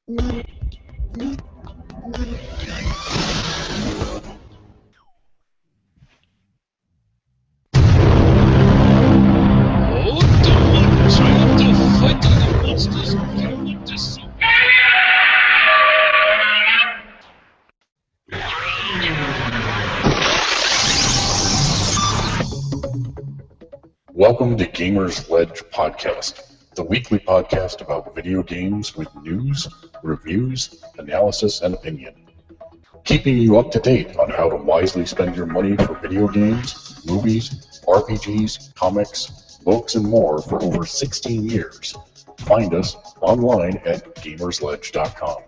Welcome to Gamersledge Podcast, the weekly podcast about video games with news, reviews, analysis, and opinion. Keeping you up to date on how to wisely spend your money for video games, movies, RPGs, comics, books, and more for over 16 years. Find us online at Gamersledge.com.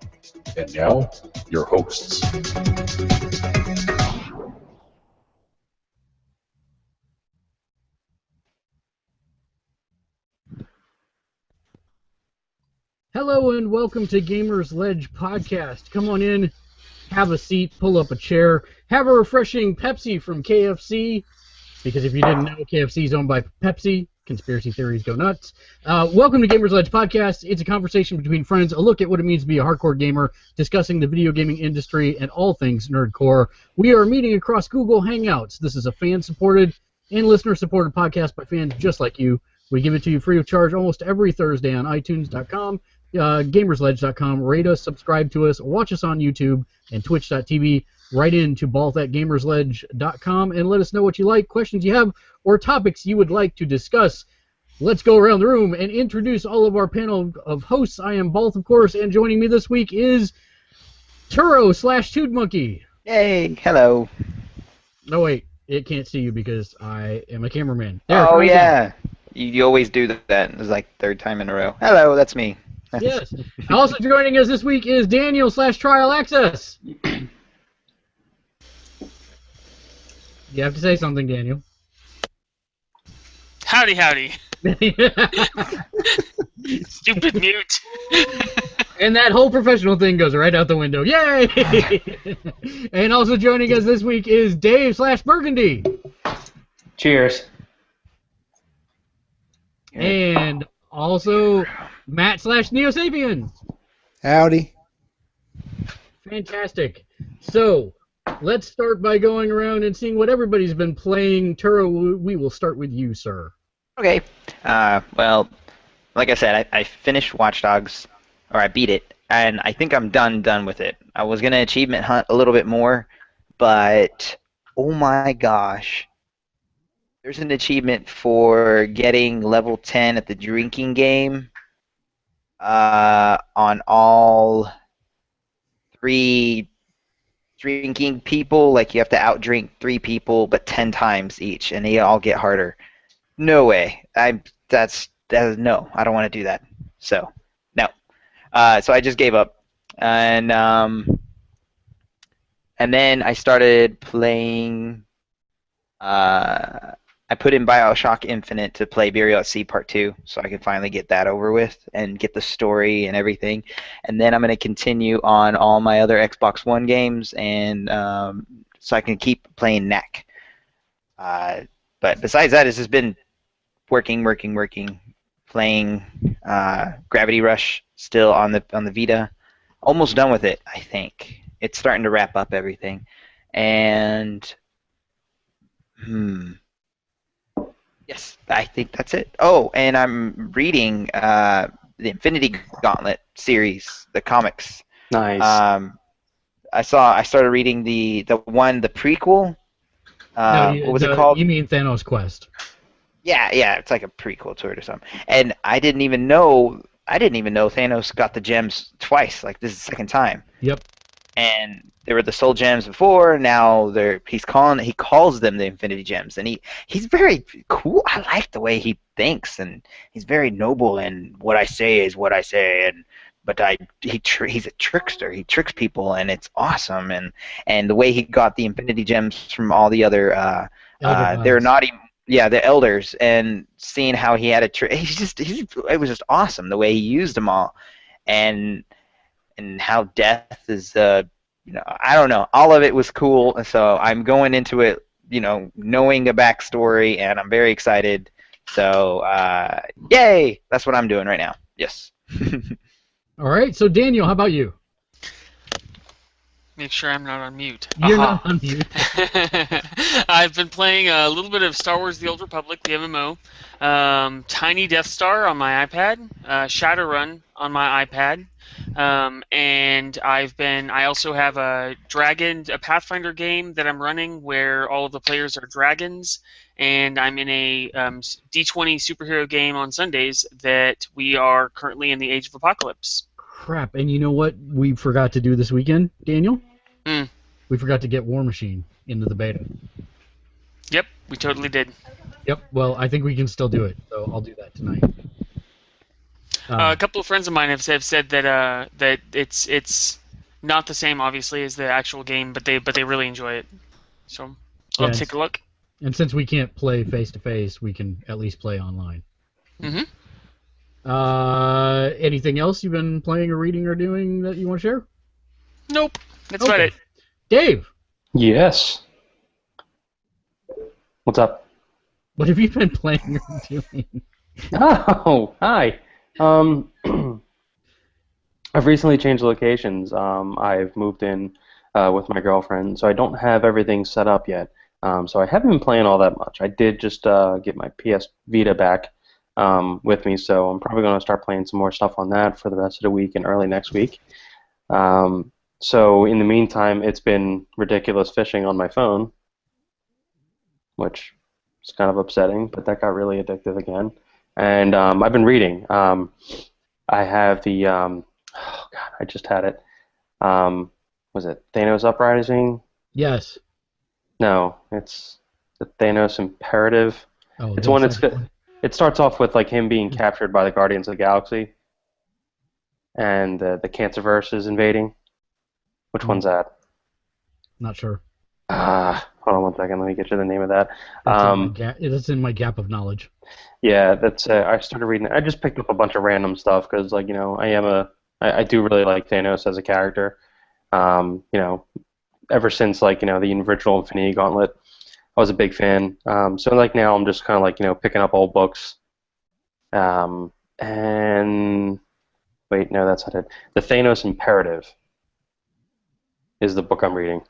And now, your hosts. Hello and welcome to Gamersledge Podcast. Come on in, have a seat, pull up a chair, have a refreshing Pepsi from KFC, because if you didn't know, KFC is owned by Pepsi. Conspiracy theories go nuts. Welcome to Gamersledge Podcast. It's a conversation between friends, a look at what it means to be a hardcore gamer, discussing the video gaming industry and all things nerdcore. We are meeting across Google Hangouts. This is a fan-supported and listener-supported podcast by fans just like you. We give it to you free of charge almost every Thursday on iTunes.com. Gamersledge.com. Rate us, subscribe to us, watch us on YouTube and Twitch.tv. Write in to balls@gamersledge.com and let us know what you like, questions you have, or topics you would like to discuss. Let's go around the room and introduce all of our panel of hosts. I am Balth, of course, and joining me this week is Turo/Tood Monkey. Yay! Hello. No, wait. It can't see you because I am a cameraman. Oh, yeah. You always do that. It's like third time in a row. Hello, that's me. Yes. Also joining us this week is Daniel/Trial Access. You have to say something, Daniel. Howdy, howdy. Stupid mute. And that whole professional thing goes right out the window. Yay! And also joining us this week is Dave/Burgundy. Cheers. And also Matt/Neosapien. Howdy. Fantastic. So, let's start by going around and seeing what everybody's been playing. Turo, we will start with you, sir. Okay. Well, like I said, I finished Watch Dogs, or I beat it, and I think I'm done with it. I was going to achievement hunt a little bit more, but oh my gosh. There's an achievement for getting level 10 at the drinking game on all 3 drinking people. Like, you have to outdrink 3 people, but 10 times each, and they all get harder. No way. No, I don't want to do that. So, no. So I just gave up. And then I started playing... I put in BioShock Infinite to play Burial at Sea Part 2, so I can finally get that over with and get the story and everything. And then I'm going to continue on all my other Xbox One games, and so I can keep playing NAC. But besides that, it's just been working, playing Gravity Rush still on the Vita. Almost done with it, I think. It's starting to wrap up everything. And... yes, I think that's it. Oh, and I'm reading the Infinity Gauntlet series, the comics. Nice. I started reading the prequel. What was it called? You mean Thanos Quest? Yeah, it's like a prequel to it or something. And I didn't even know Thanos got the gems twice. Like, this is the second time. Yep. And there were the Soul Gems before. Now he calls them the Infinity Gems, and he's very cool. I like the way he thinks, and he's very noble. And what I say is what I say, but he's a trickster. He tricks people, and it's awesome. And the way he got the Infinity Gems from all the other they're not even. Yeah, the elders, and seeing how he had it was just awesome the way he used them all, and how death is, I don't know, all of it was cool. So I'm going into it, knowing a backstory, and I'm very excited. So, yay! That's what I'm doing right now. Yes. All right. So Daniel, how about you? Make sure I'm not on mute. You're Aha. not on mute. I've been playing a little bit of Star Wars: The Old Republic, the MMO, Tiny Death Star on my iPad, Shadowrun on my iPad, and I also have a Pathfinder game that I'm running where all of the players are dragons, and I'm in a D20 superhero game on Sundays that we are currently in the Age of Apocalypse. Crap. And you know what we forgot to do this weekend, Daniel? Hmm. We forgot to get War Machine into the beta. Yep, we totally did. Yep. Well, I think we can still do it, so I'll do that tonight. A couple of friends of mine have said that that it's not the same, obviously, as the actual game, but they really enjoy it. So I'll Yeah, take a look. And since we can't play face to face, we can at least play online. Mm-hmm. Anything else you've been playing or reading or doing that you want to share? Nope, that's about it. Dave, Yes. What's up? what have you been playing or doing? Oh, hi. I've recently changed locations. I've moved in with my girlfriend, so I don't have everything set up yet. So I haven't been playing all that much. I did just get my PS Vita back with me, so I'm probably going to start playing some more stuff on that for the rest of the week and early next week. So in the meantime, it's been ridiculous fishing on my phone, which is kind of upsetting, but that got really addictive again. And I've been reading. I have the oh God, I just had it. Was it Thanos Uprising? Yes. No, it's the Thanos Imperative. Oh, It's one. It starts off with like him being captured by the Guardians of the Galaxy, and the Cancerverse is invading. Which one's that? Not sure. Hold on one second. Let me get you the name of that. It's in my gap of knowledge. Yeah, that's. I started reading it. I just picked up a bunch of random stuff because, like, I do really like Thanos as a character. Ever since like the original Infinity Gauntlet, I was a big fan. So like now I'm just kind of like picking up old books. And wait, no, that's not it. The Thanos Imperative is the book I'm reading.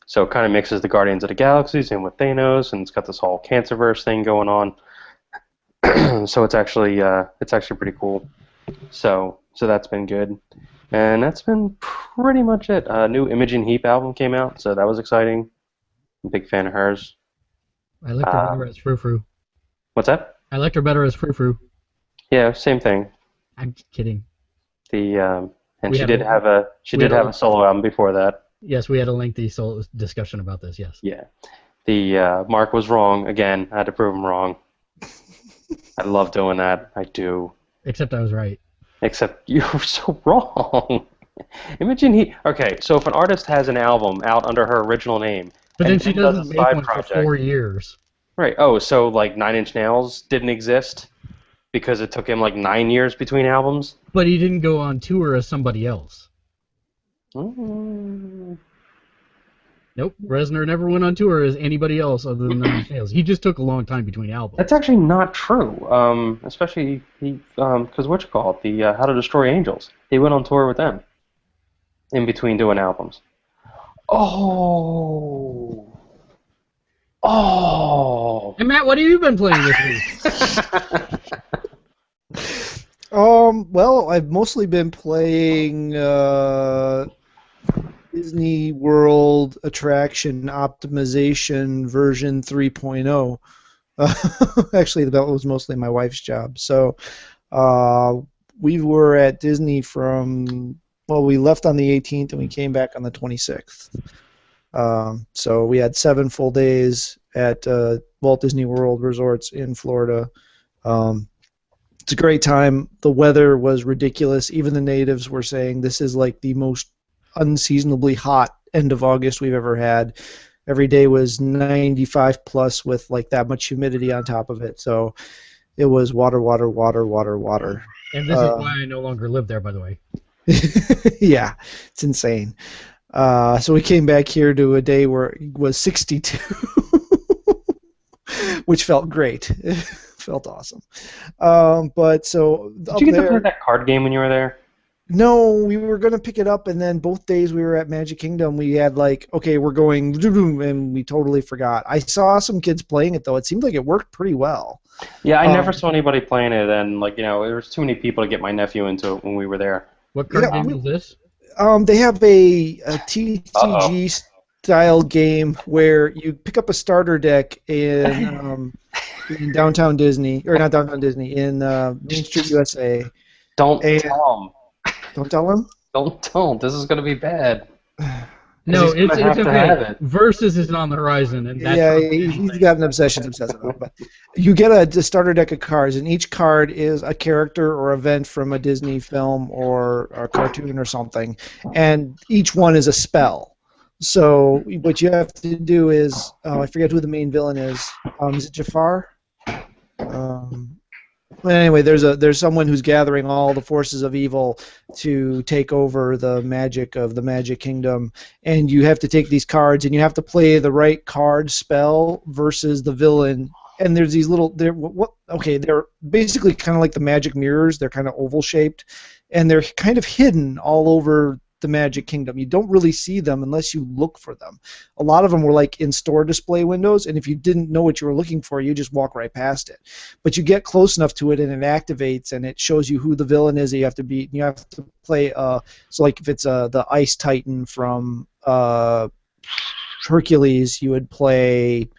So it kind of mixes the Guardians of the Galaxy in with Thanos, and it's got this whole Cancerverse thing going on. So it's actually pretty cool. So that's been good, and that's been pretty much it. A new Imogen Heap album came out, so that was exciting. I'm a big fan of hers. I liked her better as Frou Frou. What's that? I liked her better as Frou Frou. Yeah, same thing. I'm kidding. And she did have a solo album before that. Yes, we had a lengthy discussion about this. Yes. Yeah, the Mark was wrong again. I had to prove him wrong. I love doing that. I do. Except I was right. Except you were so wrong. Imogen Heap. Okay, so if an artist has an album out under her original name, but then she doesn't make one project for 4 years. Right. Oh, so like 9 Inch Nails didn't exist because it took him like 9 years between albums? But he didn't go on tour as somebody else. Mm. Nope. Reznor never went on tour as anybody else other than 9 Inch Nails. He just took a long time between albums. That's actually not true. Especially because the How to Destroy Angels. He went on tour with them in between doing albums. Oh. And Matt, what have you been playing this week? Well, I've mostly been playing Disney World Attraction Optimization version 3.0. Actually, that was mostly my wife's job. So we were at Disney we left on the 18th and we came back on the 26th. So we had 7 full days at Walt Disney World Resorts in Florida. It's a great time. The weather was ridiculous. Even the natives were saying this is like the most unseasonably hot end of August we've ever had. Every day was 95 plus with like that much humidity on top of it. So it was water, water, water, water, water. And this is why I no longer live there, by the way. Yeah, it's insane. So we came back here to a day where it was 62, which felt great. It felt awesome. But so did you get to play that card game when you were there? No, we were going to pick it up, and then both days we were at Magic Kingdom, we had like, okay, we're going, and we totally forgot. I saw some kids playing it, though. It seemed like it worked pretty well. Yeah, I never saw anybody playing it, and there was too many people to get my nephew into it when we were there. What card game is this? They have a TCG style game where you pick up a starter deck in downtown Disney, or not downtown Disney, in Main Street, USA. Don't tell him. Don't tell him? Don't tell him. This is going to be bad. No, it's okay. It. Versus isn't on the horizon. And that's he's got an obsessive about it. But you get a starter deck of cards, and each card is a character or event from a Disney film or a cartoon or something, and each one is a spell. So what you have to do is, I forget who the main villain is. Is it Jafar? But anyway, there's someone who's gathering all the forces of evil to take over the magic of the Magic Kingdom, and you have to take these cards and you have to play the right card spell versus the villain. And there's these little they're basically kind of like the magic mirrors. They're kind of oval shaped, and they're kind of hidden all over the Magic Kingdom. You don't really see them unless you look for them. A lot of them were like in store display windows, and if you didn't know what you were looking for, you just walk right past it. But you get close enough to it, and it activates, and it shows you who the villain is that you have to beat. And you have to play. So like if it's the Ice Titan from Hercules, you would play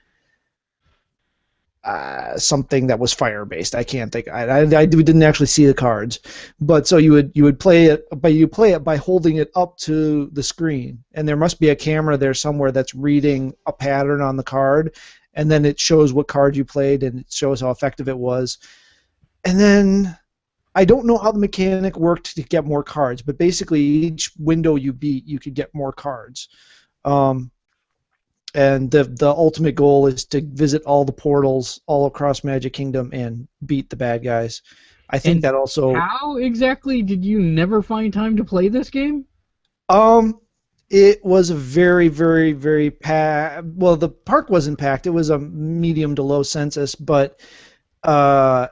something that was fire based. I can't think. I didn't actually see the cards, but so you would play it, but you play it by holding it up to the screen, and there must be a camera there somewhere that's reading a pattern on the card, and then it shows what card you played, and it shows how effective it was. And then I don't know how the mechanic worked to get more cards, but basically each window you beat, you could get more cards. And the ultimate goal is to visit all the portals all across Magic Kingdom and beat the bad guys. I think that also. How exactly did you never find time to play this game? It was a very, very, very packed. Well, the park wasn't packed. It was a medium to low census, but our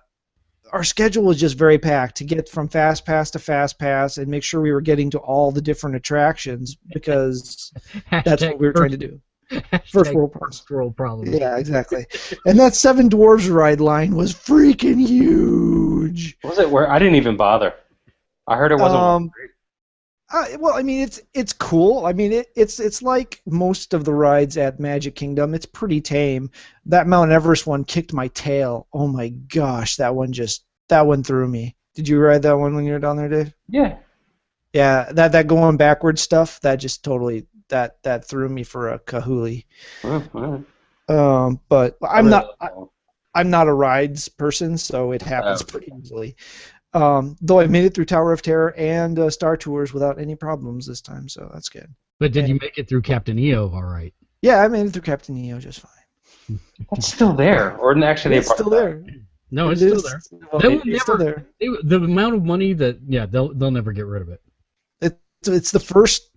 schedule was just very packed to get from Fast Pass to Fast Pass and make sure we were getting to all the different attractions because that's what we were trying to do. First world problem. Yeah, exactly. And that Seven Dwarves ride line was freaking huge. Was it where I didn't even bother? I heard it wasn't great. Well, I mean, it's cool. I mean, it's like most of the rides at Magic Kingdom. It's pretty tame. That Mount Everest one kicked my tail. Oh my gosh, that one threw me. Did you ride that one when you were down there, Dave? Yeah. Yeah, that going backwards stuff, that just totally that threw me for a kahuli. But I'm not a rides person, so it happens pretty easily. Though I made it through Tower of Terror and Star Tours without any problems this time, so that's good. But did you make it through Captain EO all right? Yeah, I made it through Captain EO just fine. It's still there, or actually it's still there. No, it's still there. It's still there. The amount of money that they'll never get rid of it. It's the first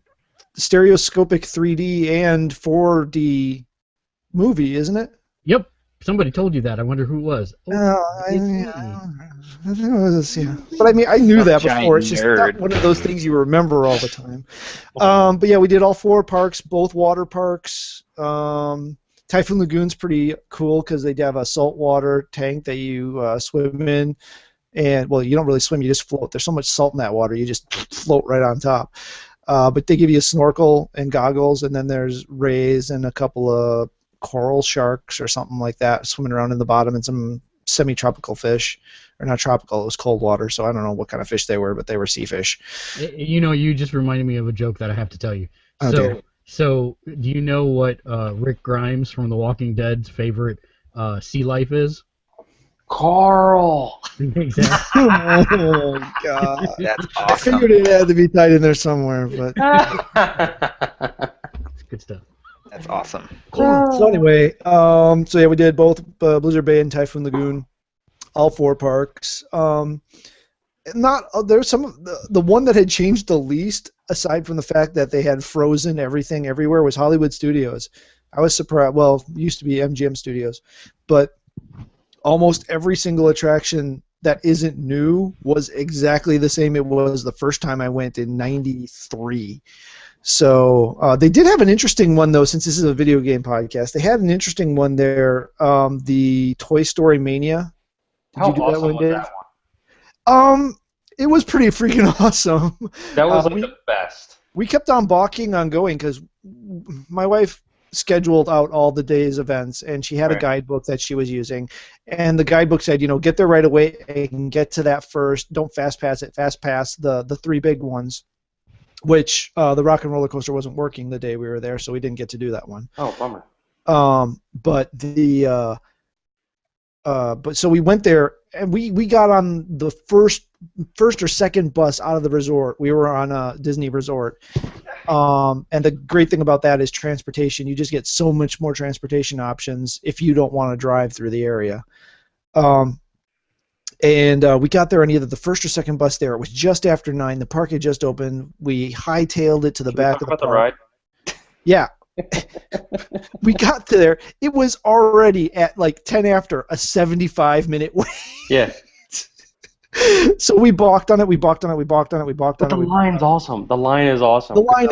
stereoscopic 3D and 4D movie, isn't it? Yep. Somebody told you that. I wonder who it was. Yeah. But I mean, I knew that before. It's just not one of those things you remember all the time. But yeah, we did all 4 parks, both water parks. Typhoon Lagoon's pretty cool because they have a saltwater tank that you swim in. And, well, you don't really swim, you just float. There's so much salt in that water, you just float right on top. But they give you a snorkel and goggles, and then there's rays and a couple of coral sharks or something like that swimming around in the bottom, and some semi-tropical fish. Or not tropical, it was cold water, so I don't know what kind of fish they were, but they were sea fish. You just reminded me of a joke that I have to tell you. So do you know what Rick Grimes from The Walking Dead's favorite sea life is? Carl! Exactly. Oh, God. That's awesome. I figured it had to be tied in there somewhere, but... Good stuff. That's awesome. Cool. So anyway, we did both Blizzard Bay and Typhoon Lagoon, all 4 parks. There's some of the one that had changed the least, aside from the fact that they had frozen everything everywhere, was Hollywood Studios. I was surprised. Well, it used to be MGM Studios, but almost every single attraction that isn't new was exactly the same it was the first time I went in '93. So they did have an interesting one though, since this is a video game podcast. They had an interesting one there, the Toy Story Mania. Did you do that one, Dave? It was pretty freaking awesome. That was the best. We kept on balking on going because my wife scheduled out all the day's events, and she had a guidebook that she was using, and the guidebook said, get there right away and get to that first. Don't fast pass it. Fast pass the three big ones, which the Rock and Roller Coaster wasn't working the day we were there, so we didn't get to do that one. Oh, bummer. But so we went there, and we got on the first or second bus out of the resort. We were on a Disney resort. And the great thing about that is transportation. You just get so much more transportation options if you don't want to drive through the area. And we got there on either the first or second bus there. It was just after 9. The park had just opened. We hightailed it to the back of the park. The ride? Yeah. We got there. It was already at like 10 after a 75-minute wait. Yeah. So we balked on it. But the line's awesome. The line is awesome. The line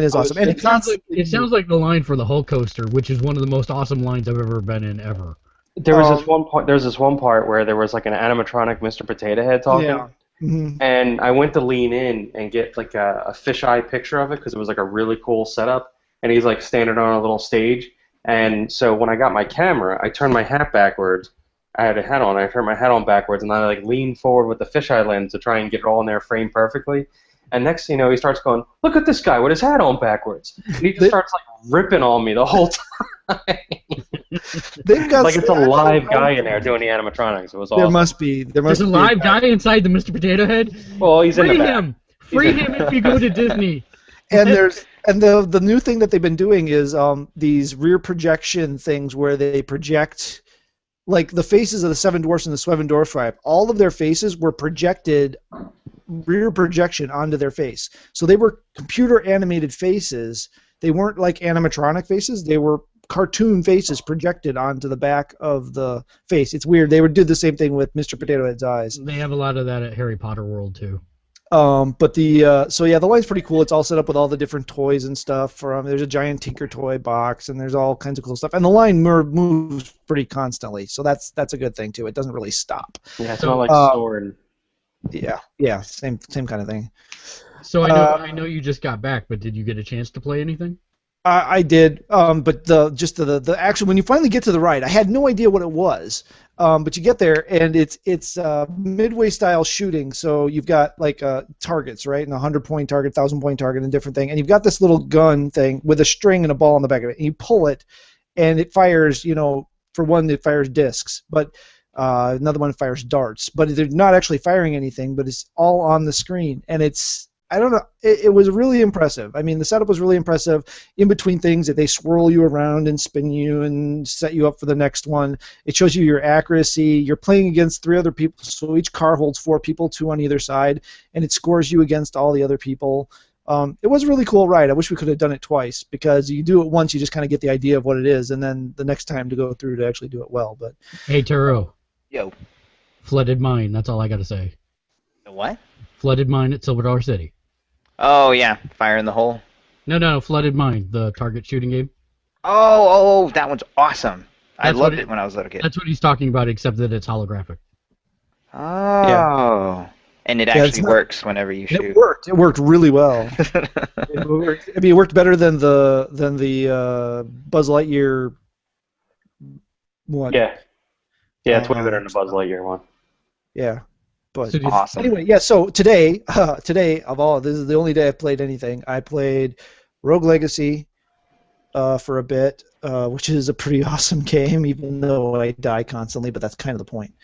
is awesome. And it sounds like the line for the Hulk coaster, which is one of the most awesome lines I've ever been in ever. There was this one point. There's this one part where there was like an animatronic Mr. Potato Head talking. Yeah. Mm-hmm. And I went to lean in and get like a fisheye picture of it because it was like a really cool setup. And he's like standing on a little stage. And so when I got my camera, I turned my hat backwards. I had a hat on. I turned my hat on backwards, and I like leaned forward with the fisheye lens to try and get it all in there framed perfectly. And next thing you know, he starts going, "Look at this guy with his hat on backwards." And he just starts like ripping on me the whole time. They've got like it's a live guy in there doing the animatronics. It was awesome. There's a live guy inside the Mr. Potato Head. Well, he's in the back. Free him if you go to Disney. And the new thing that they've been doing is these rear projection things where they project, like the faces of the Seven Dwarfs and the Seven Dwarf Tribe. All of their faces were projected, rear projection onto their face. So they were computer animated faces. They weren't like animatronic faces. They were cartoon faces projected onto the back of the face. It's weird. They would do the same thing with Mr. Potato Head's eyes. They have a lot of that at Harry Potter World too. But the line's pretty cool. It's all set up with all the different toys and stuff. There's a giant Tinker Toy box, and there's all kinds of cool stuff. And the line moves pretty constantly, so that's a good thing too. It doesn't really stop. Yeah, it's not like stored. Yeah, same kind of thing. So I know you just got back, but did you get a chance to play anything? I did, but the actual, when you finally get to the ride, I had no idea what it was. But you get there, and it's midway style shooting. So you've got like targets, right, and a 100-point target, 1,000-point target, and different thing. And you've got this little gun thing with a string and a ball on the back of it, and you pull it, and it fires. For one, it fires discs, but another one fires darts. But they're not actually firing anything, but it's all on the screen, and I don't know. It was really impressive. I mean, the setup was really impressive. In between things, that they swirl you around and spin you and set you up for the next one. It shows you your accuracy. You're playing against 3 other people, so each car holds 4 people, 2 on either side, and it scores you against all the other people. It was a really cool ride. I wish we could have done it twice, because you do it once, you just kind of get the idea of what it is, and then the next time to go through to actually do it well. But hey, Turo. Yo. Flooded mine. That's all I got to say. The what? Flooded mine at Silver Dollar City. Oh, yeah. Fire in the hole. No. Flooded mine, the target shooting game. Oh, that one's awesome. I loved it when I was a little kid. That's what he's talking about, except that it's holographic. Oh. Yeah. And it actually works whenever you shoot. It worked really well. It worked better than the Buzz Lightyear one. Yeah, it's way better than the Buzz Lightyear one. Yeah. But awesome. Anyway, yeah. So today of all, this is the only day I've played anything. I played Rogue Legacy for a bit, which is a pretty awesome game, even though I die constantly. But that's kind of the point.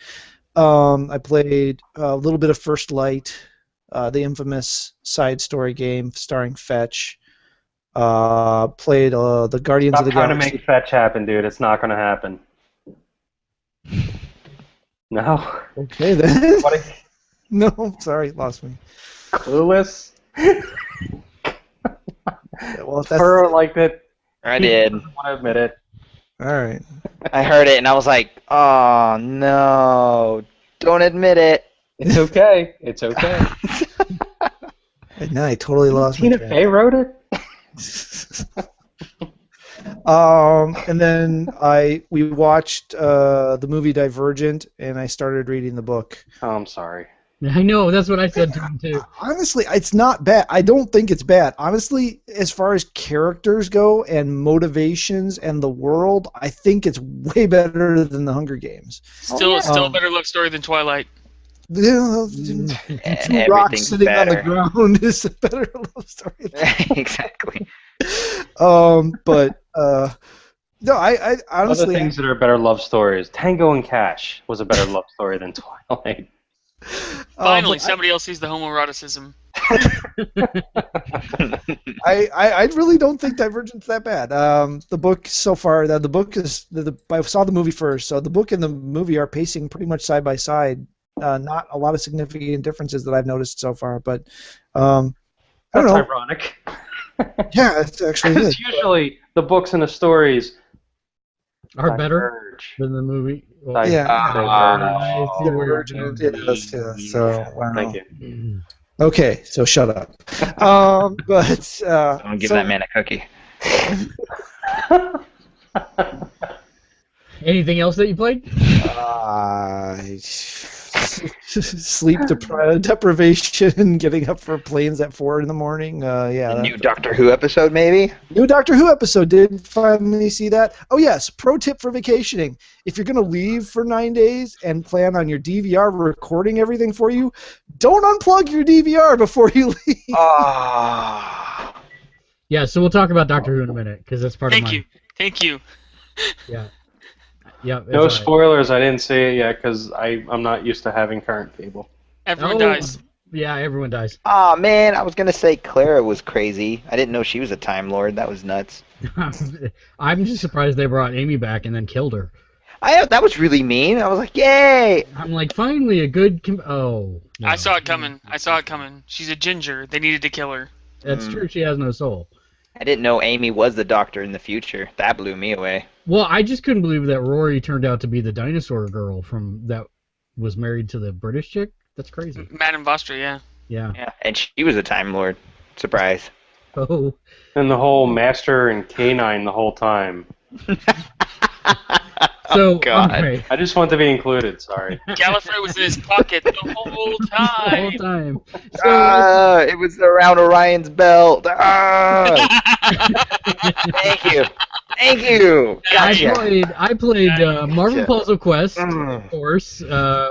I played a little bit of First Light, the infamous side story game starring Fetch. Played the Guardians of the Galaxy. Stop trying to make Fetch happen, dude. It's not going to happen. No. Okay then. No, sorry, lost me. Clueless. Yeah, well, if that's Her liked it. I did. I want to admit it. all right. I heard it and I was like, oh no, don't admit it. It's okay. It's okay. And now I totally lost my Tina train. Fey wrote it? And then we watched the movie Divergent, and I started reading the book. Oh, I'm sorry. I know, that's what I said to him too. Honestly, it's not bad. I don't think it's bad. Honestly, as far as characters go and motivations and the world, I think it's way better than the Hunger Games. Still a better love story than Twilight. Two Everything's rocks sitting on the better. ground is a better love story. Exactly. But no, I Other honestly. things that are better love stories. Tango and Cash was a better love story than Twilight. Finally, But somebody else sees the homoeroticism. I really don't think Divergent's that bad. The book so far, the book is I saw the movie first, so the book and the movie are pacing pretty much side by side. Not a lot of significant differences that I've noticed so far, but I don't That's know. ironic. Yeah, it's actually It's usually the books and the stories Are better diverge. than the movie. Well, Yeah. I see where you're Divergent, going. yes, yeah. So wow. Thank you. Okay, so shut up. But Don't give so- that man a cookie. Anything else that you played? sleep deprivation, getting up for planes at 4 in the morning. Yeah. The new Doctor Who episode, maybe? New Doctor Who episode. Did finally see that? Oh yes. Pro tip for vacationing: if you're gonna leave for 9 days and plan on your DVR recording everything for you, don't unplug your DVR before you leave. Ah. Yeah, so we'll talk about Doctor Who in a minute because that's part of Thank you. Thank you. Yeah. Yeah. it's No all right. spoilers. I didn't see it yet because I'm not used to having current cable. Everyone Oh, dies. Yeah, everyone dies. Aw, man, I was going to say Clara was crazy. I didn't know she was a Time Lord. That was nuts. I'm just surprised they brought Amy back and then killed her. That was really mean. I was like, yay! I'm like, finally a good. Oh. No. I saw it coming. She's a ginger. They needed to kill her. That's true. She has no soul. I didn't know Amy was the Doctor in the future. That blew me away. Well, I just couldn't believe that Rory turned out to be the dinosaur girl from that was married to the British chick. That's crazy. Madame Vostra, yeah. Yeah. Yeah, and she was a Time Lord. Surprise. Oh. And the whole Master and Canine the whole time. So, God. okay. I just want to be included. Sorry. Gallifrey was in his pocket the whole The whole time. time. So, It was around Orion's belt. Thank you. Thank you. Gotcha. I played Marvel Gotcha. Puzzle Quest, Mm. of course,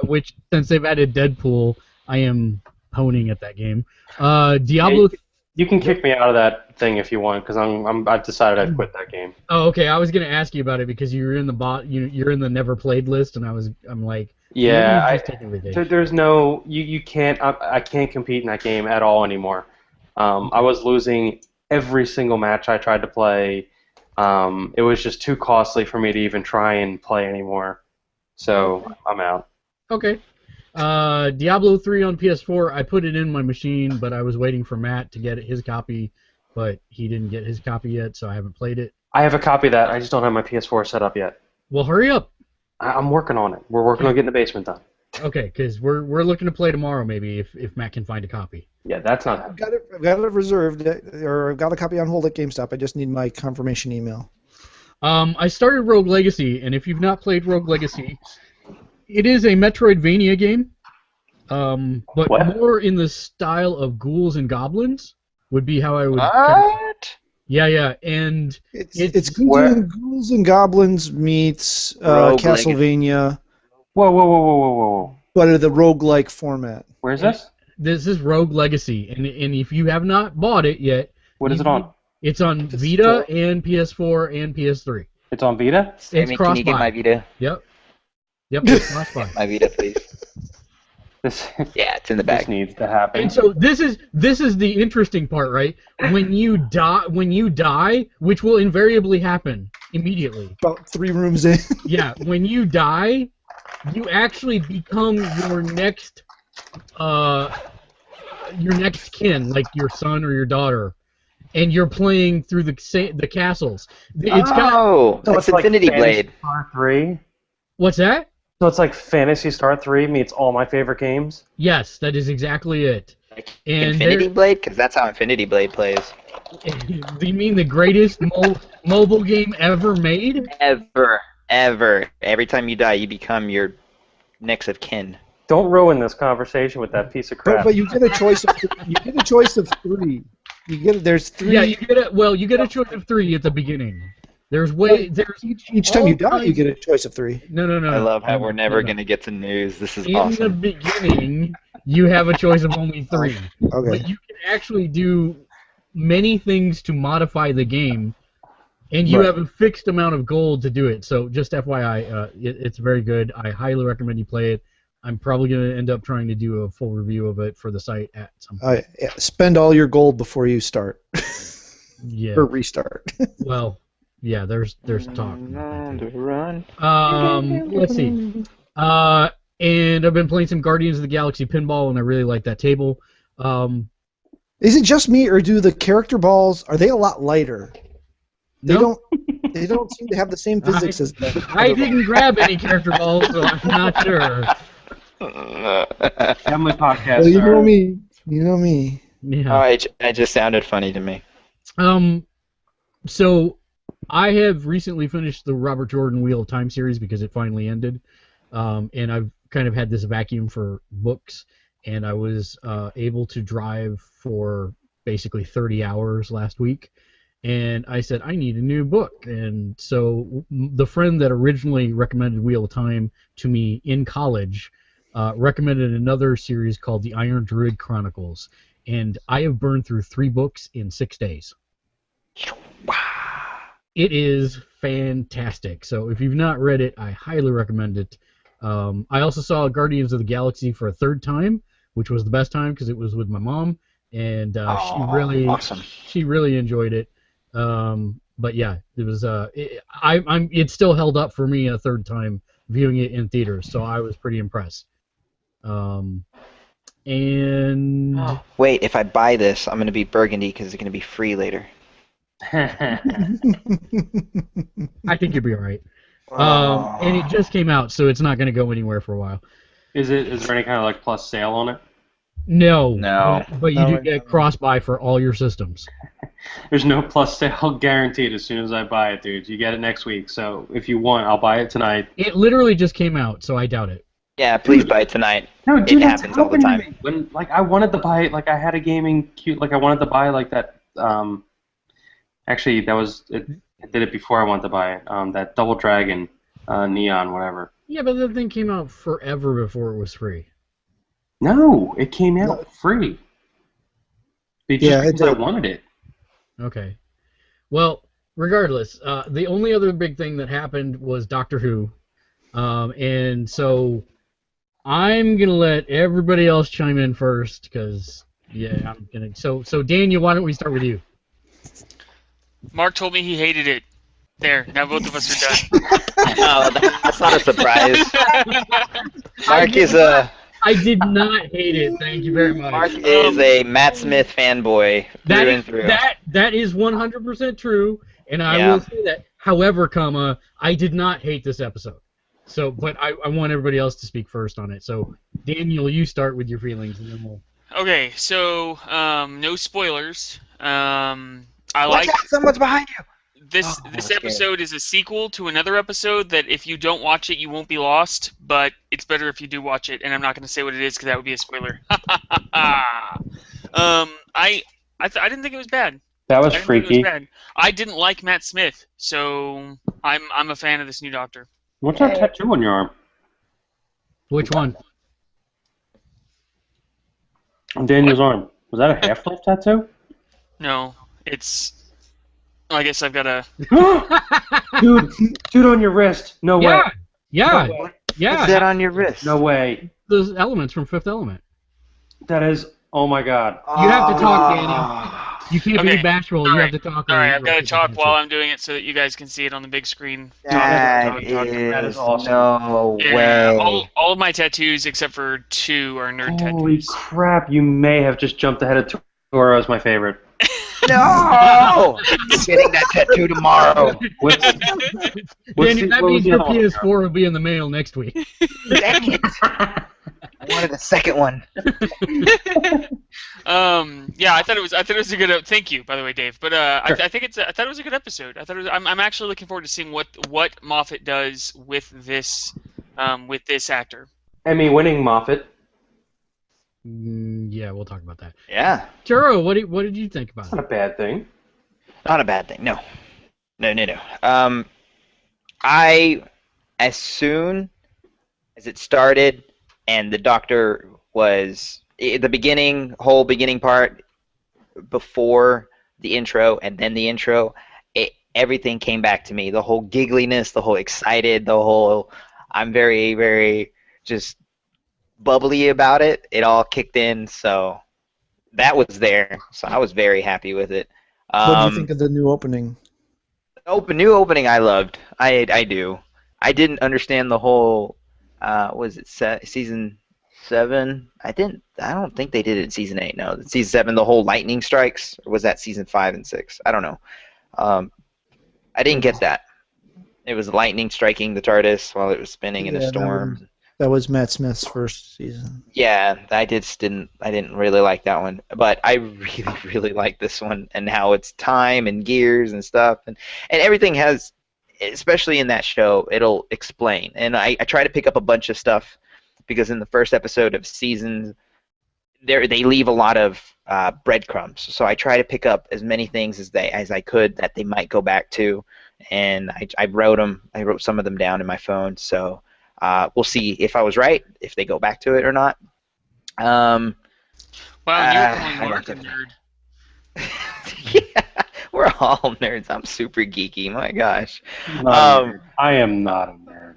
which since they've added Deadpool, I am honing at that game. Diablo. You can kick me out of that thing if you want, because I've decided I've quit that game. Oh, okay. I was gonna ask you about it because you were in the you're in the never played list, and I'm like, Yeah, maybe he's just taking vacation. there's no you can't I can't compete in that game at all anymore. I was losing every single match I tried to play. It was just too costly for me to even try and play anymore. So I'm out. Okay. Diablo 3 on PS4. I put it in my machine, but I was waiting for Matt to get his copy, but he didn't get his copy yet, so I haven't played it. I have a copy of that. I just don't have my PS4 set up yet. Well, hurry up. I'm working on it. We're working on getting the basement done. Okay, because we're looking to play tomorrow, maybe if Matt can find a copy. Yeah, that's not I've got it reserved, or I've got a copy on hold at GameStop. I just need my confirmation email. I started Rogue Legacy, and if you've not played Rogue Legacy, it is a Metroidvania game, but What? more in the style of Ghouls and Goblins would be how I would. What? Yeah, and It's Where- Ghouls and Goblins meets Rogue Castlevania, Whoa. but in the roguelike format. Where's this? this is Rogue Legacy, and if you have not bought it yet, What is it on? It's on Vita and PS4 and PS3. It's on Vita? Sammy, can you get cross-buy. my Vita? Yep, it's cross-buy. My Vita, please. This Yeah, it's in the this bag. needs to happen. And so this is the interesting part, right? When you die, which will invariably happen immediately. About 3 rooms in. Yeah, when you die, you actually become your next kin, like your son or your daughter, and you're playing through the castles. It's got Oh, that's it's like Infinity Fantasy Blade. Star 3. what's that? So it's like Phantasy Star 3 meets all my favorite games? Yes, that is exactly it. Like And Infinity Blade, because that's how Infinity Blade plays. Do you mean the greatest mobile game ever made? Ever. Every time you die, you become your next of kin. Don't ruin this conversation with that piece of crap. But you get a choice of three. There's three. Yeah, you get a choice of 3 at the beginning. There's Each time you die, you get a choice of 3. No. I love how we're never going to get to news. This is In awesome. the beginning, you have a choice of only 3. Okay. But you can actually do many things to modify the game, and you have a fixed amount of gold to do it. So just FYI, it's very good. I highly recommend you play it. I'm probably going to end up trying to do a full review of it for the site at some point. Spend all your gold before you start. Yeah. Or restart. Well, yeah, there's talk. Run. Let's see. And I've been playing some Guardians of the Galaxy pinball, and I really like that table. Is it just me, or do the character balls, are they a lot lighter? They don't seem to have the same physics as the I didn't grab any character balls, so I'm not sure. Family podcast. Well, you know me. Yeah. Oh, it just sounded funny to me. So I have recently finished the Robert Jordan Wheel of Time series because it finally ended, and I've kind of had this vacuum for books, and I was able to drive for basically 30 hours last week, and I said, I need a new book, and so the friend that originally recommended Wheel of Time to me in college recommended another series called the Iron Druid Chronicles, and I have burned through 3 books in 6 days. It is fantastic. So if you've not read it, I highly recommend it. I also saw Guardians of the Galaxy for a 3rd time, which was the best time because it was with my mom, and awesome. she really enjoyed it. But yeah, it was it still held up for me a 3rd time viewing it in theaters, so I was pretty impressed. And wait, if I buy this, I'm going to be Burgundy because it's going to be free later. I think you'll be all right. And it just came out, so it's not going to go anywhere for a while. Is there any kind of like plus sale on it? No. But you do No. get cross-buy for all your systems. There's no plus sale guaranteed as soon as I buy it, dude. You get it next week. So if you want, I'll buy it tonight. It literally just came out, so I doubt it. Yeah, please buy it tonight. No, dude, It happens all the time. When I wanted to buy it, like I had a gaming cute, like I wanted to buy like that. Actually, that was it. I did it before I wanted to buy it. That Double Dragon, Neon, whatever. Yeah, but that thing came out forever before it was free. No, it came out free. Because I wanted it. Okay. Well, regardless, the only other big thing that happened was Doctor Who. And so I'm going to let everybody else chime in first because, yeah, I'm going to... So, Daniel, why don't we start with you? Mark told me he hated it. There, now both of us are done. No, that's not a surprise. Mark is a... I did not hate it. Thank you very much. Mark is a Matt Smith fanboy through and through. That is 100% true, and I will say that. However, I did not hate this episode. So, but I want everybody else to speak first on it. So, Daniel, you start with your feelings, and then we'll. Okay, so no spoilers. I Watch like out, someone's behind you. this. I'm This scared. episode is a sequel to another episode that if you don't watch it, you won't be lost. But it's better if you do watch it, and I'm not going to say what it is because that would be a spoiler. I didn't think it was bad. That was I didn't think it freaky. was bad. I didn't like Matt Smith, so I'm a fan of this new Doctor. What's that tattoo on your arm? Which one? On Daniel's arm. Was that a Half-Life tattoo? No, it's. I guess I've got a. Dude on your wrist. No way. Yeah, No way. yeah. What's that on your wrist? No way. Those elements from Fifth Element. That is. Oh my God. You have to talk, Daniel. You can't Okay. be bashful. You have to talk. All right, I've got to talk while I'm doing it so that you guys can see it on the big screen. That That is is awesome. no Yeah, way. all of my tattoos except for 2 are nerd Holy tattoos. crap! You may have just jumped ahead of Toro as my favorite. No! Getting that tattoo tomorrow. Danny, that means your PS4 will be in the mail next week. Dang it! I wanted a second one. Yeah, I thought it was a good. Thank you, by the way, Dave. But Sure. I thought it was a good episode. I'm actually looking forward to seeing what Moffat does with this actor. Emmy-winning Moffat. Yeah, we'll talk about that. Yeah. Churro, what did you think about Not a it? bad thing. Not a bad thing. No. As soon as it started, and the Doctor was the whole beginning part before the intro, and then the intro, everything came back to me. The whole giggliness, the whole excited, the whole I'm very, very just bubbly about it. It all kicked in, so that was there. So I was very happy with it. What do you think of the new opening? New opening I loved. I do. I didn't understand the whole was it season 7? I don't think they did it in season 8. No, season 7 the whole lightning strikes, or was that season 5 and 6? I don't know. I didn't get that. It was lightning striking the TARDIS while it was spinning in a storm. That was Matt Smith's first season. Yeah, I didn't really like that one, but I really, really like this one, and how it's time and gears and stuff, and everything has, especially in that show, it'll explain. And I try to pick up a bunch of stuff, because in the first episode of season, they leave a lot of breadcrumbs. So I try to pick up as many things as I could that they might go back to, and I wrote them. I wrote some of them down in my phone. So. We'll see if I was right, if they go back to it or not. Wow, you're calling Mark a nerd. Yeah, we're all nerds. I'm super geeky. My gosh. I am not a nerd.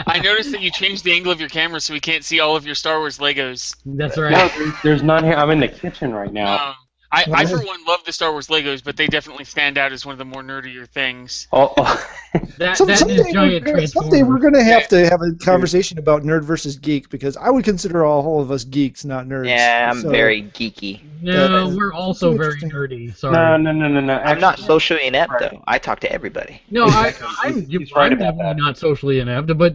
I noticed that you changed the angle of your camera so we can't see all of your Star Wars Legos. That's right. No, there's none here. I'm in the kitchen right now. I for one love the Star Wars Legos, but they definitely stand out as one of the more nerdier things. That is giant Transformers. Someday we're going to have a conversation about nerd versus geek, because I would consider all of us geeks, not nerds. Yeah, I'm very geeky. No, we're also very nerdy. Sorry. No. I'm not socially inept, though. I talk to everybody. No, I'm definitely not socially inept, but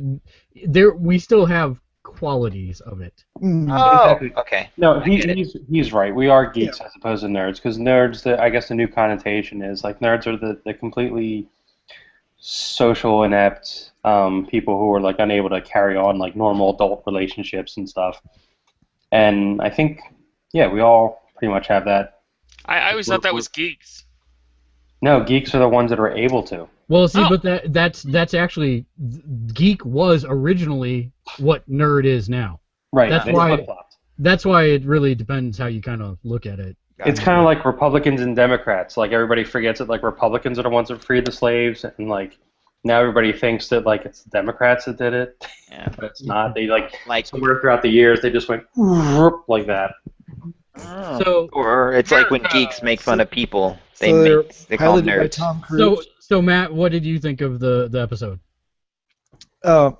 we still have qualities of it. Oh, Exactly. okay. No, he's right. We are geeks as opposed to nerds, because nerds, I guess the new connotation is like nerds are the completely social inept people who are like unable to carry on like normal adult relationships and stuff. And I think, yeah, we all pretty much have that. I always thought that was geeks. No, geeks are the ones that are able to. Well, see, but that's actually, geek was originally what nerd is now. Right. That's why it really depends how you kind of look at it. It's kind of like Republicans and Democrats. Like everybody forgets that like Republicans are the ones that freed the slaves, and like now everybody thinks that like it's the Democrats that did it. Yeah. But it's not. They like somewhere throughout the years they just went like that. Oh. So, or it's like when geeks make fun of people, they call them piloted by nerds. Tom Cruise. So Matt, what did you think of the episode?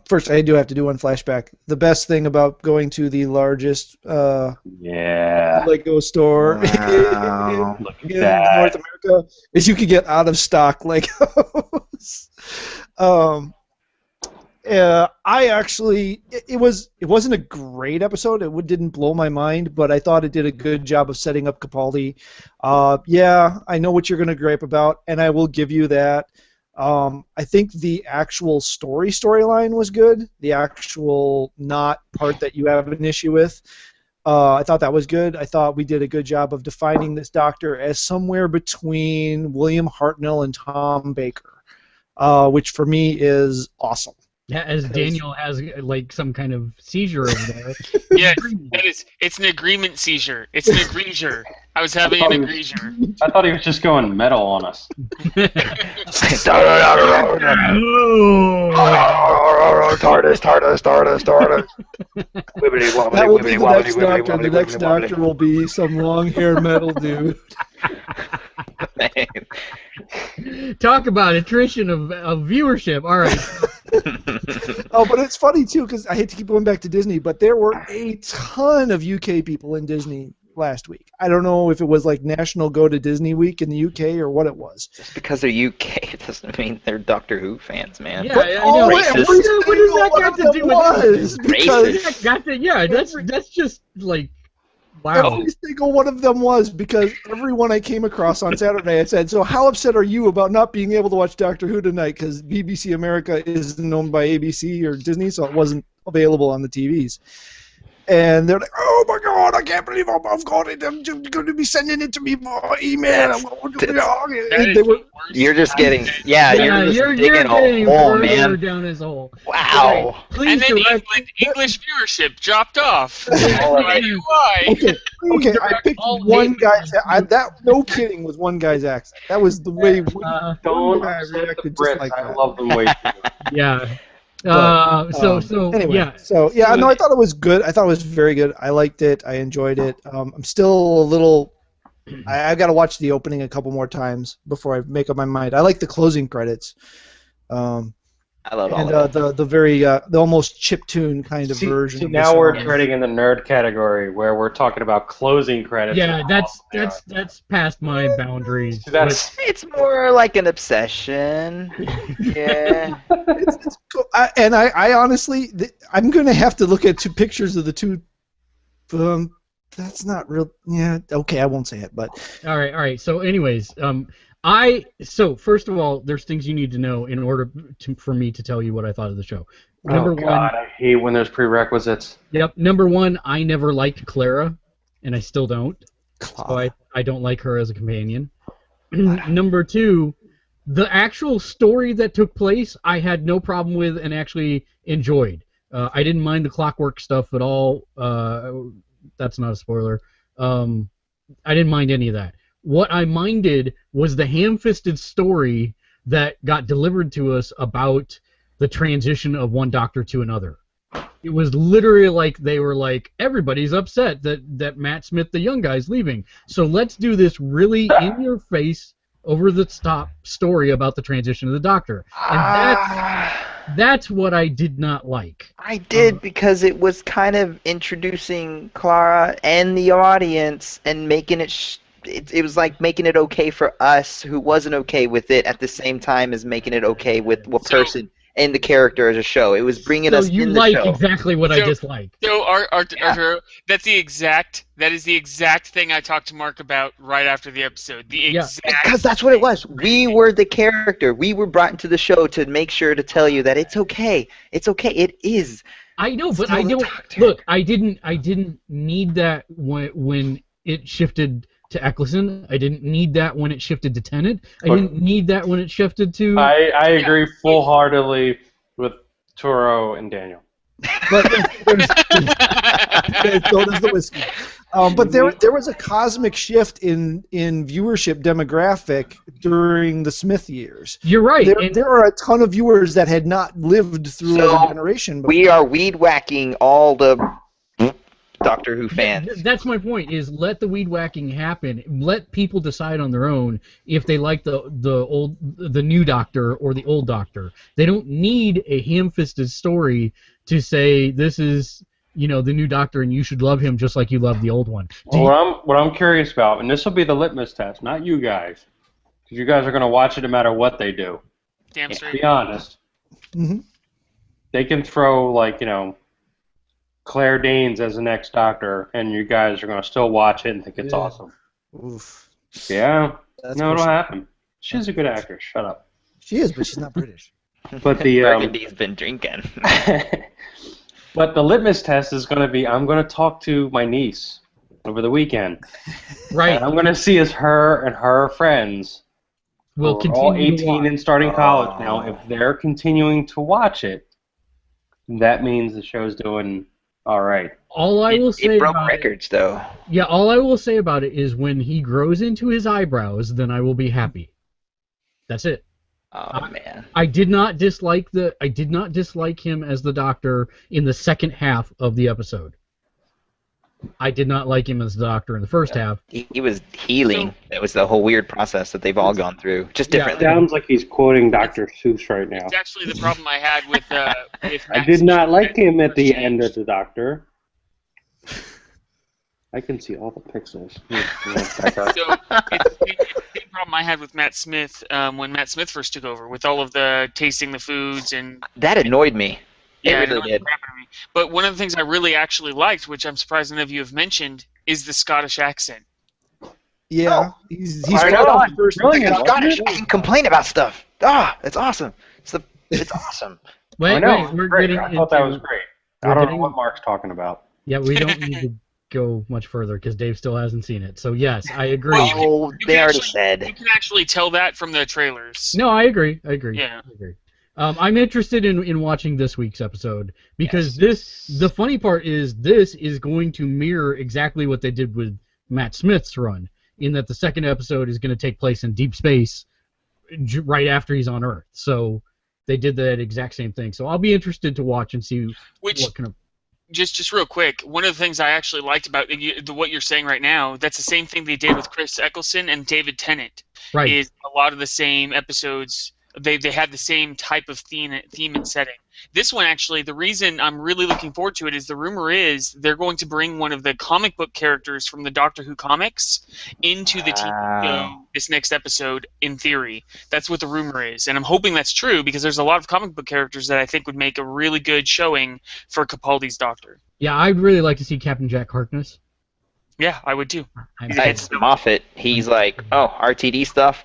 First, I do have to do one flashback. The best thing about going to the largest Lego store Wow. Look at in that. North America is you could get out of stock Legos. I actually, it wasn't a great episode. It didn't blow my mind, but I thought it did a good job of setting up Capaldi. Yeah, I know what you're going to gripe about, and I will give you that. I think the actual storyline was good. The actual not part that you have an issue with. I thought that was good. I thought we did a good job of defining this Doctor as somewhere between William Hartnell and Tom Baker, which for me is awesome. Yeah, as Daniel has like some kind of seizure over there. Yeah, it's an agreement seizure. It's an egregious. I was having an egregious. I thought he was just going metal on us. That will be the next Doctor. The next Doctor will be some long-haired metal dude. Talk about attrition of viewership. All right. Oh, but it's funny too, because I hate to keep going back to Disney, but there were a ton of UK people in Disney last week. I don't know if it was like National Go to Disney Week in the UK or what it was. Just because they're UK doesn't mean they're Doctor Who fans, man. Yeah, I know. Racist. What does that got to do with it? Racist. That's just like, wow. Every single one of them was, because everyone I came across on Saturday, I said, so how upset are you about not being able to watch Doctor Who tonight? Because BBC America isn't owned by ABC or Disney, so it wasn't available on the TVs. And they're like, oh my God, I can't believe I've got it. I'm just going to be sending it to me by email. You're just getting, you're digging a hole, man. Down his hole. Wow. And then English viewership dropped off. Why? Okay, I picked one guy's. No kidding, was one guy's accent. That was the way Don't guy upset the reacted Brits. just like I that. love them way too much. Yeah. Anyway, no, I thought it was good. I thought it was very good. I liked it. I enjoyed it. I'm still a little. I've got to watch the opening a couple more times before I make up my mind. I like the closing credits. I love all and of it. the almost chiptune kind of version. See, of now the we're song. treading in the nerd category where we're talking about closing credits. Yeah, that's past my boundaries. It's more like an obsession. Yeah. It's cool. I honestly, I'm going to have to look at two pictures of the two. That's not real. Yeah, okay, I won't say it, but. All right. So, anyways, first of all, there's things you need to know in order for me to tell you what I thought of the show. Number one, I hate when there's prerequisites. Yep. Number one, I never liked Clara, and I still don't. So I don't like her as a companion. Number two, the actual story that took place, I had no problem with and actually enjoyed. I didn't mind the clockwork stuff at all. That's not a spoiler. I didn't mind any of that. What I minded was the ham-fisted story that got delivered to us about the transition of one doctor to another. It was literally like they were like, everybody's upset that Matt Smith, the young guy's leaving. So let's do this really in-your-face, over-the-top story about the transition of the doctor. And that's what I did not like. I did because it was kind of introducing Clara and the audience and making it... It was like making it okay for us who wasn't okay with it at the same time as making it okay with what person and the character as a show. It was bringing us in the show. So you like exactly what I dislike. So Arturo, that is the exact thing I talked to Mark about right after the episode. Because that's what it was. We were the character. We were brought into the show to make sure to tell you that it's okay. It's okay. It is. I know, but I don't. Look, I didn't need that when it shifted to Eccleston. I didn't need that when it shifted to Tennant. I didn't need that when it shifted to... I agree full-heartedly with Turo and Daniel. But so does the whiskey. But there was a cosmic shift in viewership demographic during the Smith years. You're right. There are a ton of viewers that had not lived through a generation before. We are weed-whacking all the... Doctor Who fans. That's my point. Is let the weed whacking happen. Let people decide on their own if they like the new Doctor or the old Doctor. They don't need a ham-fisted story to say this is the new Doctor and you should love him just like you love the old one. What I'm curious about, and this will be the litmus test, not you guys, because you guys are going to watch it no matter what they do. Damn straight. Be honest. Mm-hmm. They can throw Claire Danes as the next Doctor, and you guys are going to still watch it and think it's awesome. Oof. Yeah. That's no, it'll happen. She's a good actress. Shut up. She is, but she's not British. But the Burgundy's been drinking. But the litmus test is going to be, I'm going to talk to my niece over the weekend. Right. And I'm going to see as her and her friends will who are all 18 and starting college now, if they're continuing to watch it, that means the show's doing... all right. All I will say it broke about records, though. Yeah, all I will say about it is when he grows into his eyebrows, then I will be happy. That's it. Oh man. I did not dislike him as the Doctor in the second half of the episode. I did not like him as the Doctor in the first half. He was healing. That was the whole weird process that they've all gone through, just differently. It sounds like he's quoting Dr. Seuss right now. It's actually the problem I had with I did not like him at the end of the Doctor. I can see all the pixels. So it's the same problem I had with Matt Smith when Matt Smith first took over, with all of the tasting the foods and That annoyed me. yeah, It really annoying did. crap out of me. But one of the things I really actually liked, which I'm surprised none of you have mentioned, is the Scottish accent. Yeah, he's I quite know. on first. Really? I'm Scottish. I can complain about stuff. It's awesome. It's awesome. I know. we're Great. getting I thought that was into. great. we're I don't getting- know what Mark's talking about. Yeah, we don't need to go much further because Dave still hasn't seen it. So yes, I agree. Well, Oh, You they can already actually- said. You can actually tell that from the trailers. No, I agree. Yeah. I agree. I'm interested in watching this week's episode because the funny part is this is going to mirror exactly what they did with Matt Smith's run, in that the second episode is going to take place in deep space right after he's on Earth. So they did that exact same thing. So I'll be interested to watch and see Which, what kind of. just real quick, one of the things I actually liked about what you're saying right now, that's the same thing they did with Chris Eccleston and David Tennant. Right. Is a lot of the same episodes. They had the same type of theme and setting. This one, actually, the reason I'm really looking forward to it is the rumor is they're going to bring one of the comic book characters from the Doctor Who comics into the TV show this next episode, in theory. That's what the rumor is. And I'm hoping that's true because there's a lot of comic book characters that I think would make a really good showing for Capaldi's Doctor. Yeah, I'd really like to see Captain Jack Harkness. Yeah, I would too. It's Moffat. He's like, oh, RTD stuff?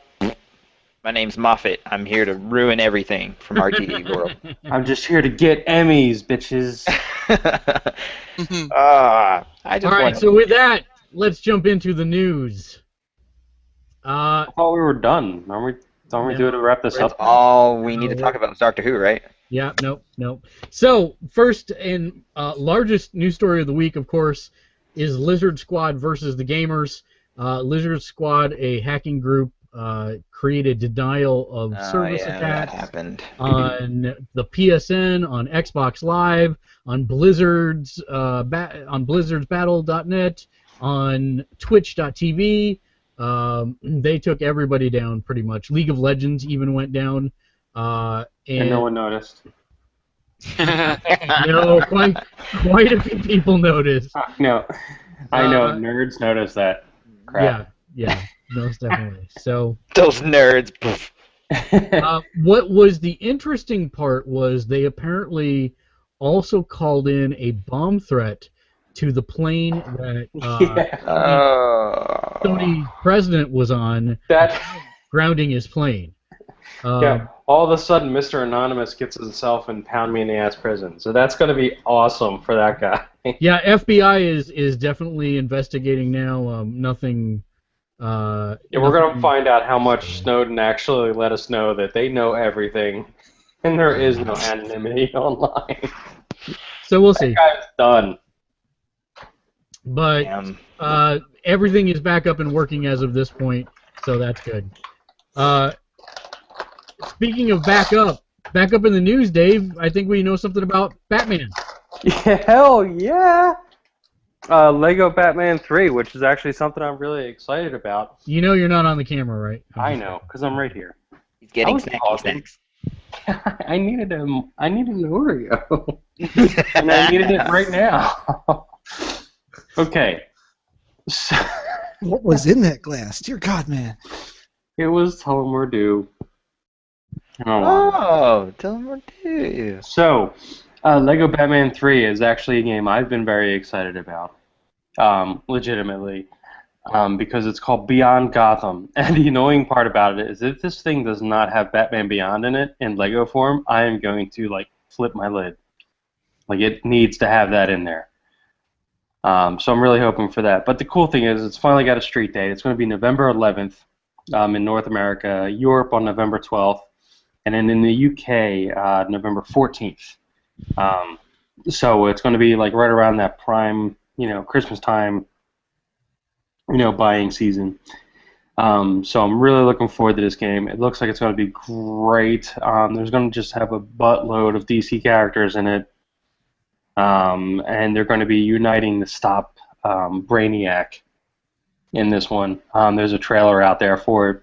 My name's Moffat. I'm here to ruin everything from RTD world. I'm just here to get Emmys, bitches. I just All right, want so with that, let's jump into the news. I thought we were done. Don't we do it to wrap this That's up? all we need to talk about is Doctor Who, right? Yeah, nope. So, first and largest news story of the week, of course, is Lizard Squad versus the Gamers. Lizard Squad, a hacking group, created denial of service that attacks happened. on the PSN, on Xbox Live, on Blizzard's on BlizzardsBattle.net, on Twitch.tv. They took everybody down pretty much. League of Legends even went down. And no one noticed. No, quite a few people noticed. No, I know nerds notice that. Crap. Yeah, most definitely. So Those nerds. what was the interesting part was they apparently also called in a bomb threat to the plane that Sony's president was on, That. grounding his plane. Yeah. All of a sudden, Mr. Anonymous gets himself in pound me in the ass prison. So that's going to be awesome for that guy. Yeah, FBI is definitely investigating now. Nothing. Yeah, we're going to find out how much Snowden actually let us know that they know everything, and there is no anonymity online. So we'll see. That guy's done. But Damn. everything is back up and working as of this point, so that's good. Speaking of back up in the news, Dave, I think we know something about Batman. Yeah, hell yeah! Lego Batman 3, which is actually something I'm really excited about. You know you're not on the camera, right? I know, because I'm right here. He's getting was snacky talking. snacks. I needed an Oreo. And I needed it right now. Okay. So, What was in that glass? Dear God, man. it was Tullamore Dew. Oh, tell him what to do. So, Lego Batman 3 is actually a game I've been very excited about, legitimately, because it's called Beyond Gotham. And the annoying part about it is if this thing does not have Batman Beyond in it in Lego form, I am going to, flip my lid. It needs to have that in there. So I'm really hoping for that. But the cool thing is it's finally got a street date. It's going to be November 11th in North America, Europe on November 12th, and then in the UK, November 14th. So it's going to be right around that prime, Christmas time, buying season. So I'm really looking forward to this game. It looks like it's going to be great. There's going to just have a buttload of DC characters in it. And they're going to be uniting to stop Brainiac in this one. There's a trailer out there for it.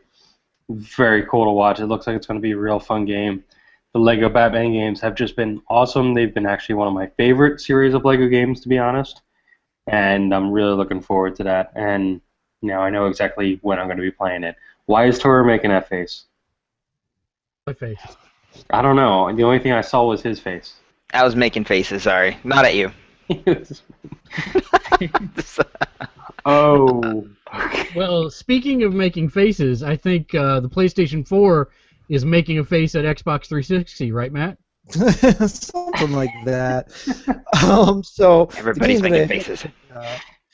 Very cool to watch. It looks like it's going to be a real fun game. The Lego Batman games have just been awesome. They've been actually one of my favorite series of Lego games, to be honest. and I'm really looking forward to that. And now I know exactly when I'm going to be playing it. Why is Toru making that face? My face. I don't know. The only thing I saw was his face. I was making faces, sorry. Not at you. Oh. Well, speaking of making faces, I think the PlayStation 4 is making a face at Xbox 360, right, Matt? Something like that. So Everybody's the making game faces.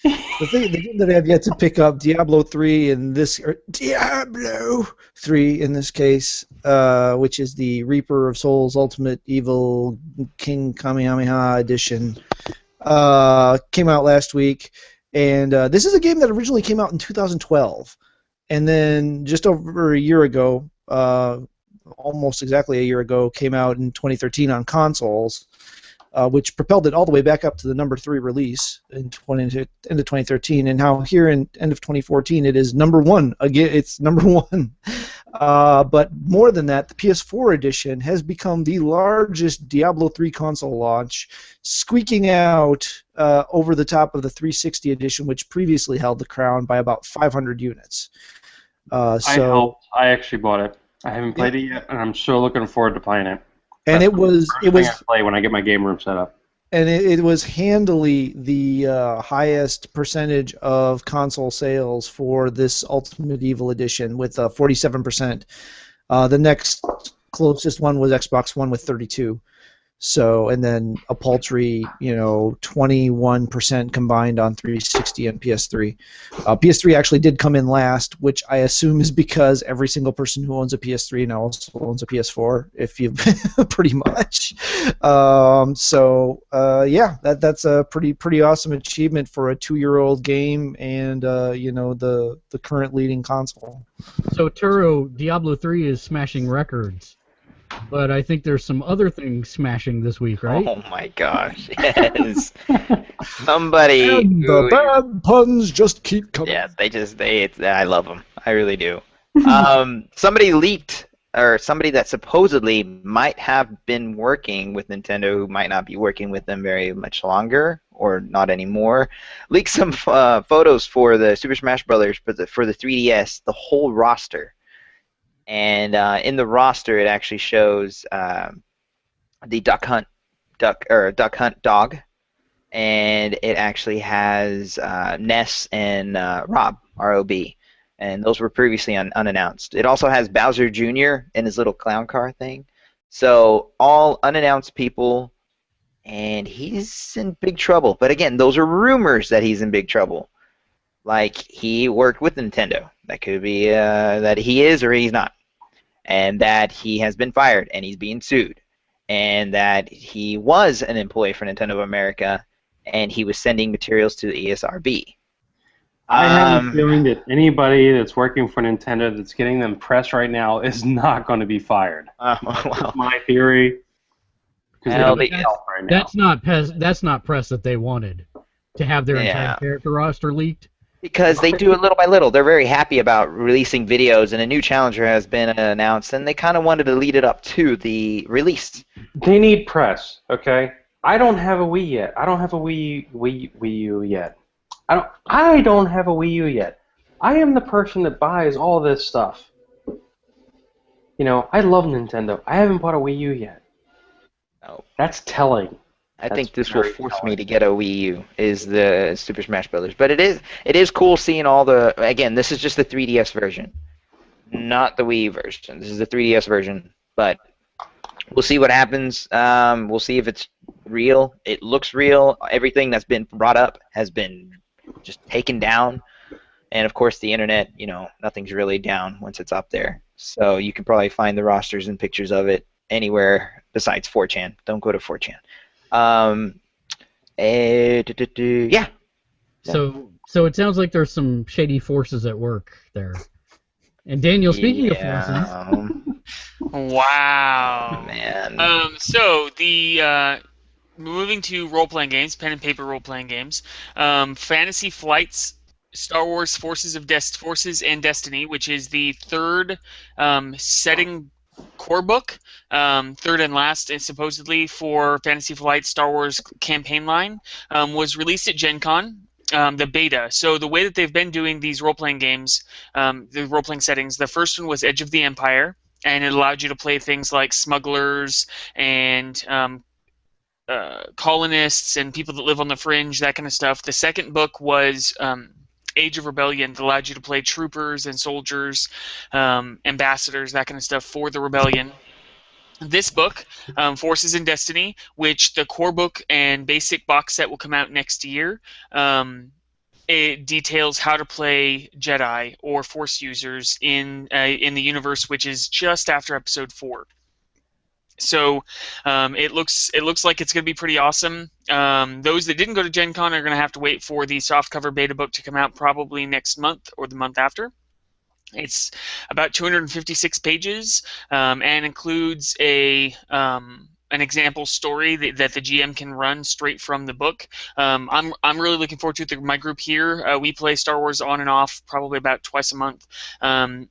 the game that I have yet to pick up, Diablo 3 in this, or Diablo 3 in this case, which is the Reaper of Souls Ultimate Evil King Kamehameha Edition, came out last week, and this is a game that originally came out in 2012, and then just over a year ago, almost exactly a year ago, came out in 2013 on consoles, which propelled it all the way back up to the number 3 release in end of 2013, and now here in end of 2014 it is number 1 again. It's number 1. But more than that, the PS4 edition has become the largest Diablo 3 console launch, squeaking out over the top of the 360 edition, which previously held the crown by about 500 units. I actually bought it. I haven't played it yet, and I'm so looking forward to playing it. And That's it was the first thing I play when I get my game room set up. And it was handily the highest percentage of console sales for this Ultimate Evil Edition with 47%. The next closest one was Xbox One with 32%. So, and then a paltry, 21% combined on 360 and PS3. PS3 actually did come in last, which I assume is because every single person who owns a PS3 now also owns a PS4, if you pretty much. Yeah, that's a pretty awesome achievement for a 2-year-old game and the current leading console. So Turo, Diablo 3 is smashing records. But I think there's some other things smashing this week, right? Oh my gosh, yes. Somebody. And the bad puns just keep coming. Yeah, I love them. I really do. Somebody leaked, or somebody that supposedly might have been working with Nintendo, who might not be working with them very much longer, or not anymore, leaked some photos for the Super Smash Brothers, but for the 3DS, the whole roster. And in the roster, it actually shows the Duck Hunt dog, and it actually has Ness and Rob, R-O-B, and those were previously unannounced. It also has Bowser Jr. in his little clown car thing. So all unannounced people, and he's in big trouble. But again, those are rumors that he's in big trouble. Like, he worked with Nintendo. That could be that he is or he's not. And that he has been fired and he's being sued. And that he was an employee for Nintendo of America and he was sending materials to the ESRB. I have a feeling that anybody that's working for Nintendo that's getting them press right now is not going to be fired. Well, That's my theory. That's not press that they wanted, to have their entire character roster leaked. Because they do it little by little. They're very happy about releasing videos, and a new challenger has been announced, and they kind of wanted to lead it up to the release. They need press, okay? I don't have a Wii yet. I don't have a Wii U yet. I don't have a Wii U yet. I am the person that buys all this stuff. I love Nintendo. I haven't bought a Wii U yet. No. That's telling. I think this will force me to get a Wii U, is the Super Smash Brothers. But it is cool seeing all the... Again, this is just the 3DS version, not the Wii version. This is the 3DS version, but we'll see what happens. We'll see if it's real. It looks real. Everything that's been brought up has been just taken down. And, of course, the internet, nothing's really down once it's up there. So you can probably find the rosters and pictures of it anywhere besides 4chan. Don't go to 4chan. Yeah. So it sounds like there's some shady forces at work there. And Daniel, speaking of forces, wow, man. So the moving to role-playing games, pen and paper role-playing games, Fantasy Flight's Star Wars Forces and Destiny, which is the third setting core book, third and last, and supposedly for Fantasy Flight Star Wars campaign line, was released at Gen Con the beta. So the way that they've been doing these role-playing games, the role-playing settings, the first one was Edge of the Empire, and it allowed you to play things like smugglers and colonists and people that live on the fringe, that kind of stuff. The second book was Age of Rebellion, that allowed you to play troopers and soldiers, ambassadors, that kind of stuff for the rebellion. This book, Forces in Destiny, which the core book and basic box set will come out next year, it details how to play Jedi or Force users in the universe, which is just after Episode 4. So it looks like it's going to be pretty awesome. Those that didn't go to Gen Con are going to have to wait for the softcover beta book to come out probably next month or the month after. It's about 256 pages and includes an example story that the GM can run straight from the book. I'm really looking forward to it. My group here, we play Star Wars on and off probably about twice a month, and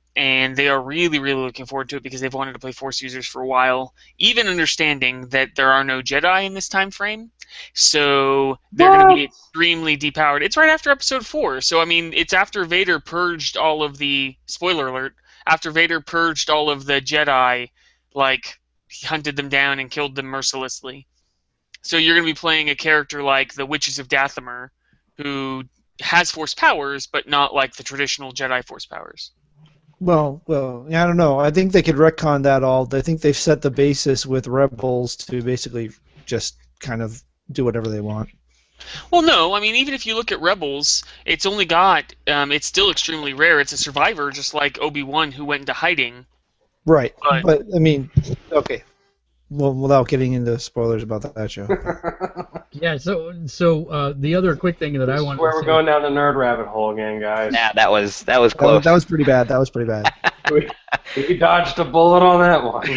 they are really, really looking forward to it because they've wanted to play Force users for a while, even understanding that there are no Jedi in this time frame. So they're going to be extremely depowered. It's right after Episode 4, so I mean, it's after Vader purged all of the, spoiler alert, after Vader purged all of the Jedi, like, he hunted them down and killed them mercilessly. So you're going to be playing a character like the Witches of Dathomir, who has Force powers, but not like the traditional Jedi Force powers. Well, I don't know. I think they could retcon that all. I think they've set the basis with Rebels to basically just kind of do whatever they want. Well, no. I mean, even if you look at Rebels, it's only got... it's still extremely rare. It's a survivor, just like Obi-Wan, who went into hiding. Right. But I mean, okay. Well, without getting into spoilers about that show. Yeah, so the other quick thing that I wanted to say... We're going down the nerd rabbit hole again, guys. Yeah, that was close. That was pretty bad. That was pretty bad. We dodged a bullet on that one.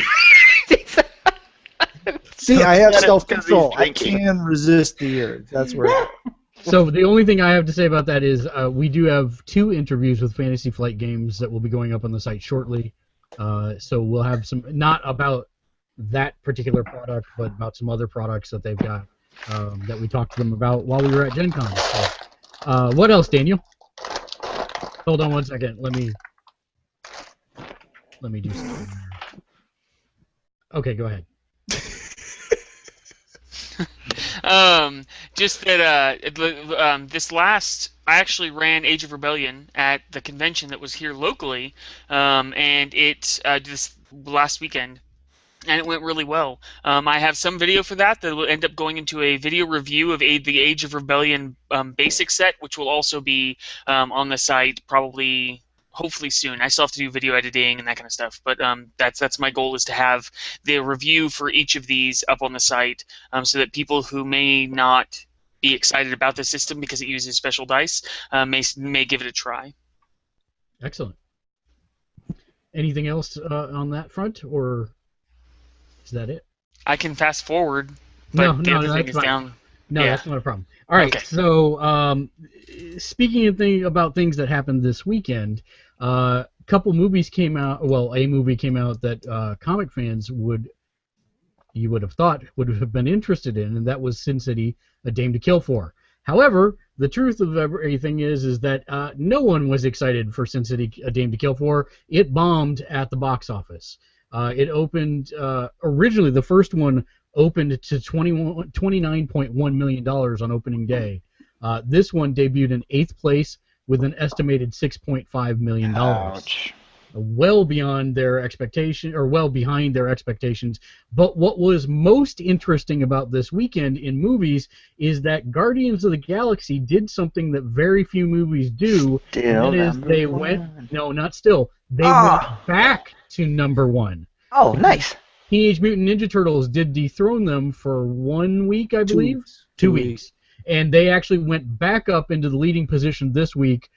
See, I have self-control. I can resist the urge. That's where. So the only thing I have to say about that is we do have 2 interviews with Fantasy Flight Games that will be going up on the site shortly. So we'll have some, not about that particular product, but about some other products that they've got that we talked to them about while we were at Gen Con. So, what else, Daniel? Hold on one second. Let me do something there. Okay, go ahead. Just that I actually ran Age of Rebellion at the convention that was here locally, and it this last weekend, and it went really well. I have some video for that will end up going into a video review of the Age of Rebellion basic set, which will also be on the site probably. Hopefully soon. I still have to do video editing and that kind of stuff, but that's my goal, is to have the review for each of these up on the site, so that people who may not be excited about the system because it uses special dice may give it a try. Excellent. Anything else on that front, or is that it? I can fast forward, but the other thing is fine. down. No, yeah. That's not a problem. All right, okay. So speaking of about things that happened this weekend, a couple movies came out. Well, a movie came out that comic fans you would have thought would have been interested in, and that was Sin City: A Dame to Kill For. However, the truth of everything is that no one was excited for Sin City: A Dame to Kill For. It bombed at the box office. It opened originally. The first one opened to $29.1 million on opening day. This one debuted in 8th place with an estimated $6.5 million. Ouch. Well behind their expectations. But what was most interesting about this weekend in movies is that Guardians of the Galaxy did something that very few movies do. Still, and that is they went. No, not still. They went back to number 1. Oh, nice. Teenage Mutant Ninja Turtles did dethrone them for 1 week, I believe. 2 weeks. And they actually went back up into the leading position this week,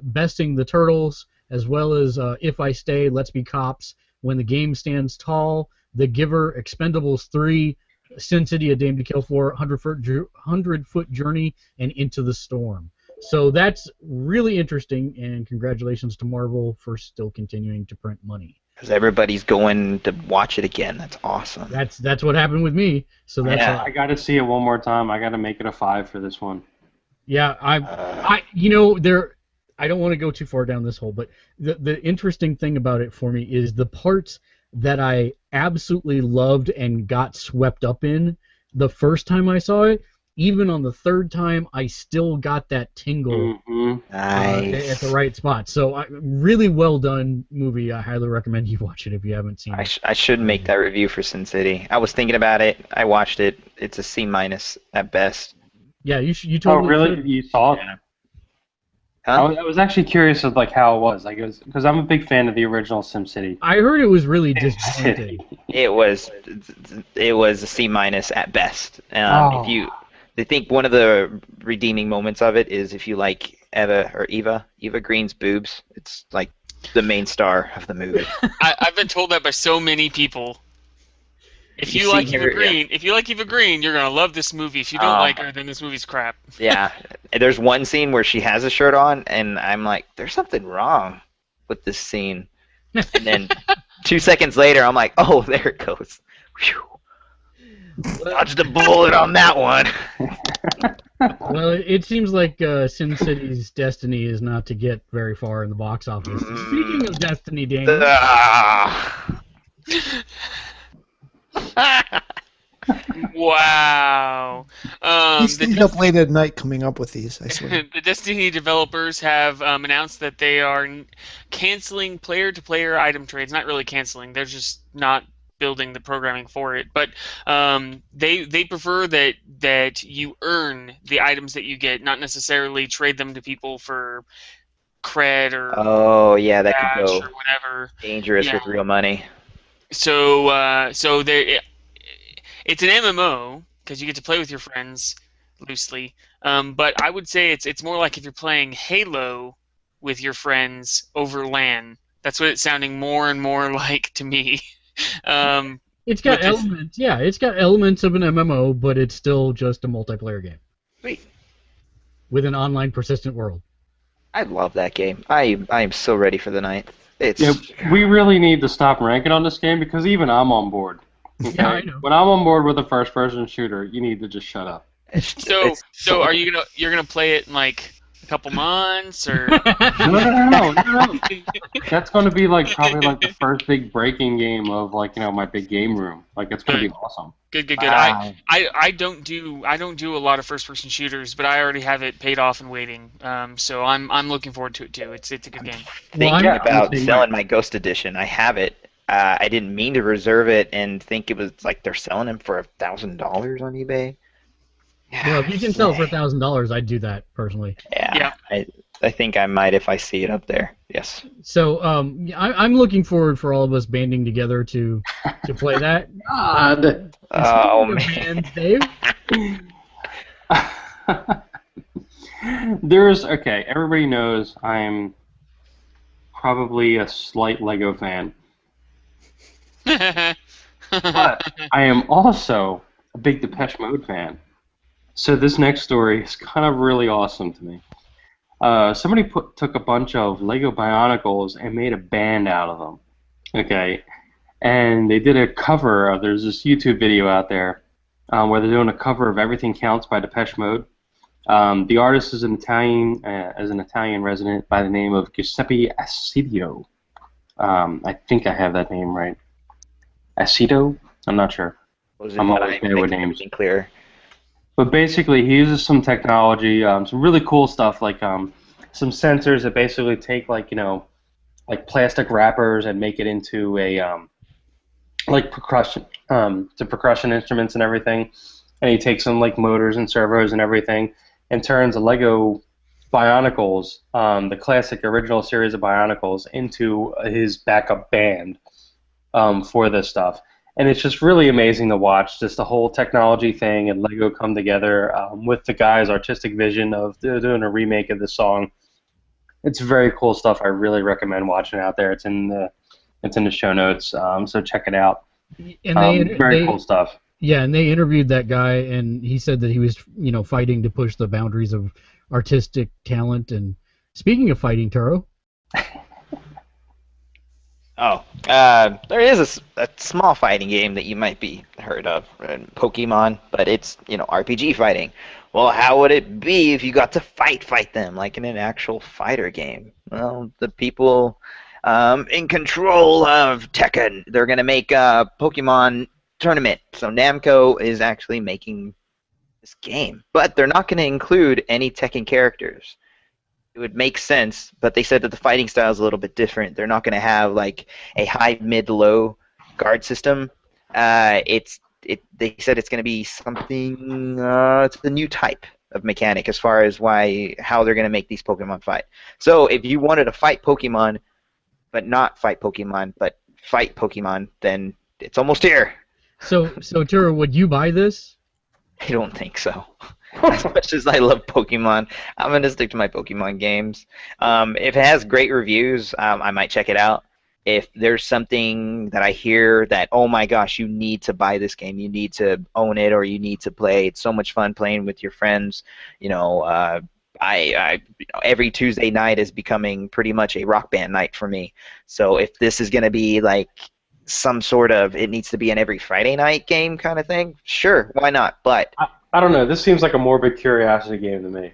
besting the Turtles, as well as If I Stay, Let's Be Cops, When the Game Stands Tall, The Giver, Expendables 3, Sin City: A Dame to Kill For, 100-Foot Journey, and Into the Storm. So that's really interesting, and congratulations to Marvel for still continuing to print money. Because everybody's going to watch it again. That's awesome. That's what happened with me. So that's I got to see it one more time. I got to make it a 5 for this one. Yeah, I don't want to go too far down this hole, but the interesting thing about it for me is the parts that I absolutely loved and got swept up in the first time I saw it. Even on the third time, I still got that tingle Nice. at the right spot. So, really well done movie. I highly recommend you watch it if you haven't seen it. I should make that review for Sin City. I was thinking about it. I watched it. It's a C- at best. Yeah, you Oh, totally really? should. You saw it? Yeah. Huh? I was actually curious of like how it was, like, because I'm a big fan of the original SimCity. I heard it was really disappointing. It was a C- at best. Oh. I think one of the redeeming moments of it is if you like Eva Green's boobs. It's like the main star of the movie. I've been told that by so many people. If you You like see Eva her- Green, if you like Eva Green, you're gonna love this movie. If you don't like her, then this movie's crap. Yeah. And there's one scene where she has a shirt on, and I'm like, there's something wrong with this scene. And then 2 seconds later, I'm like, oh, there it goes. Whew. Dodged a bullet on that one. Well, it seems like Sin City's destiny is not to get very far in the box office. Speaking of destiny, Daniel. Wow. He stayed up late at night coming up with these, I swear. The Destiny developers have announced that they are canceling player-to-player item trades. Not really canceling; they're just not building the programming for it. But they prefer that you earn the items that you get, not necessarily trade them to people for cred or Oh, yeah, that could cash go or whatever. dangerous Yeah. with real money. So it's an MMO because you get to play with your friends loosely. But I would say it's more like if you're playing Halo with your friends over LAN. That's what it's sounding more and more like to me. It's got With this- elements. Yeah, it's got elements of an MMO, but it's still just a multiplayer game Sweet. with an online persistent world. I love that game. I am so ready for the night. It's Yeah, we really need to stop ranking on this game because even I'm on board. Okay? Yeah, I know. When I'm on board with a first-person shooter, you need to just shut up. So are you're gonna play it in like a couple months or? No. That's going to be like probably like the first big breaking game of like my big game room. Like it's going to be awesome. Good. Wow. I don't do a lot of first-person shooters, but I already have it paid off and waiting. So I'm looking forward to it too. It's a good game. thinking I'm about the same selling my Ghost Edition. I have it. I didn't mean to reserve it and think it was like they're selling them for $1,000 on eBay. Well, if you can sell it for $1,000, I'd do that personally. Yeah. I think I might if I see it up there. Yes. So I'm looking forward for all of us banding together to play that. God. Oh Speaking of man. bands, Dave. Okay, everybody knows I'm probably a slight Lego fan. But I am also a big Depeche Mode fan. So this next story is kind of really awesome to me. Somebody took a bunch of Lego Bionicles and made a band out of them. Okay, and they did a cover of. There's this YouTube video out there where they're doing a cover of "Everything Counts" by Depeche Mode. The artist is an Italian resident by the name of Giuseppe Acido. I think I have that name right. Acido? I'm not sure. I'm always bad with names. Clear. But basically, he uses some technology, some really cool stuff, like some sensors that basically take like plastic wrappers and make it into a like percussion to percussion instruments and everything. And he takes some like motors and servos and everything, and turns a Lego Bionicles, the classic original series of Bionicles, into his backup band for this stuff. And it's just really amazing to watch, just the whole technology thing and Lego come together with the guy's artistic vision of doing a remake of the song. It's very cool stuff. I really recommend watching it out there. It's in the show notes, so check it out. And very cool stuff. Yeah, and they interviewed that guy, and he said that he was, fighting to push the boundaries of artistic talent. And speaking of fighting, Turo. There is a small fighting game that you might be heard of, Pokemon, but it's RPG fighting. Well, how would it be if you got to fight them like in an actual fighter game? Well, the people in control of Tekken, they're gonna make a Pokemon tournament. So Namco is actually making this game, but they're not going to include any Tekken characters. It would make sense, but they said that the fighting style is a little bit different. They're not going to have like a high, mid, low guard system. They said it's going to be something. It's a new type of mechanic as far as how they're going to make these Pokemon fight. So if you wanted to fight Pokemon, but not fight Pokemon, but fight Pokemon, then it's almost here. So Tura, would you buy this? I don't think so. As much as I love Pokemon, I'm going to stick to my Pokemon games. If it has great reviews, I might check it out. If there's something that I hear that, oh my gosh, you need to buy this game, you need to own it, or you need to play, it's so much fun playing with your friends, every Tuesday night is becoming pretty much a Rock Band night for me. So if this is going to be like some sort of, it needs to be an every Friday night game kind of thing, sure, why not? But I don't know. This seems like a morbid curiosity game to me.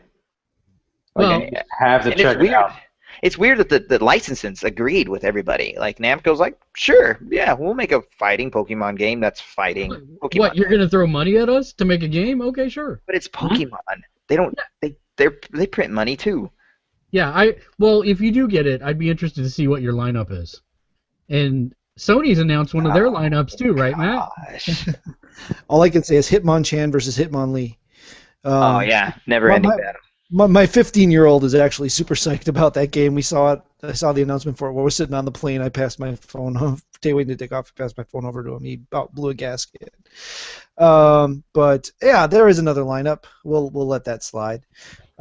Like, Well, have to check it out. It's weird that the licensants agreed with everybody. Like Namco's like, sure, yeah, we'll make a fighting Pokemon game that's fighting Pokemon. what, you're gonna throw money at us to make a game? Okay, sure. But it's Pokemon. They don't. They print money too. Yeah, well, if you do get it, I'd be interested to see what your lineup is. And Sony's announced one of their lineups too, right, Matt? Gosh. All I can say is Hitmonchan versus Hitmonlee. Oh yeah, never ending battle. My 15-year-old is actually super psyched about that game. We saw it. I saw the announcement for it. While we're sitting on the plane, I passed my phone. Waiting to take off. I passed my phone over to him. He about blew a gasket. But yeah, there is another lineup. We'll let that slide.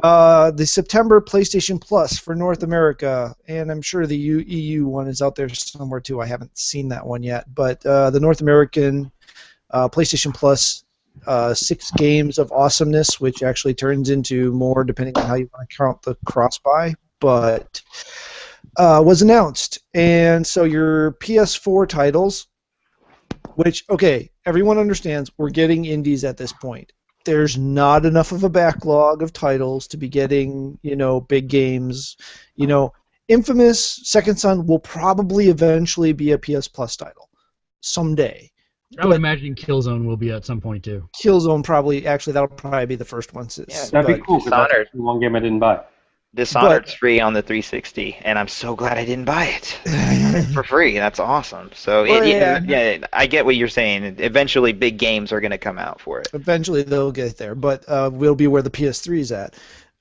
The September PlayStation Plus for North America, and I'm sure the EU one is out there somewhere too. I haven't seen that one yet, but the North American PlayStation Plus, 6 games of awesomeness, which actually turns into more depending on how you want to count the cross-buy, but was announced. And so your PS4 titles, which, okay, everyone understands we're getting indies at this point. There's not enough of a backlog of titles to be getting, big games. Infamous Second Son will probably eventually be a PS Plus title someday. I would imagine Killzone will be at some point too. Killzone that'll probably be the first one. Yeah, that'd be cool. That's the one game I didn't buy. Dishonored's free on the 360, and I'm so glad I didn't buy it. I got it for free. That's awesome. So yeah, I get what you're saying. Eventually, big games are going to come out for it. Eventually, they'll get there, but we'll be where the PS3 is at.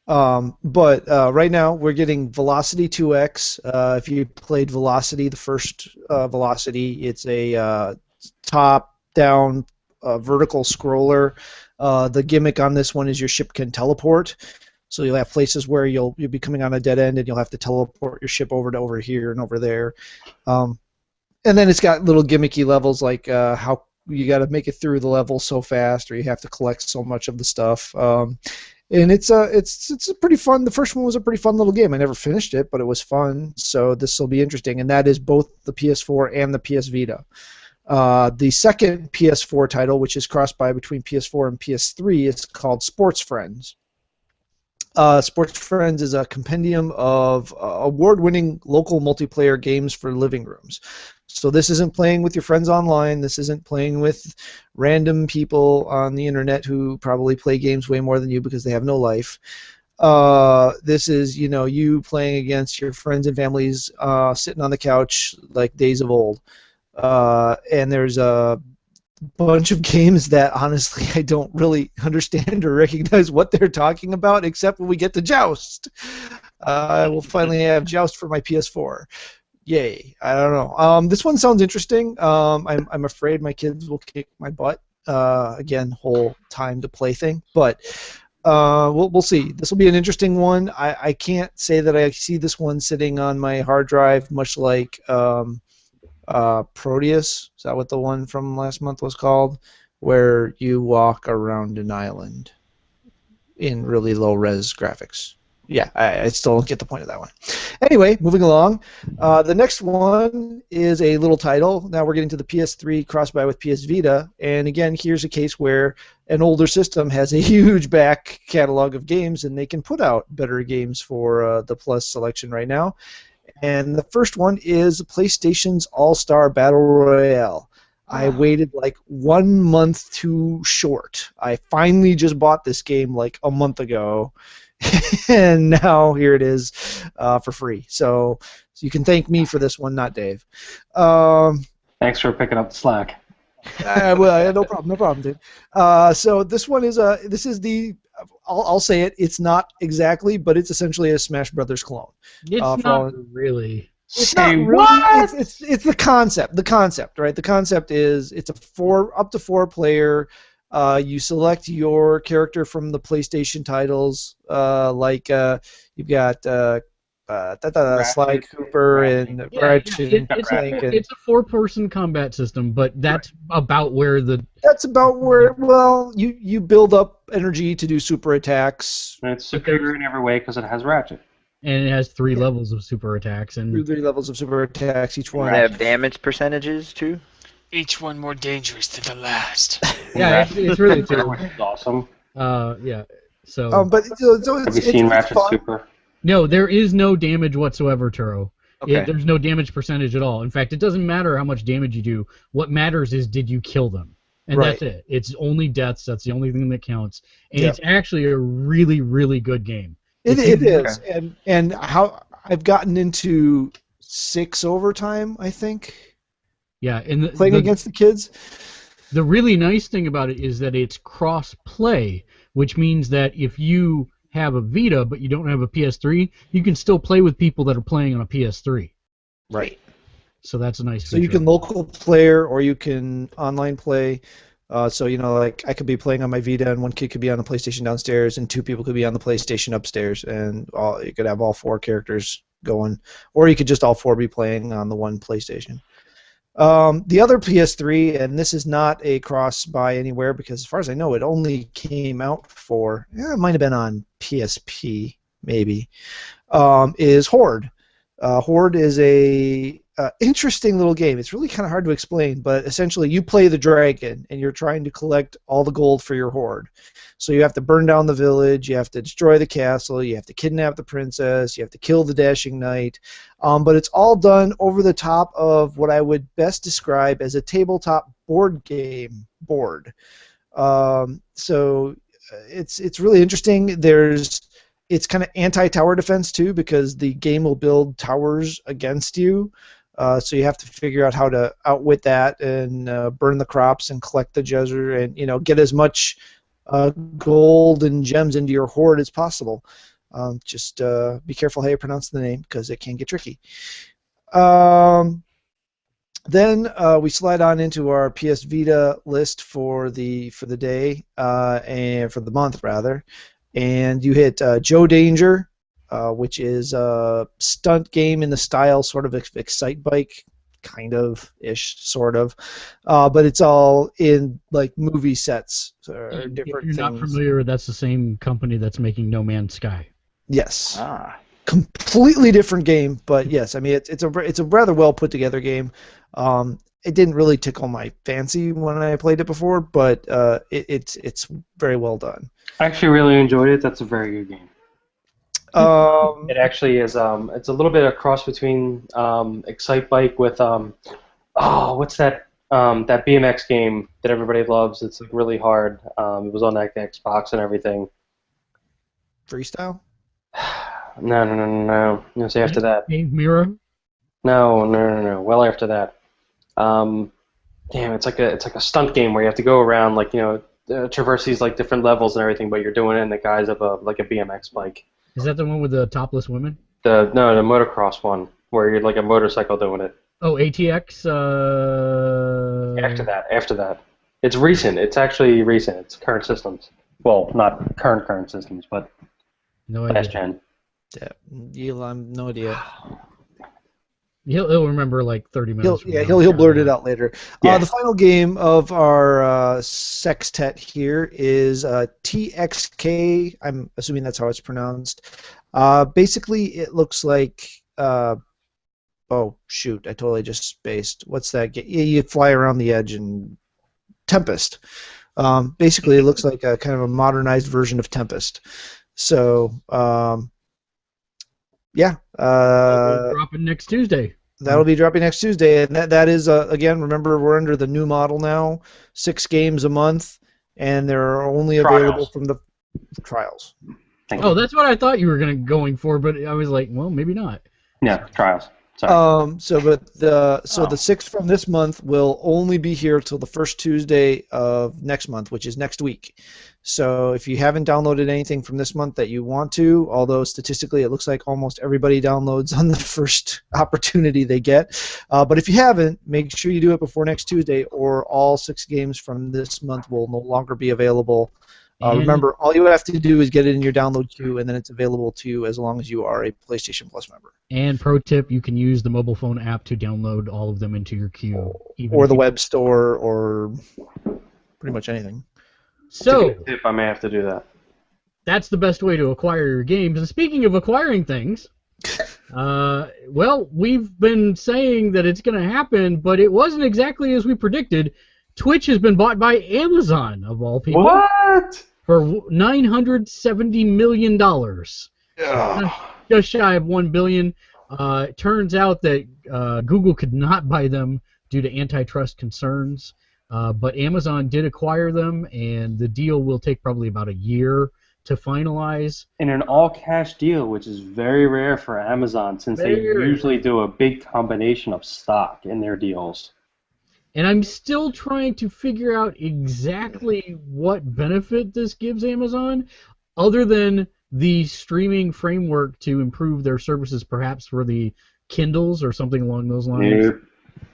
But right now, we're getting Velocity 2X. If you played Velocity, the first Velocity, it's a top-down vertical scroller. The gimmick on this one is your ship can teleport. So you'll have places where you'll be coming on a dead end and you'll have to teleport your ship over to over here and over there. And then it's got little gimmicky levels like how you got to make it through the level so fast, or you have to collect so much of the stuff. And it's a pretty fun. The first one was a pretty fun little game. I never finished it, but it was fun. So this will be interesting, and that is both the PS4 and the PS Vita. The second PS4 title, which is cross-buy between PS4 and PS3, is called Sports Friends. Sports Friends is a compendium of award-winning local multiplayer games for living rooms. So this isn't playing with your friends online. This isn't playing with random people on the internet who probably play games way more than you because they have no life. This is, you playing against your friends and families sitting on the couch like days of old. And there's a bunch of games that honestly I don't really understand or recognize what they're talking about, except when we get to Joust. I will finally have Joust for my PS4. Yay! I don't know. This one sounds interesting. I'm afraid my kids will kick my butt. Again, whole time to play thing, but we'll see. This will be an interesting one. I can't say that I see this one sitting on my hard drive, much like Proteus, is that what the one from last month was called, where you walk around an island in really low res graphics. Yeah, I still don't get the point of that one. Anyway, moving along. The next one is a little title. Now we're getting to the PS3 cross-buy with PS Vita, and again, here's a case where an older system has a huge back catalog of games, and they can put out better games for the Plus selection right now. And the first one is PlayStation's All-Star Battle Royale. I waited like 1 month too short. I finally just bought this game like a month ago, and now here it is for free. So you can thank me for this one, not Dave. Thanks for picking up the slack. Well, no problem, dude. So this one is I'll say it. It's not exactly, but it's essentially a Smash Brothers clone. It's not really. It's not really. What? It's the concept. The concept, right? The concept is it's up to 4 player. You select your character from the PlayStation titles, you've got Sly Cooper and Ratchet and Clank. It's a 4-person combat system, but that's about where the. That's about where. Well, you build up energy to do super attacks. And it's superior in every way because it has Ratchet. And it has 3 levels of super attacks and 3 levels of super attacks each one. They have damage percentages too. Each one more dangerous than the last. Yeah, it's really cool. Which is awesome. Yeah. So. But so Have you seen Ratchet fun. Super? No, there is no damage whatsoever, Turo. Okay. There's no damage percentage at all. In fact, it doesn't matter how much damage you do. What matters is did you kill them, and Right. that's it. It's only deaths. That's the only thing that counts. And Yeah. it's actually a really, really good game. It is, and how I've gotten into 6 overtime, I think, Yeah, and playing against the kids. the really nice thing about it is that it's cross-play, which means that if you have a Vita but you don't have a PS3, you can still play with people that are playing on a PS3. Right. So that's a nice So you feature. can local player or you can online play. So like I could be playing on my Vita and one kid could be on the PlayStation downstairs and 2 people could be on the PlayStation upstairs, and you could have all 4 characters going, or you could just all 4 be playing on the one PlayStation. The other PS3, and this is not a cross-buy anywhere because as far as I know it only came out for, it might have been on PSP maybe, is Horde. Horde is a interesting little game. It's really kind of hard to explain, but essentially you play the dragon and you're trying to collect all the gold for your horde. So you have to burn down the village, you have to destroy the castle, you have to kidnap the princess, you have to kill the dashing knight, but it's all done over the top of what I would best describe as a tabletop board game board. So it's really interesting. It's kind of anti-tower defense too, because the game will build towers against you. So you have to figure out how to outwit that and burn the crops and collect the treasure and get as much gold and gems into your horde as possible. Just be careful how you pronounce the name because it can get tricky. Then we slide on into our PS Vita list for the day and for the month rather, and you hit Joe Danger, which is a stunt game in the style sort of Excite Bike, kind of ish, sort of, but it's all in like movie sets or different If you're things. not familiar, that's the same company that's making No Man's Sky. Yes. Ah. Completely different game, but yes, I mean it's a rather well put together game. It didn't really tickle my fancy when I played it before, but it's very well done. I actually really enjoyed it. That's a very good game. It actually is. It's a little bit of cross between Excite Bike with what's that? That BMX game that everybody loves. It's like really hard. It was on that Xbox and everything. Freestyle? No. I'm gonna say after that. Dave Mirror? No. Well after that. Damn, it's like a stunt game where you have to go around traverse these like different levels and everything, but you're doing it in the guise of a BMX bike. Is that the one with the topless women? The motocross one where you're like a motorcycle doing it. Oh, ATX. After that, it's recent. It's actually recent. It's current systems. Well, not current systems, but No last idea. gen. Yeah, I'm no idea. He'll remember like 30 minutes. from now. He'll blurt it out later. Yeah. The final game of our sextet here is TXK. I'm assuming that's how it's pronounced. Basically, it looks like. Oh shoot! I totally just spaced. What's that? You fly around the edge and Tempest. Basically, it looks like a kind of a modernized version of Tempest. So, yeah. Dropping next Tuesday. That'll be dropping next Tuesday, and that is again. Remember, we're under the new model now. 6 games a month, and they're only available from the trials. Oh, that's what I thought you were going for, but I was like, well, maybe not. Yeah, trials. Sorry. The 6 from this month will only be here till the first Tuesday of next month, which is next week. So if you haven't downloaded anything from this month that you want to, although statistically it looks like almost everybody downloads on the first opportunity they get, but if you haven't, make sure you do it before next Tuesday, or all 6 games from this month will no longer be available. Remember, all you have to do is get it in your download queue, and then it's available to you as long as you are a PlayStation Plus member. And pro tip, you can use the mobile phone app to download all of them into your queue. Or the web store, or pretty much anything. So, that's a good tip. I may have to do that. That's the best way to acquire your games. And speaking of acquiring things, well, we've been saying that it's going to happen, but it wasn't exactly as we predicted. Twitch has been bought by Amazon, of all people. What? For $970 million. Just shy of $1 billion. It turns out that Google could not buy them due to antitrust concerns, but Amazon did acquire them, and the deal will take probably about a year to finalize. In an all-cash deal, which is very rare for Amazon, since they usually do a big combination of stock in their deals. And I'm still trying to figure out exactly what benefit this gives Amazon, other than the streaming framework to improve their services, perhaps for the Kindles or something along those lines. Nope.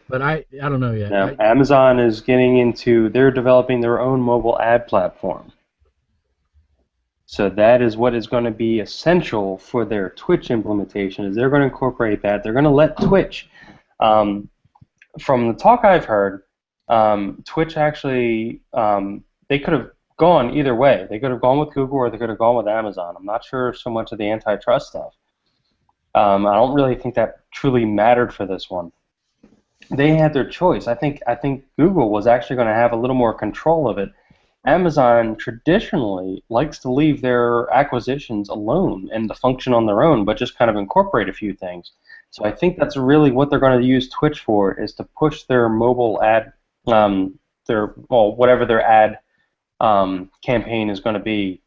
But I don't know yet. No, Amazon is getting into, they're developing their own mobile ad platform. So that is what is going to be essential for their Twitch implementation, is they're going to incorporate that. They're going to let Twitch, from the talk I've heard, Twitch actually, they could have gone either way. They could have gone with Google, or they could have gone with Amazon. I'm not sure so much of the antitrust stuff. I don't really think that truly mattered for this one. They had their choice. I think Google was actually going to have a little more control of it. Amazon traditionally likes to leave their acquisitions alone and to function on their own, but just kind of incorporate a few things. So I think that's really what they're going to use Twitch for, is to push their mobile ad, whatever their ad campaign is going to be.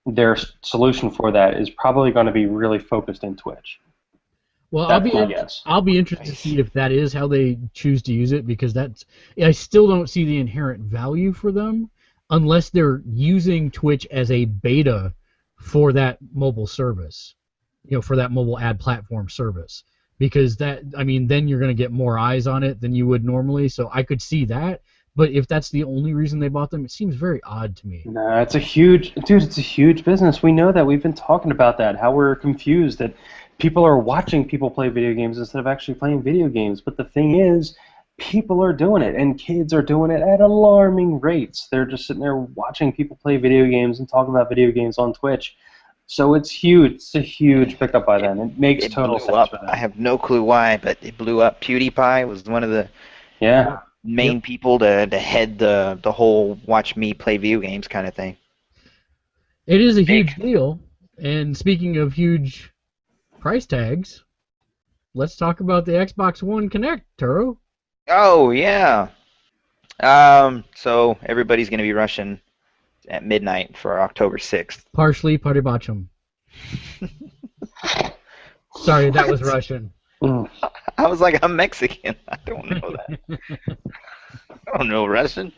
Their solution for that is probably going to be really focused in Twitch. Well, I'll be interested to see if that is how they choose to use it, because I still don't see the inherent value for them unless they're using Twitch as a beta for that mobile service, for that mobile ad platform service, because then you're going to get more eyes on it than you would normally. So I could see that, but if that's the only reason they bought them, it seems very odd to me. No, it's a huge business. We know that. We've been talking about that, how we're confused that people are watching people play video games instead of actually playing video games. But the thing is, people are doing it, and kids are doing it at alarming rates. They're just sitting there watching people play video games and talk about video games on Twitch. So it's huge. It's a huge pickup by them. It makes total sense for them. I have no clue why, but it blew up. PewDiePie was one of the main people to head the whole watch me play video games kind of thing. It is a huge deal. And speaking of huge price tags, let's talk about the Xbox One Connect, Turo. Oh, yeah. So everybody's going to be rushing at midnight for October 6th. Partially Paribachum. Sorry, that was Russian. I was like, I'm Mexican. I don't know that. I don't know Russian.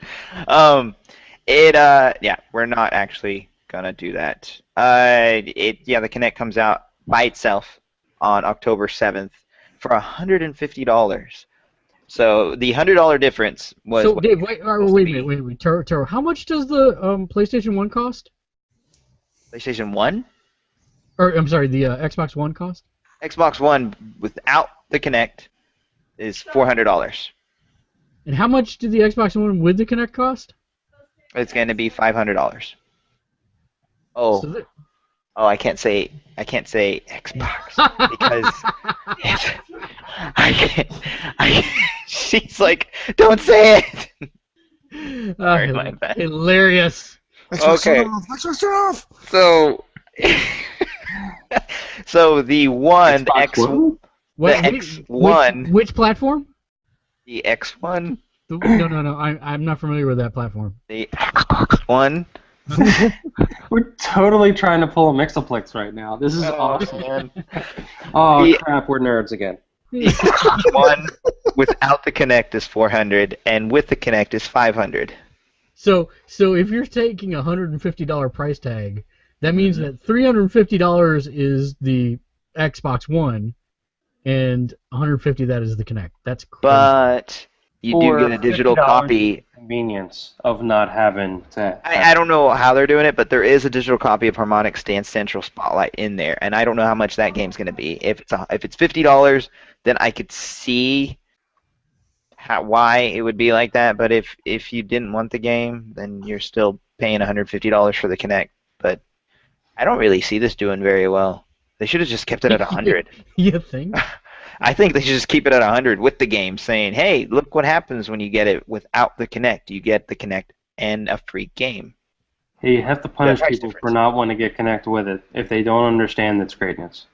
We're not actually going to do that. The Connect comes out by itself on October 7th for $150. So the $100 difference was. So Dave, wait a minute. Taro, how much does the PlayStation 1 cost? PlayStation 1? Or I'm sorry, the Xbox One cost? Xbox One without the Kinect is $400. And how much did the Xbox One with the Kinect cost? It's going to be $500. Oh. Oh, I can't say Xbox because I can't. She's like, don't say it. Sorry, my bad. Hilarious. Okay. Xbox turn off. So, so the one Xbox One? X1, Which platform? the X1, No. I'm not familiar with that platform. the Xbox One. We're totally trying to pull a Mixoplex right now. This is awesome. Man. Oh, The- crap, we're nerds again. The Xbox One without the Kinect is $400, and with the Kinect is $500. So if you're taking a $150 price tag, that means that $350 is the Xbox One, and $150 that is the Kinect. That's crazy. But you do get a digital $50 copy. Convenience of not having to. I don't know how they're doing it, but there is a digital copy of Harmonix Dance Central Spotlight in there, and I don't know how much that game's going to be. If it's $50, then I could see why it would be like that. But if you didn't want the game, then you're still paying $150 for the Kinect. But I don't really see this doing very well. They should have just kept it at 100. You think? I think they should just keep it at 100 with the game, saying, "Hey, look what happens when you get it without the Kinect. You get the Kinect and a free game." You have to punish price people difference. for not wanting to get connected with it if they don't understand its greatness.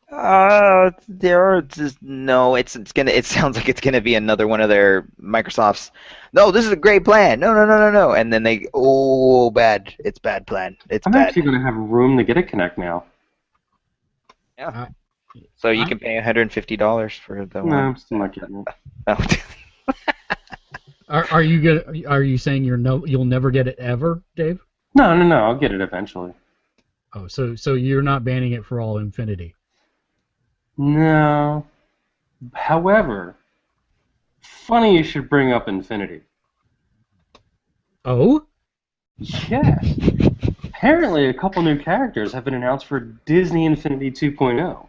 There are just no. It sounds like it's gonna be another one of their Microsoft's. No, this is a great plan. No. And then they, bad. It's bad plan. It's I'm bad. actually going to have room to get a Kinect now. Yeah. So you can pay $150 for the No, one. I'm still not getting it. Oh. Are you saying you'll never get it ever, Dave? No, I'll get it eventually. Oh, so you're not banning it for all infinity. No. However, funny you should bring up Infinity. Oh? Yes. Apparently, a couple new characters have been announced for Disney Infinity 2.0.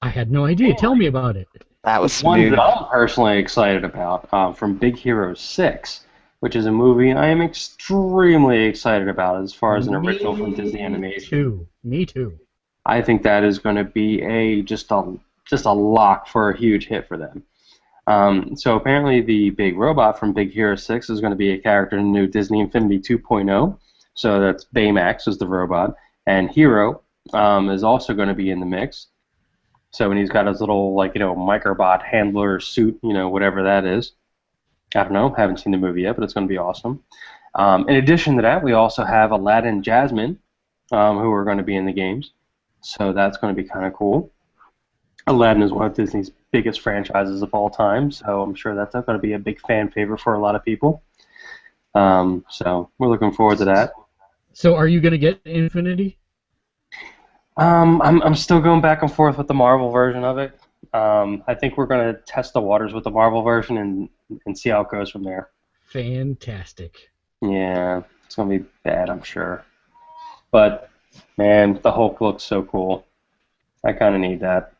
I had no idea. Tell me about it. That was One smooth. that I'm personally excited about from Big Hero 6, which is a movie I am extremely excited about as far as an original from Disney Animation. Me too. I think that is going to be just a lock for a huge hit for them. So apparently the big robot from Big Hero 6 is going to be a character in the new Disney Infinity 2.0. So that's Baymax is the robot, and Hero is also going to be in the mix. So when he's got his little microbot handler suit, whatever that is. I don't know, haven't seen the movie yet, but it's going to be awesome. In addition to that, we also have Aladdin and Jasmine, who are going to be in the games. So that's going to be kind of cool. Aladdin is one of Disney's biggest franchises of all time, so I'm sure that's going to be a big fan favorite for a lot of people. So we're looking forward to that. So are you going to get Infinity? I'm still going back and forth with the Marvel version of it. I think we're going to test the waters with the Marvel version and see how it goes from there. Fantastic. Yeah, it's going to be bad, I'm sure. But, man, the Hulk looks so cool. I kind of need that.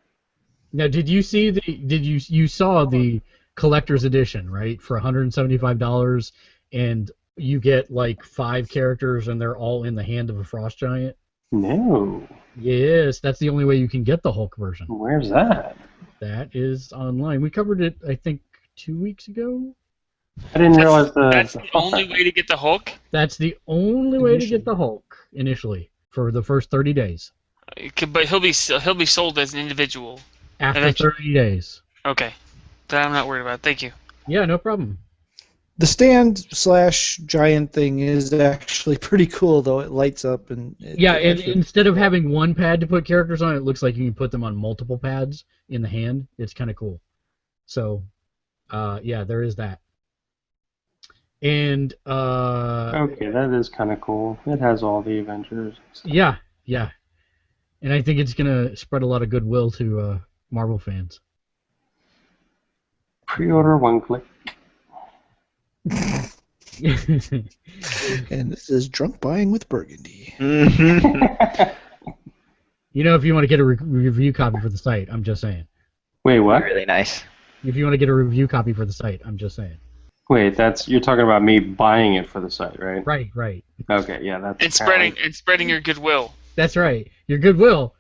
Now, did you see you saw the collector's edition, right? For $175, and you get like 5 characters, and they're all in the hand of a frost giant. No. Yes, that's the only way you can get the Hulk version. Where's that? That is online. We covered it, I think, 2 weeks ago. I didn't realize That's the only way to get the Hulk? That's the only way to get the Hulk initially for the first 30 days. But he'll be sold as an individual. After Eventually. 30 days. Okay. That I'm not worried about. Thank you. Yeah, no problem. The stand/giant thing is actually pretty cool, though. It lights up and Instead of having one pad to put characters on, it looks like you can put them on multiple pads in the hand. It's kind of cool. So, there is that. And okay, that is kind of cool. It has all the Avengers. Yeah. And I think it's gonna spread a lot of goodwill to Marvel fans. Pre-order 1 click. And this is Drunk Buying with Burgundy. Mm-hmm. If you want to get a review copy for the site, I'm just saying. Wait, what? Really nice. If you want to get a review copy for the site, I'm just saying. Wait, you're talking about me buying it for the site, right? Right. Okay, yeah, that's And spreading your goodwill. That's right. Your goodwill.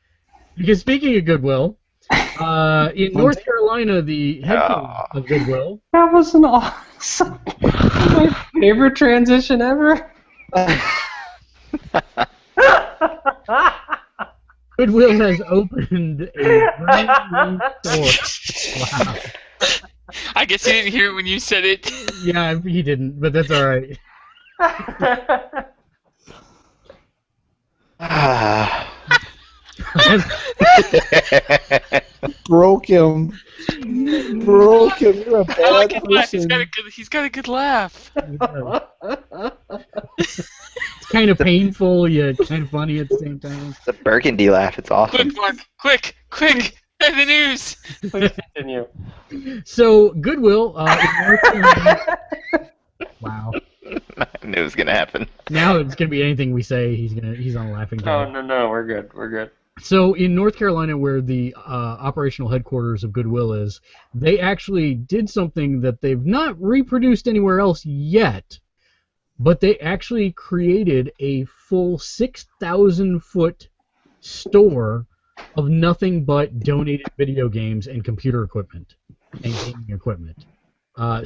Because speaking of goodwill, in North Carolina, the headquarters of Goodwill. That was an awesome, my favorite transition ever. Goodwill has opened a brand new store. Wow. I guess you didn't hear it when you said it. Yeah, he didn't, but that's all right. Broke him. Broke him. You're a I bad like his laugh. person. He's got a good laugh. It's kind of painful, yet kind of funny at the same time. It's a burgundy laugh. It's awesome. Quick, Mark. Quick. The news. Please continue. So Goodwill in North Carolina. Wow. I knew it was gonna happen. Now it's gonna be anything we say. He's on a laughing Oh gag. no, we're good. So in North Carolina, where the operational headquarters of Goodwill is, they actually did something that they've not reproduced anywhere else yet, but they actually created a full 6,000-foot store of nothing but donated video games and computer equipment and gaming equipment.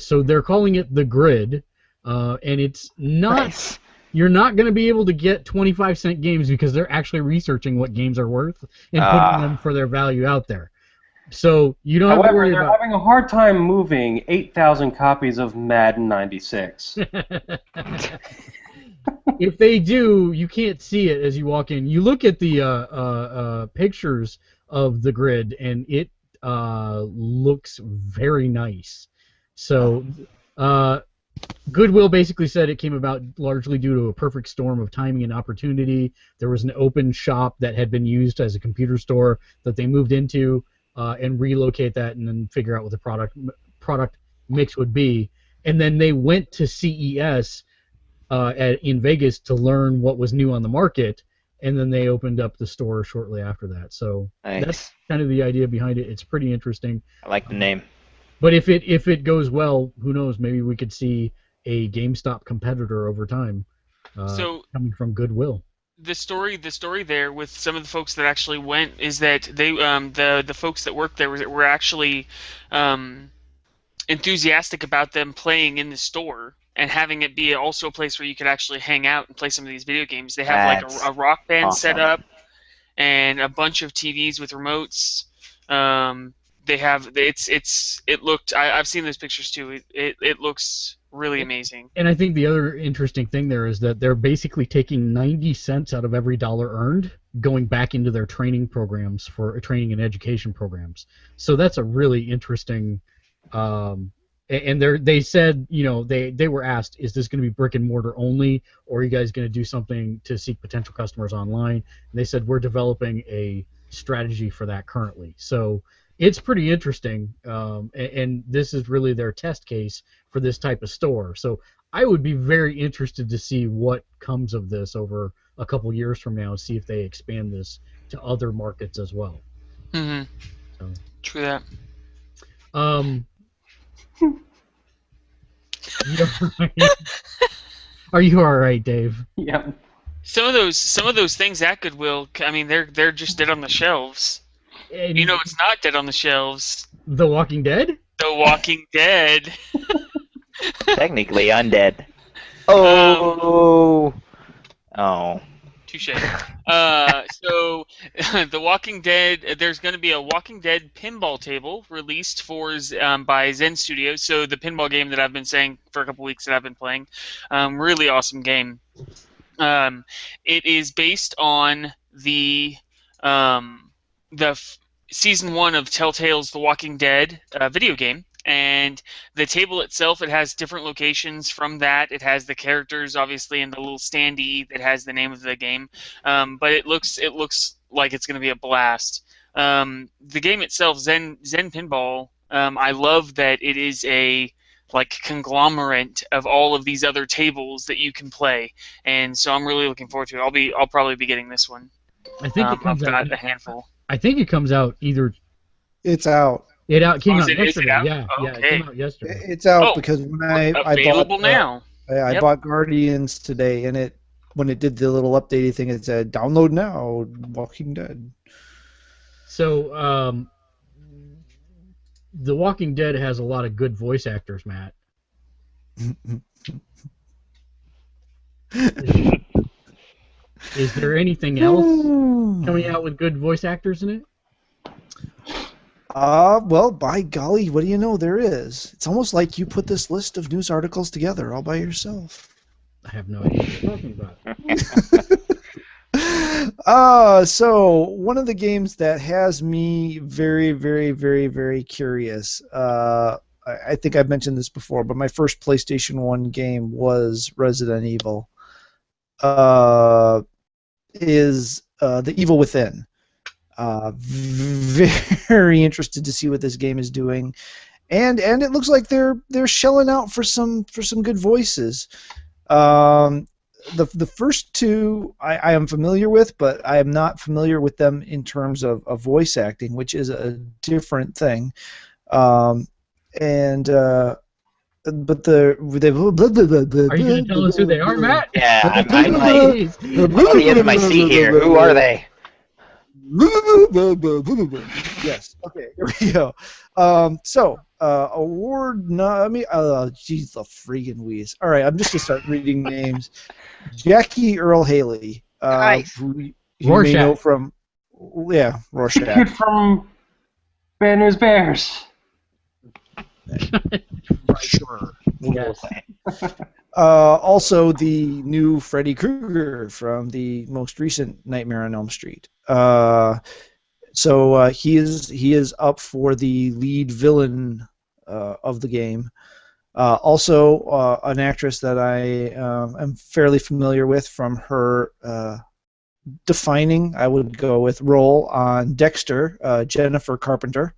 So they're calling it the Grid, and it's not. Nice. You're not going to be able to get 25-cent games because they're actually researching what games are worth and putting them for their value out there. So you don't have to worry they're about. having a hard time moving 8,000 copies of Madden '96. If they do, you can't see it as you walk in. You look at the pictures of the Grid, and it looks very nice. So Goodwill basically said it came about largely due to a perfect storm of timing and opportunity. There was an open shop that had been used as a computer store that they moved into and relocate that and then figure out what the product mix would be. And then they went to CES in Vegas to learn what was new on the market, and then they opened up the store shortly after that. So that's kind of the idea behind it. It's pretty interesting. I like the name. But if it goes well, who knows? Maybe we could see a GameStop competitor over time coming from Goodwill. The story there with some of the folks that actually went is that they the folks that worked there were actually enthusiastic about them playing in the store and having it be also a place where you could actually hang out and play some of these video games. They have like a rock band set up and a bunch of TVs with remotes. They have it looked. I've seen those pictures too. It looks really amazing. And I think the other interesting thing there is that they're basically taking 90 cents out of every dollar earned, going back into their training programs for training and education programs. So that's a really interesting. And they said, they were asked, is this going to be brick and mortar only, or are you guys going to do something to seek potential customers online? And they said we're developing a strategy for that currently. So it's pretty interesting, and this is really their test case for this type of store. So I would be very interested to see what comes of this over a couple years from now, and see if they expand this to other markets as well. Mm-hmm. So. True that. Are you all right, Dave? Yeah. Some of those things at Goodwill, I mean, they're just dead on the shelves. And It's not dead on the shelves. The Walking Dead? The Walking Dead. Technically undead. Oh. Touche. So, The Walking Dead. There's going to be a Walking Dead pinball table released by Zen Studios. So the pinball game that I've been saying for a couple weeks that I've been playing, really awesome game. It is based on the season 1 of Telltale's The Walking Dead video game. And the table itself, it has different locations from that. It has the characters, obviously, and the little standee that has the name of the game. But it looks like it's going to be a blast. The game itself, Zen Pinball, I love that it is a conglomerate of all of these other tables that you can play, and so I'm really looking forward to it. I'll probably be getting this one. I think it comes I've out. got a handful. I think it comes out either. It's out. Came Oh, out is it yesterday. out? Yeah, it Okay. came out yesterday. It's out Oh, because when I available bought now. I Yep. bought Guardians today, and when it did the little updatey thing, it said download now, Walking Dead. So, The Walking Dead has a lot of good voice actors, Matt. Is there anything else coming out with good voice actors in it? Well, by golly, what do you know? There is. It's almost like you put this list of news articles together all by yourself. I have no idea what you're talking about. So one of the games that has me very, very, very, very curious. I think I've mentioned this before, but my first PlayStation 1 game was Resident Evil. Is The Evil Within. Very interested to see what this game is doing, and it looks like they're shelling out for some good voices. The first two I am familiar with, but I am not familiar with them in terms of voice acting, which is a different thing. But the Are you going to tell us who they are, Matt? Yeah, I'm like, I'm on the edge of my seat here. Who are they? Yes. Okay. Here we go. Award. No, I mean, jeez, the freaking wheeze. All right, I'm just gonna start reading names. Jackie Earl Haley. Nice. Who you may know from, Rorschach. Kid from Bad News Bears. Sure. Yes. Also, the new Freddy Krueger from the most recent Nightmare on Elm Street. So he is up for the lead villain of the game. Also, an actress that I am fairly familiar with from her defining, I would go with, role on Dexter, Jennifer Carpenter.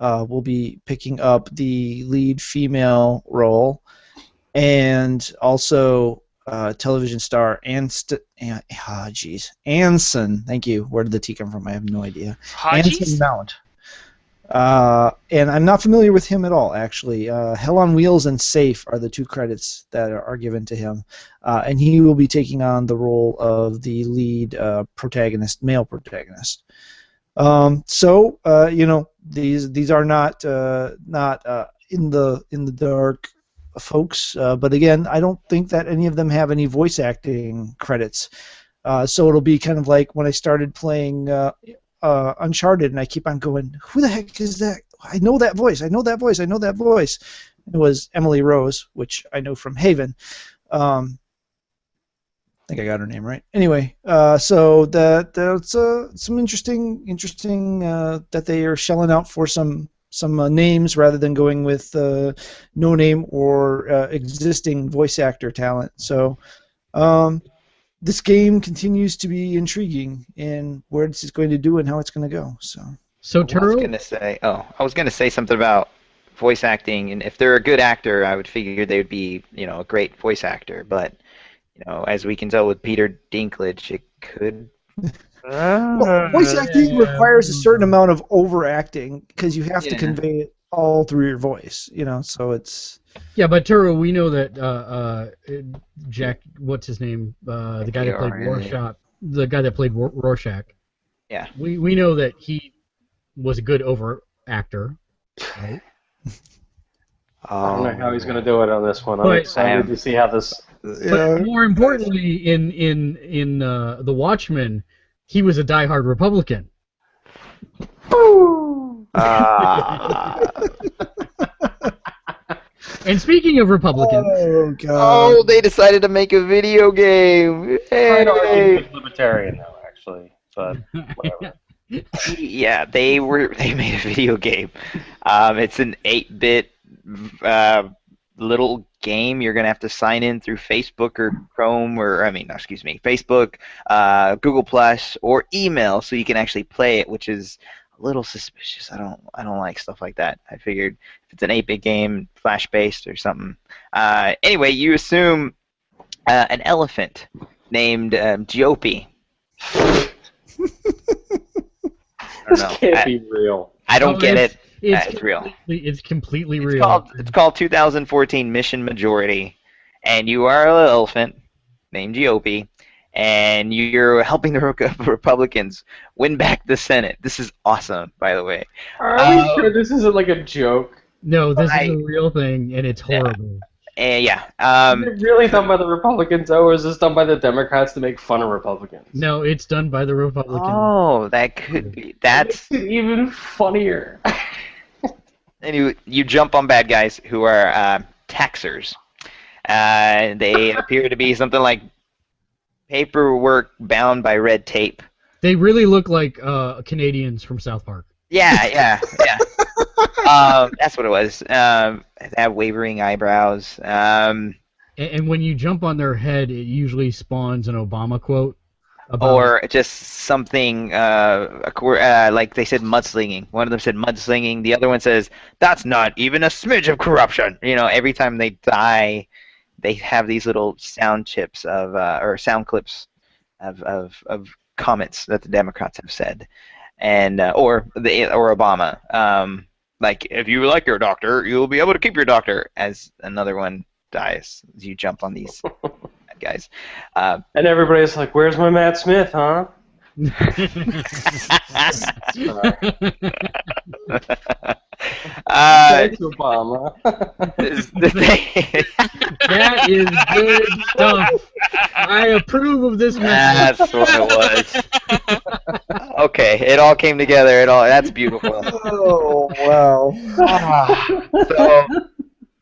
Will be picking up the lead female role, and also television star Anson. Thank you. Where did the T come from? I have no idea. Anson Mount. And I'm not familiar with him at all, actually. Hell on Wheels and Safe are the two credits that are given to him, and he will be taking on the role of the lead male protagonist. These are not in the dark folks, but again, I don't think that any of them have any voice acting credits. So it'll be kind of like when I started playing Uncharted, and I keep on going, who the heck is that? I know that voice. I know that voice. I know that voice. It was Emily Rose, which I know from Haven. I think I got her name right. Anyway, so that's some interesting that they are shelling out for some names rather than going with no name or existing voice actor talent. So this game continues to be intriguing in where this is going to do and how it's going to go. So Turo? I was gonna say something about voice acting, and if they're a good actor, I would figure they would be, a great voice actor, but. As we can tell with Peter Dinklage, it could. Well, voice acting requires a certain amount of overacting because you have to convey it all through your voice. So it's. Yeah, but Turo, we know that Jack, what's his name? The guy that played Rorschach. The guy that played Rorschach. Yeah. We know that he was a good over actor. Right? I don't know how he's going to do it on this one. I'm excited to see how this. But more importantly, in The Watchmen, he was a diehard Republican. And speaking of Republicans, they decided to make a video game. Hey. He's libertarian though, actually, but whatever. Yeah, they made a video game. It's an 8-bit little game. You're gonna have to sign in through Facebook or Chrome, Facebook, Google Plus, or email, so you can actually play it, which is a little suspicious. I don't like stuff like that. I figured if it's an 8-bit game, flash-based or something. Anyway, you assume an elephant named Geopi. This can't be real. I don't get it. It's real. It's completely It's real. it's called 2014 Mission Majority, and you are an elephant named GOP, and you're helping the Republicans win back the Senate. This is awesome, by the way. Are we sure this isn't like a joke? No, this is a real thing, and it's horrible. Yeah. Is it really done by the Republicans, though, or is this done by the Democrats to make fun of Republicans? No, it's done by the Republicans. Oh, that could be. That's Makes it even funnier. and you jump on bad guys who are taxers. They appear to be something like paperwork bound by red tape. They really look like Canadians from South Park. Yeah. That's what it was. They have wavering eyebrows. And when you jump on their head, it usually spawns an Obama quote. Or just something like they said mudslinging. One of them said mudslinging. The other one says, that's not even a smidge of corruption. You know, every time they die, they have these little sound chips or sound clips of comments that the Democrats have said. And or Obama. Like, if you like your doctor, you'll be able to keep your doctor. As another one dies, as you jump on these bad guys. And everybody's like, "Where's my Matt Smith, huh?" Thanks, Obama. That is good stuff. I approve of this message. That's what it was. Okay, it all came together. That's beautiful. Oh wow! So,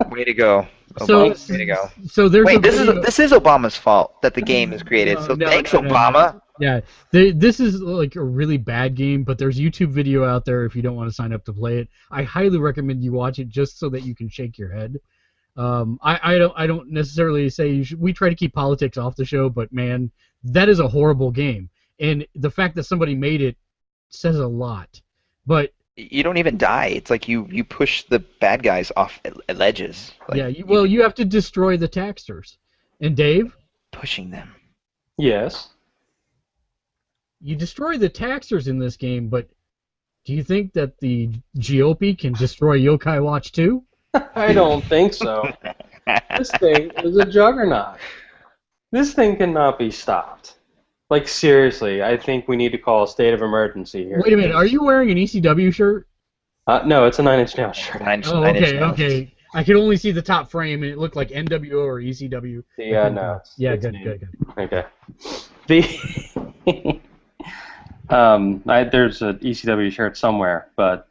way to go. Obama, way to go. So there's Wait, this is Obama's fault that the game is created. Thanks, Obama. Yeah, this is like a really bad game, but there's YouTube video out there if you don't want to sign up to play it. I highly recommend you watch it just so that you can shake your head. I don't necessarily say you should. We try to keep politics off the show, but man, that is a horrible game, and the fact that somebody made it says a lot. But you don't even die. It's like you push the bad guys off ledges. Like, yeah, you have to destroy the taxers. And Dave, pushing them. Yes. You destroy the taxers in this game, but do you think that the GOP can destroy Yokai Watch 2? I don't think so. This thing is a juggernaut. This thing cannot be stopped. Like, seriously, I think we need to call a state of emergency here. Wait a minute, are you wearing an ECW shirt? No, it's a 9 Inch Nails shirt. Okay. I could only see the top frame, and it looked like NWO or ECW. Yeah, no. Yeah, good. Okay. There's an ECW shirt somewhere, but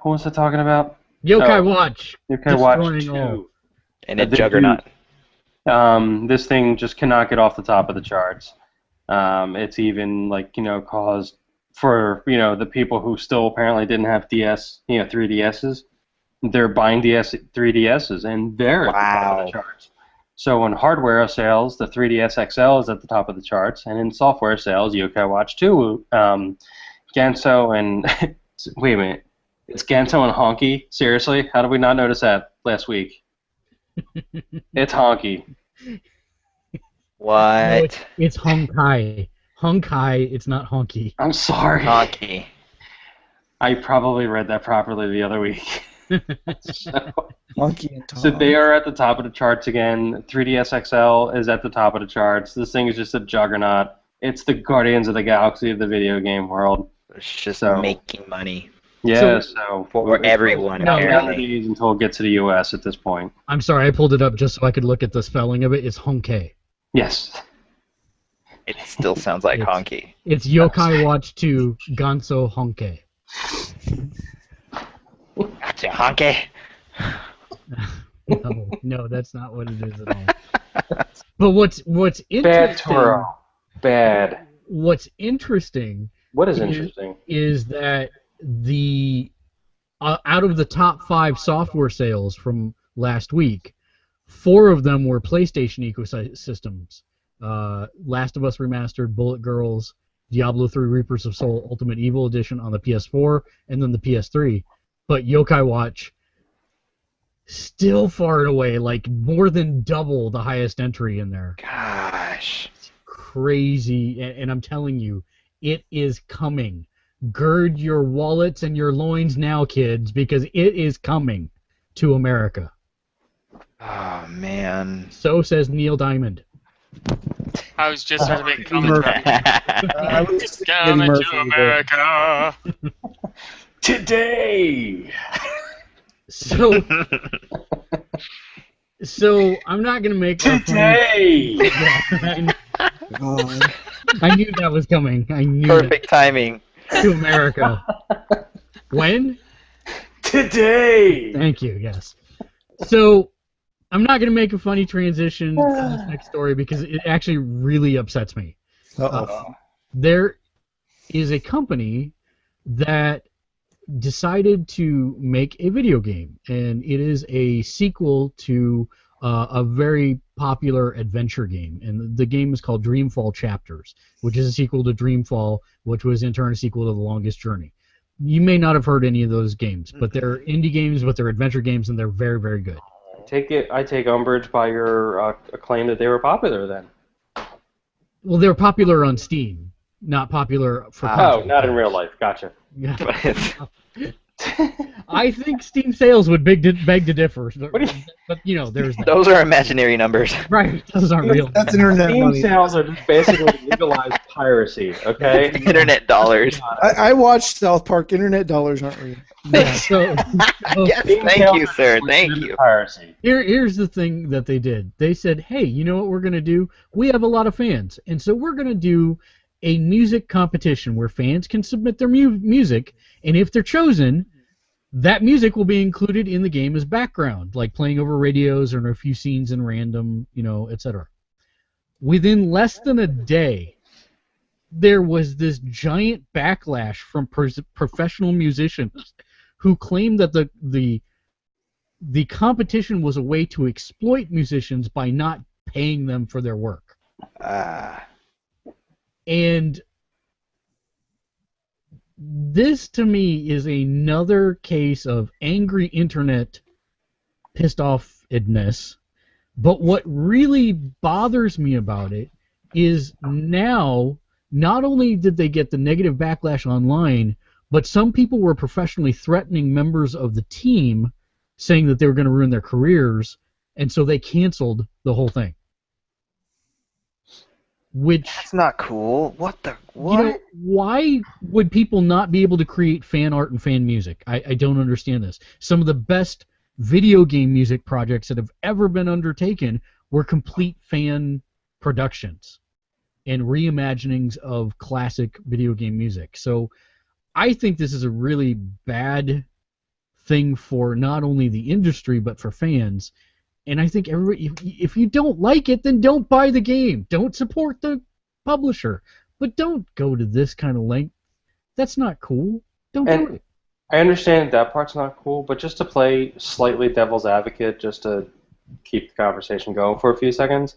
who was I talking about? Yokai Watch. Yokai Watch 2. All. And a juggernaut. This thing just cannot get off the top of the charts. It's even caused for the people who still apparently didn't have 3DSs. They're buying 3DSs, and they're at the top of the charts. So in hardware sales, the 3DS XL is at the top of the charts, and in software sales, Yokai Watch 2, Ganso and wait a minute, it's Ganso and Honky? Seriously? How did we not notice that last week? It's Honky. What? No, it's Honkai. Honkai, it's not Honky. I'm sorry. Honky. I probably read that properly the other week. Monkey and Tom. So they are at the top of the charts again. 3DS XL is at the top of the charts. This thing is just a juggernaut. It's the Guardians of the Galaxy of the video game world. It's just making money. Yeah, so for everyone. Apparently, until it gets to the U.S. at this point. I'm sorry, I pulled it up just so I could look at the spelling of it. It's Honkai. Yes. It still sounds like Honky. It's Yokai Watch 2 Ganso Honkai. Gotcha, Honky. No, that's not what it is at all. But what's interesting? Bad Toro. Bad. What's interesting? What is interesting? Is that the out of the top 5 software sales from last week, 4 of them were PlayStation ecosystems. Last of Us Remastered, Bullet Girls, Diablo 3 Reapers of Soul Ultimate Evil Edition on the PS4, and then the PS3. But Yokai Watch, still far and away, like more than double the highest entry in there. Gosh. It's crazy, and I'm telling you, it is coming. gird your wallets and your loins now, kids, because it is coming to America. Oh man. So says Neil Diamond. I was just trying to make a comment. I was It's coming Murphy to there. America. Today! So I'm not gonna make a funny- Today! Yeah, God. I knew that was coming. I knew Perfect timing. that. To America. When? Today! Thank you. Yes. So I'm not gonna make a funny transition to this next story because it actually really upsets me. Uh-oh. There is a company that decided to make a video game, and it is a sequel to a very popular adventure game, and the game is called Dreamfall Chapters, which is a sequel to Dreamfall, which was in turn a sequel to The Longest Journey. You may not have heard any of those games, but they're indie games, but they're adventure games, and they're very, very good. I take umbrage by your claim that they were popular then. Well, they're popular on Steam, not popular for Oh, console not in players. real life. Gotcha. Yeah. I think Steam sales would beg to differ, but you know, there's that. Those are imaginary numbers. Right, those aren't real. That's internet Steam money. sales are just basically legalized piracy, okay? Internet dollars. I watched South Park. Internet dollars aren't real. Yeah, so Yes, Steam thank sales you, are sir. just Thank legitimate you. Piracy. here's the thing that they did. They said, hey, you know what we're going to do? We have a lot of fans, and so we're going to do a music competition where fans can submit their music, and if they're chosen, that music will be included in the game as background, like playing over radios or a few scenes in random, etc. Within less than a day, there was this giant backlash from professional musicians who claimed that the competition was a way to exploit musicians by not paying them for their work. And this, to me, is another case of angry internet pissed offedness. But what really bothers me about it is now, not only did they get the negative backlash online, but some people were professionally threatening members of the team, saying that they were going to ruin their careers, and so they canceled the whole thing. Which, That's not cool. What? why would people not be able to create fan art and fan music? I don't understand this. Some of the best video game music projects that have ever been undertaken were complete fan productions and reimaginings of classic video game music. So I think this is a really bad thing for not only the industry but for fans. And I think everybody, if you don't like it, then don't buy the game. Don't support the publisher. But don't go to this kind of length. That's not cool. Don't do it. I understand that part's not cool, but just to play slightly devil's advocate, just to keep the conversation going for a few seconds,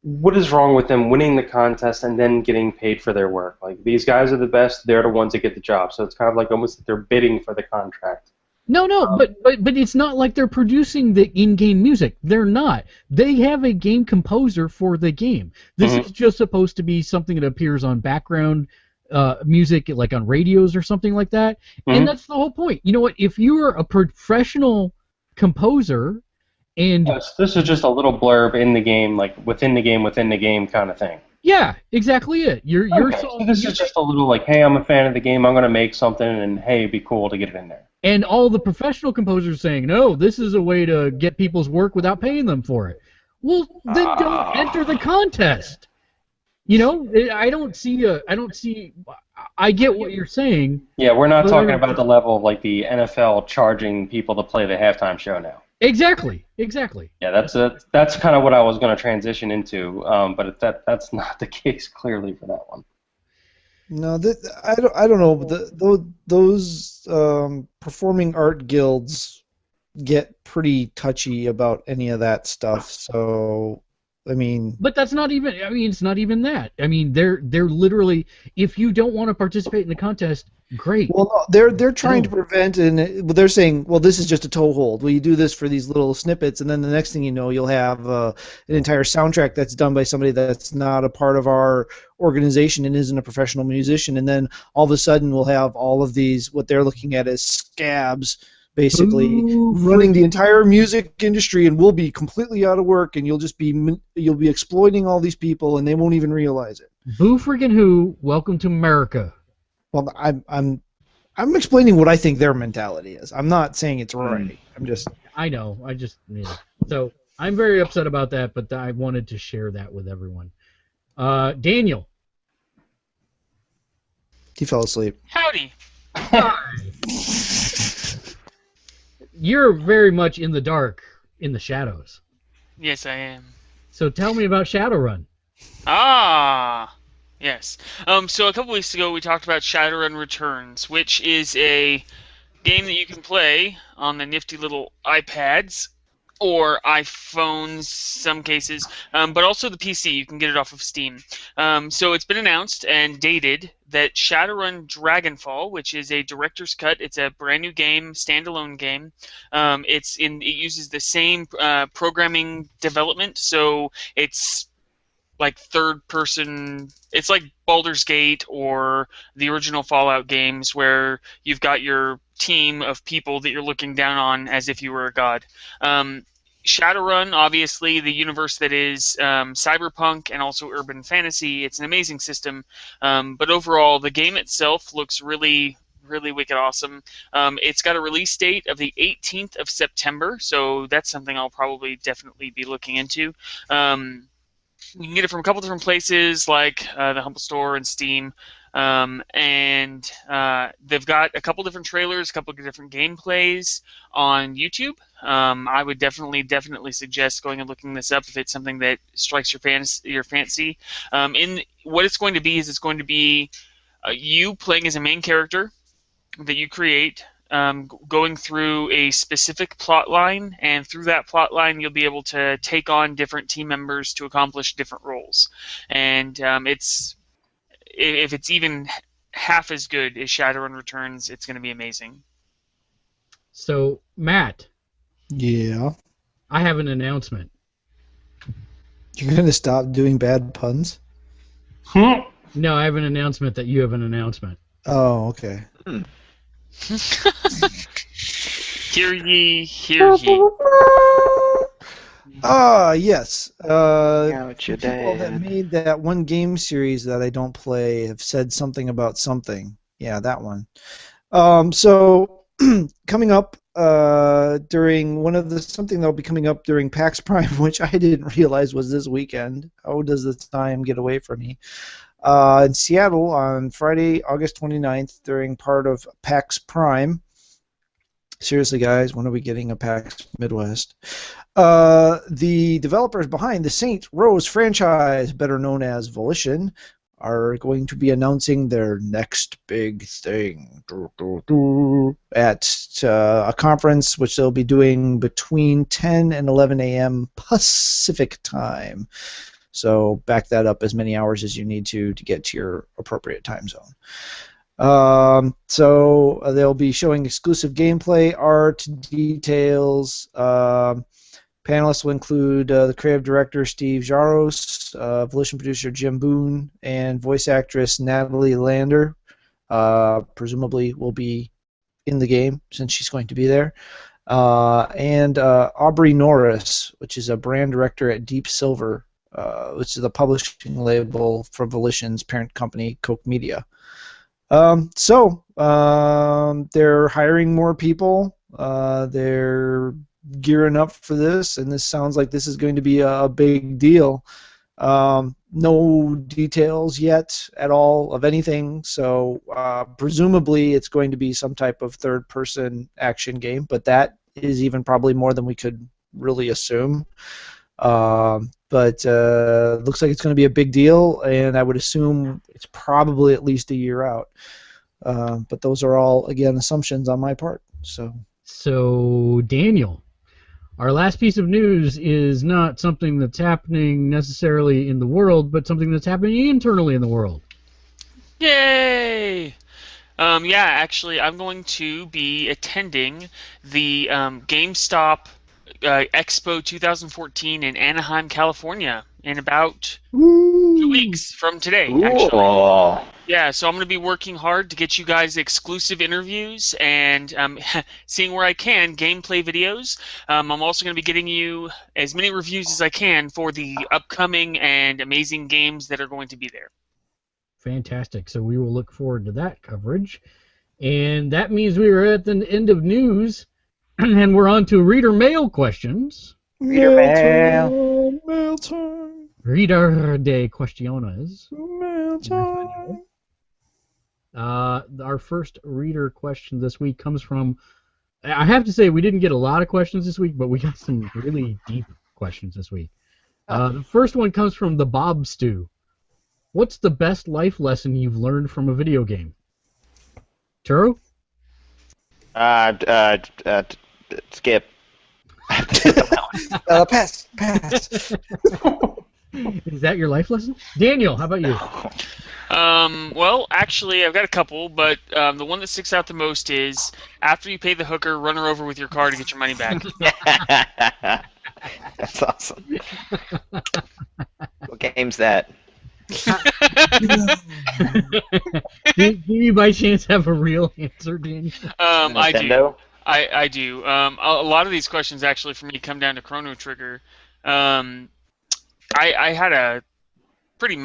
what is wrong with them winning the contest and then getting paid for their work? Like, these guys are the best, they're the ones that get the job, so it's kind of like almost like they're bidding for the contract. No, but it's not like they're producing the in-game music. They're not. They have a game composer for the game. This is just supposed to be something that appears on background music, like on radios or something like that. And that's the whole point. You know what? If you're a professional composer, and Yes, this is just a little blurb in the game, like within the game kind of thing. yeah, exactly it. You're Okay, so this is just a little like, hey, I'm a fan of the game, I'm going to make something, and hey, it'd be cool to get it in there. And all the professional composers saying, no, this is a way to get people's work without paying them for it. Well, then don't enter the contest. You know, I get what you're saying. Yeah, we're not talking about the level of like the NFL charging people to play the halftime show now. Exactly. Yeah, that's kind of what I was going to transition into, but that's not the case clearly for that one. No, I don't know. Those performing art guilds get pretty touchy about any of that stuff. So I mean, But that's not even. I mean, it's not even that. I mean, they're literally. If you don't want to participate in the contest, great. well, no, they're trying to prevent, and they're saying, well, this is just a toehold. Well, you do this for these little snippets, and then the next thing you know, you'll have an entire soundtrack that's done by somebody that's not a part of our organization and isn't a professional musician, and then all of a sudden we'll have all of these what they're looking at as scabs, basically running the entire music industry, and we'll be completely out of work, and you'll be exploiting all these people, and they won't even realize it. Boo freaking who? Welcome to America. Well, I'm explaining what I think their mentality is. I'm not saying it's right. I know. So I'm very upset about that, but I wanted to share that with everyone. Daniel. He fell asleep. Howdy. You're very much in the dark, in the shadows. Yes, I am. So tell me about Shadowrun. Ah, yes. So a couple weeks ago we talked about Shadowrun Returns, which is a game that you can play on the nifty little iPads or iPhones, some cases, but also the PC. You can get it off of Steam. So it's been announced and dated that Shadowrun Dragonfall, which is a director's cut, it's a brand new game, standalone game. It uses the same programming development, so it's like third person. It's like Baldur's Gate or the original Fallout games where you've got your team of people that you're looking down on as if you were a god. Shadowrun, obviously, the universe that is cyberpunk and also urban fantasy. It's an amazing system, but overall, the game itself looks really, really wicked awesome. It's got a release date of the 18th of September, so that's something I'll probably definitely be looking into. You can get it from a couple different places, like the Humble Store and Steam. And they've got a couple different trailers, a couple of different gameplays on YouTube. I would definitely suggest going and looking this up if it's something that strikes your fancy. In what it's going to be is it's going to be you playing as a main character that you create, going through a specific plot line, and through that plot line you'll be able to take on different team members to accomplish different roles. And if it's even half as good as Shadowrun Returns, it's going to be amazing. So, Matt. Yeah? I have an announcement. You're going to stop doing bad puns? No, I have an announcement that you have an announcement. Oh, okay. Hear ye, hear ye. Yes. Ouch, your People that dad. made that one game series that I don't play have said something about something. Yeah, that one. So coming up during something that'll be coming up during PAX Prime, which I didn't realize was this weekend. How does the time get away from me? In Seattle on Friday, August 29th, during part of PAX Prime. Seriously, guys, when are we getting a PAX Midwest? The developers behind the Saints Row franchise, better known as Volition, are going to be announcing their next big thing at a conference which they'll be doing between 10 and 11 a.m. Pacific time. So back that up as many hours as you need to get to your appropriate time zone. So they'll be showing exclusive gameplay, art, details. Panelists will include the creative director Steve Jaros, Volition producer Jim Boone, and voice actress Natalie Lander. Presumably will be in the game since she's going to be there. And Aubrey Norris, which is a brand director at Deep Silver, which is the publishing label for Volition's parent company, Koch Media. So they're hiring more people. They're gearing up for this, and this sounds like this is going to be a big deal. No details yet at all of anything, so presumably it's going to be some type of third-person action game, but that is even probably more than we could really assume. But looks like it's going to be a big deal, and I would assume it's probably at least a year out. But those are all, again, assumptions on my part. So, Daniel, Our last piece of news is not something that's happening necessarily in the world, but something that's happening internally in the world. Yay! Yeah, actually, I'm going to be attending the GameStop Expo 2014 in Anaheim, California, in about 2 weeks from today, actually. Cool. Yeah, so I'm going to be working hard to get you guys exclusive interviews and seeing where I can gameplay videos. I'm also going to be getting you as many reviews as I can for the upcoming and amazing games that are going to be there. Fantastic. So we will look forward to that coverage. And that means we are at the end of news, and we're on to reader mail questions. Reader mail. Mail time. Reader de questiones. Mail time. Our first reader question this week comes from, I have to say we didn't get a lot of questions this week, but we got some really deep questions this week. The first one comes from the Bob Stew. What's the best life lesson you've learned from a video game? Turo? Skip. Pass. Is that your life lesson? Daniel, how about you? Well, actually, I've got a couple, but the one that sticks out the most is after you pay the hooker, run her over with your car to get your money back. That's awesome. What game's that? Do you by chance have a real answer, Daniel? I do. Nintendo? I do. A lot of these questions actually for me come down to Chrono Trigger. I had a pretty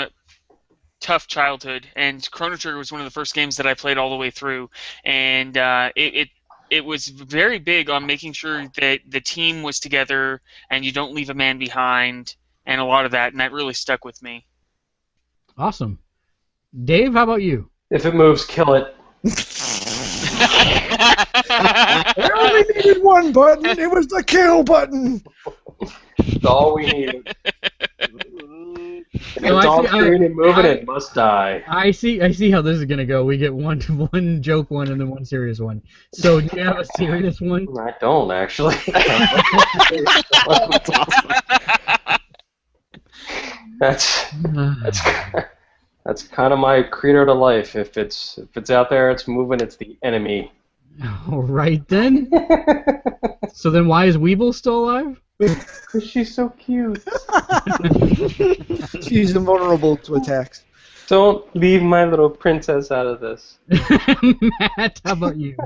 tough childhood, and Chrono Trigger was one of the first games that I played all the way through, and it was very big on making sure that the team was together and you don't leave a man behind, and a lot of that, and that really stuck with me. Awesome. Dave, how about you? If it moves, kill it. I only needed one button. It was the kill button. That's all we needed. If So it's I on see- screen and moving, it must die. I see how this is gonna go. We get one joke one and then one serious one. So do you have a serious one? I don't, actually. That's kind of my credo to life. If it's out there, it's moving. It's the enemy. All right then. So then, why is Weeble still alive? Because she's so cute. She's invulnerable to attacks. Don't leave my little princess out of this. Matt, how about you?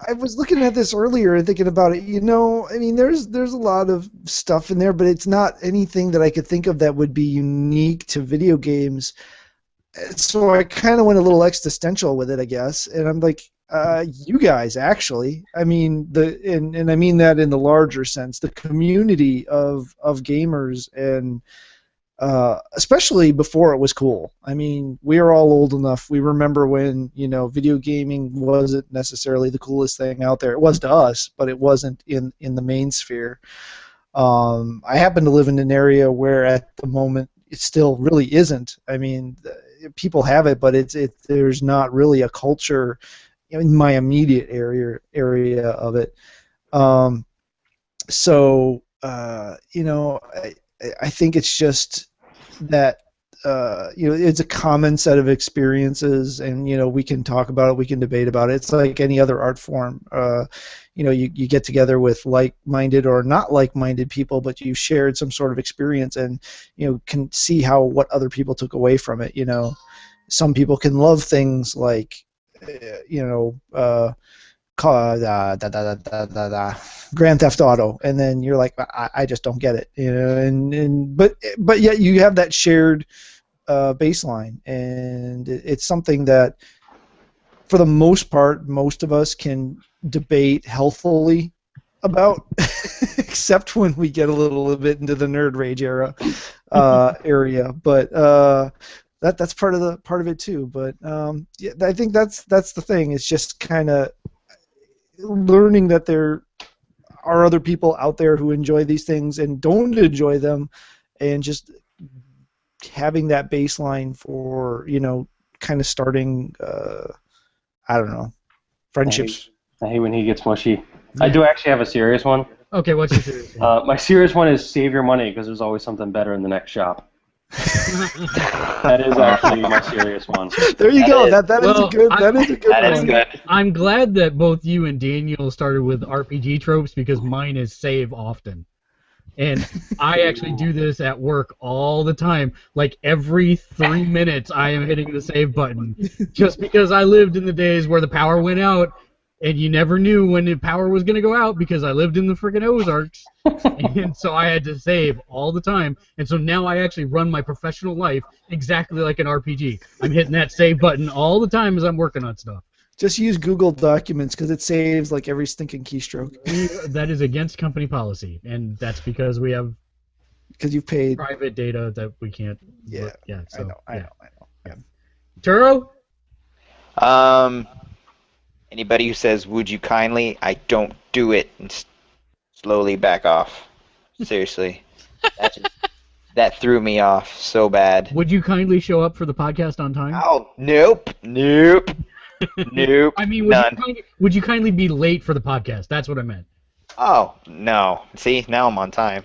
I was looking at this earlier and thinking about it. You know, I mean, there's a lot of stuff in there, but it's not anything that I could think of that would be unique to video games. So I kind of went a little existential with it, I guess. And I'm like, you guys, actually. I mean, and I mean that in the larger sense, the community of gamers, and especially before it was cool. I mean, we are all old enough. We remember when, video gaming wasn't necessarily the coolest thing out there. It was to us, but it wasn't in the main sphere. I happen to live in an area where at the moment it still really isn't. I mean, people have it, but there's not really a culture in my immediate area of it. I think it's just that it's a common set of experiences, and we can talk about it, we can debate about it. It's like any other art form. You get together with like-minded or not like-minded people, but you shared some sort of experience, and can see what other people took away from it. Some people can love things like Grand Theft Auto, and then you're like, I just don't get it, but yet you have that shared baseline, and it's something that, for the most part, most of us can debate healthfully about, except when we get a little bit into the nerd rage area. But that's part of it too. But yeah, I think that's the thing. It's just kind of learning that there are other people out there who enjoy these things and don't enjoy them, and just having that baseline for kind of starting I don't know, friendships I hate when he gets mushy. I do actually have a serious one. Okay, what's your serious one? My serious one is save your money because there's always something better in the next shop. That is actually my serious one. There you go. is- That is a good. That is a good That is one. good. I'm glad that both you and Daniel started with RPG tropes because mine is save often. And I actually do this at work all the time. Like every 3 minutes, I am hitting the save button. Just because I lived in the days where the power went out, and you never knew when the power was going to go out because I lived in the freaking Ozarks. And so I had to save all the time. And so now I actually run my professional life exactly like an RPG. I'm hitting that save button all the time as I'm working on stuff. Just use Google Documents because it saves like every stinking keystroke. That is against company policy, and that's because we have Because you've paid. private data that we can't. Yeah, Yeah. So, I yeah. know. Yeah. Turo? Anybody who says "would you kindly," I don't do it, and slowly back off. Seriously, that threw me off so bad. Would you kindly show up for the podcast on time? Oh, nope. I mean, None. would you kindly be late for the podcast? That's what I meant. Oh no! See, now I'm on time.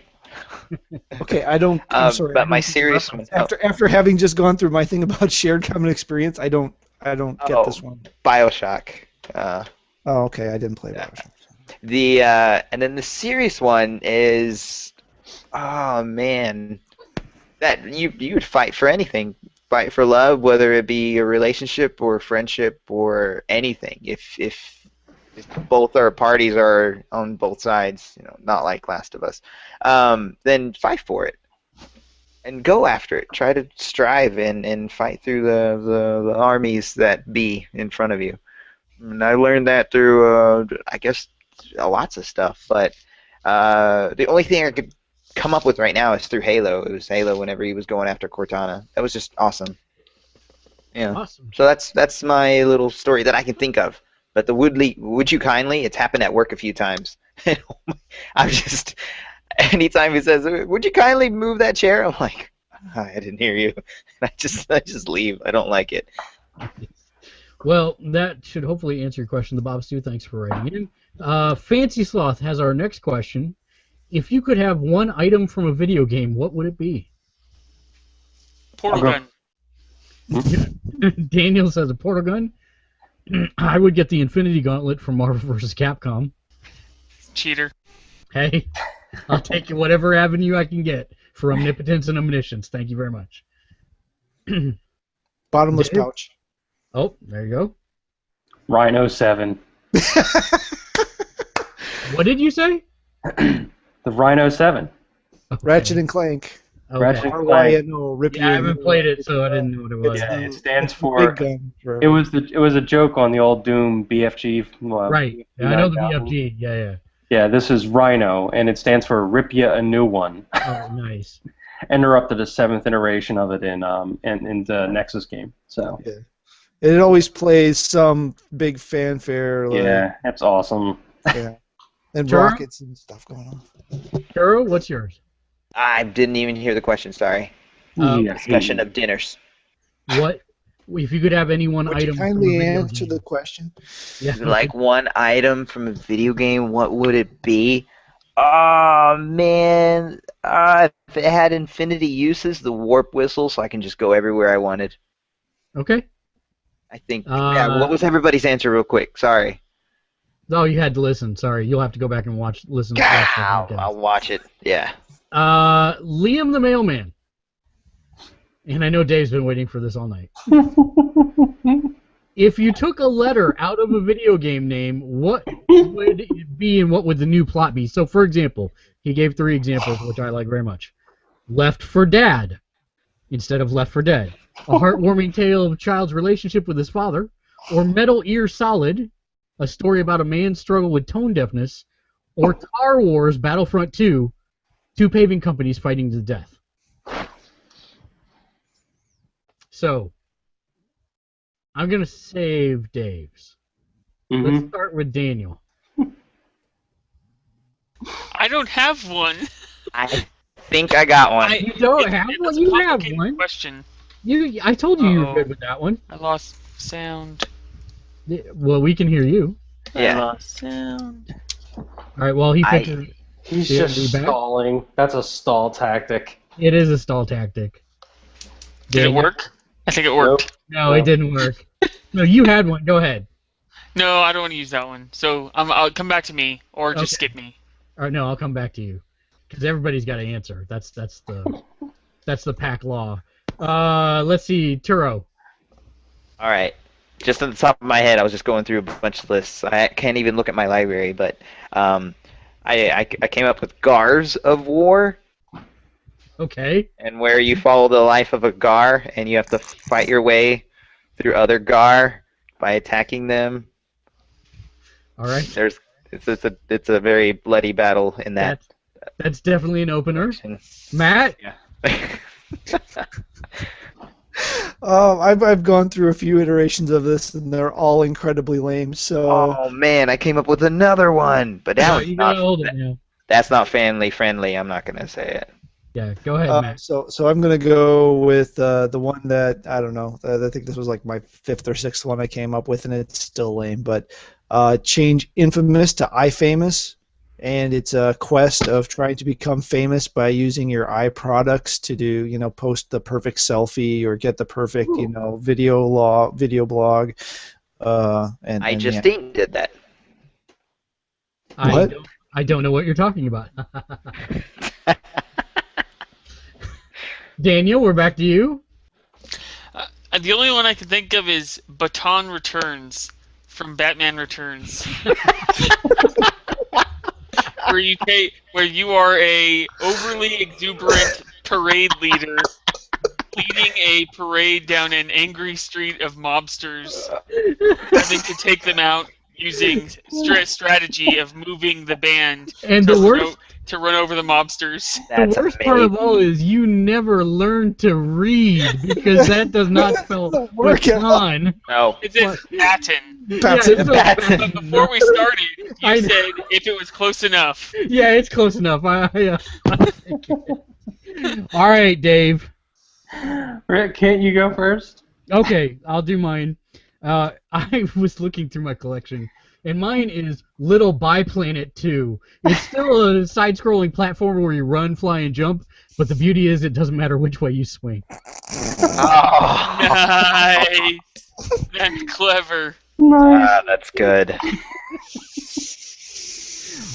Okay, I'm sorry. But I my don't- serious one. After having just gone through my thing about shared common experience, I don't get this one. BioShock. Oh, okay. I didn't play Bioshock. And then the serious one is, oh man, that you would fight for anything, fight for love, whether it be a relationship or friendship or anything. If both our parties are on both sides, not like Last of Us, then fight for it and go after it. Try to strive and fight through the armies that be in front of you. And I learned that through, I guess, lots of stuff. But the only thing I could come up with right now is through Halo. It was Halo whenever he was going after Cortana. That was just awesome. Yeah. Awesome. So that's my little story that I can think of. But the would you kindly? It's happened at work a few times. I'm just anytime he says, "Would you kindly move that chair?" I'm like, I didn't hear you. I just leave. I don't like it. Well, that should hopefully answer your question. The Bob Stew, thanks for writing in. Fancy Sloth has our next question. If you could have one item from a video game, what would it be? Portal gun. Daniel says a portal gun. I would get the Infinity Gauntlet from Marvel vs. Capcom. Cheater. Hey, I'll take whatever avenue I can get for omnipotence and omniscience. Thank you very much. Bottomless Dave? pouch. Oh, there you go. Rhino 7. What did you say? The Rhino 7. Okay. Ratchet and Clank. Okay. Ratchet and Clank. RYNO. Rip Yeah, I haven't played it, so I didn't know what it was. Yeah, it stands for. Big gun for It was a joke on the old Doom BFG. Right. Yeah, I know the BFG. Yeah. Yeah, this is Rhino, and it stands for Rip Ya a New One. Oh, nice. And they're up to the 7th iteration of it in the Nexus game. So Yeah. It always plays some big fanfare. Like, yeah, that's awesome. yeah. And Sure. rockets and stuff going on. Kuro, what's yours? I didn't even hear the question. Sorry. Discussion of dinners. What if you could have any one Would item? you from a kindly video answer game? the question? Yeah. Like one item from a video game, what would it be? Oh man, if it had infinity uses, the warp whistle, so I can just go everywhere I wanted. Okay. I think. Yeah. What was everybody's answer, real quick? Sorry. Oh, you had to listen. Sorry, you'll have to go back and listen. To the podcast. I'll watch it. Yeah. Liam the Mailman. And I know Dave's been waiting for this all night. If you took a letter out of a video game name, what would it be and what would the new plot be? So, for example, he gave 3 examples, which I like very much. Left for Dad instead of Left for Dead. A heartwarming tale of a child's relationship with his father. Or Metal Ear Solid, a story about a man's struggle with tone deafness. Or Tar Wars Battlefront 2, 2 paving companies fighting to the death. So, I'm going to save Dave's. Let's start with Daniel. I don't have one. I think I got one. You don't have one? It's a You have complicated one. question. I told you you were Uh-oh. good with that one. I lost sound. Well, we can hear you. Yeah. lost sound. All right. Well, he fixes. He's Yeah, just be back? stalling. That's a stall tactic. It is a stall tactic. Did it Daniel? work? I think it worked. No, it didn't work. No, you had one. Go ahead. No, I don't want to use that one. So I'll come back to me, or just Okay. skip me. All right, no, I'll come back to you because everybody's got to answer. That's the pack law. Let's see, Turo. All right. Just on the top of my head, I was just going through a bunch of lists. I can't even look at my library, but I came up with Gars of War, Okay. and where you follow the life of a Gar, and you have to fight your way through other Gar by attacking them. All right. It's a very bloody battle in that. That's definitely an opener. section. Matt. Yeah. I've gone through a few iterations of this, and they're all incredibly lame. So Oh man, I came up with another one, but that No, one's you gotta not. hold it now. That's not family friendly. I'm not gonna say it. Yeah, go ahead, Matt. so I'm gonna go with the one that I don't know. I think this was like my fifth or sixth one I came up with, and it's still lame. But change Infamous to iFamous, and it's a quest of trying to become famous by using your iProducts to do, post the perfect selfie or get the perfect, video blog. And Justine did that. What? I don't know what you're talking about. Daniel, we're back to you. The only one I can think of is Baton Returns from Batman Returns. where you are a overly exuberant parade leader leading a parade down an angry street of mobsters, having to take them out using strategy of moving the band And to the worst to run over the mobsters. That's the worst part of all is you never learned to read because that does not spell work at all. baton. No. It's Baton. Yeah, Baton. it's Baton. But before we started, I you know. said if it was close enough. Yeah, it's close enough. All right, Dave. Rick, can't you go first? Okay, I'll do mine. I was looking through my collection, and mine is Little Biplanet 2. It's still a side-scrolling platformer where you run, fly, and jump, but the beauty is it doesn't matter which way you swing. Oh. Nice. That's clever. Ah, that's good.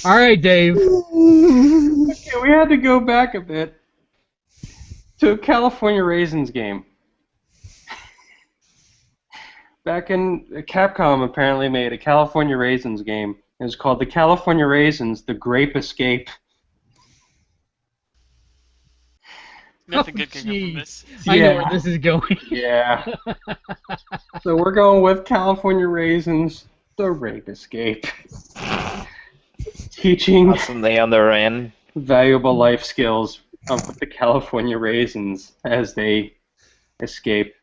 All right, Dave. Okay, we had to go back a bit to a California Raisins game. Back in Capcom apparently made a California Raisins game. It was called the California Raisins: The Grape Escape. Nothing good can come geez. from this. I know where this is going. Yeah. So we're going with California Raisins: The Grape Escape. Teaching Constantly on the run. valuable life skills with the California Raisins as they escape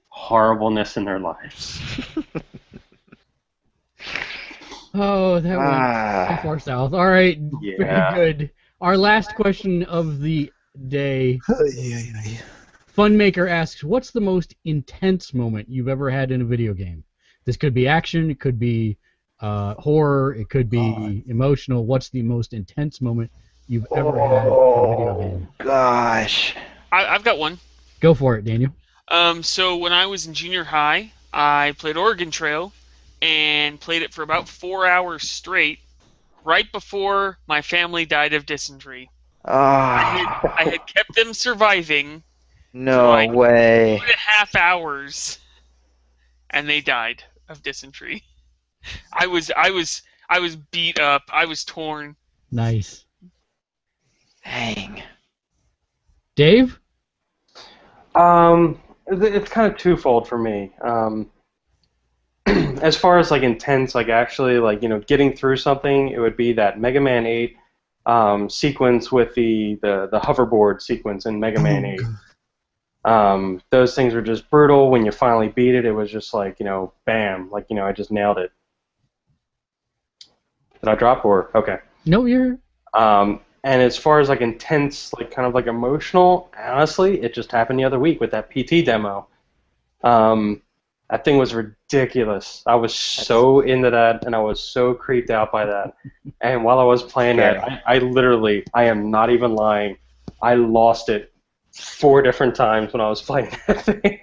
horribleness in their lives. Oh, that went so far south. All right, Yeah. very good. Our last question of the day. Funmaker asks, what's the most intense moment you've ever had in a video game? This could be action, it could be horror, it could be emotional. What's the most intense moment you've ever had in a video game? Gosh. I've got one. Go for it, Daniel. So when I was in junior high, I played Oregon Trail and played it for about 4 hours straight, right before my family died of dysentery. I had kept them surviving No like way. 2.5 hours, and they died of dysentery. I was beat up. I was torn. Nice. Dang. Dave? It's kind of twofold for me. As far as like intense, like actually like getting through something, it would be that Mega Man 8 sequence with the hoverboard sequence in Mega Man 8. Those things were just brutal. When you finally beat it, it was just like bam, like I just nailed it. Did I drop or okay? No, you're. And as far as like intense, like kind of like emotional, honestly, it just happened the other week with that PT demo. That thing was ridiculous. I was so into that, and I was so creeped out by that. And while I was playing that, I literally, I am not even lying, I lost it 4 different times when I was playing that thing.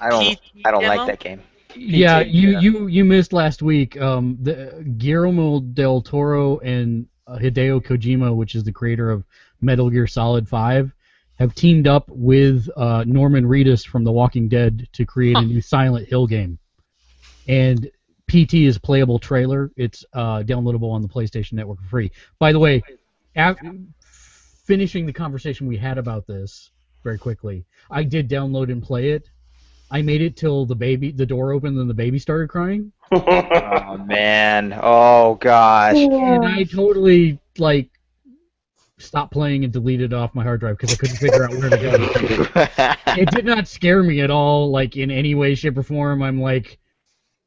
I don't like that game. Yeah, PT, yeah. you missed last week. Guillermo del Toro and Hideo Kojima, which is the creator of Metal Gear Solid 5, have teamed up with Norman Reedus from The Walking Dead to create a new Silent Hill game. And PT is playable trailer. It's downloadable on the PlayStation Network for free. By the way, finishing the conversation we had about this very quickly, I did download and play it. I made it till the door opened and the baby started crying. Oh man! Oh gosh! And I totally stopped playing and deleted it off my hard drive because I couldn't figure out where to go. It did not scare me at all, in any way, shape, or form. I'm like,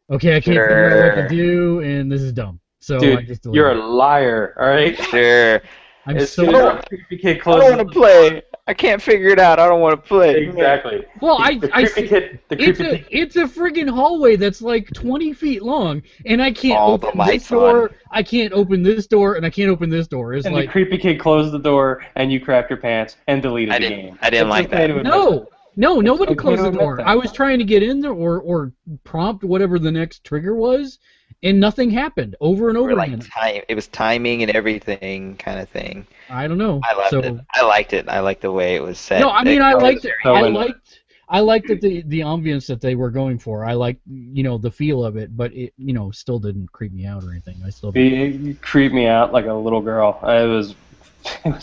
okay, I can't figure out what to do, and this is dumb. So Dude, I just deleted you're a it. liar, all right? Sure. I'm As so soon as that creepy kid I closes don't want to play. I can't figure it out. I don't want to play. Exactly. well. The creepy kid. It's a friggin' hallway that's 20 feet long, and I can't All the open this lights door. on. I can't open this door, and I can't open this door. It's And the creepy kid closed the door, and you crapped your pants and deleted the game. I didn't like that. No, nobody okay closed to the admit door. that. I was trying to get in there or prompt whatever the next trigger was, and nothing happened over and over again. It was timing and everything kind of thing. I don't know. I loved it. I liked it. I liked the way it was set. No, I mean I liked it. So I liked that the ambience that they were going for. I liked the feel of it, but it still didn't creep me out or anything. I still You creeped me out like a little girl. It was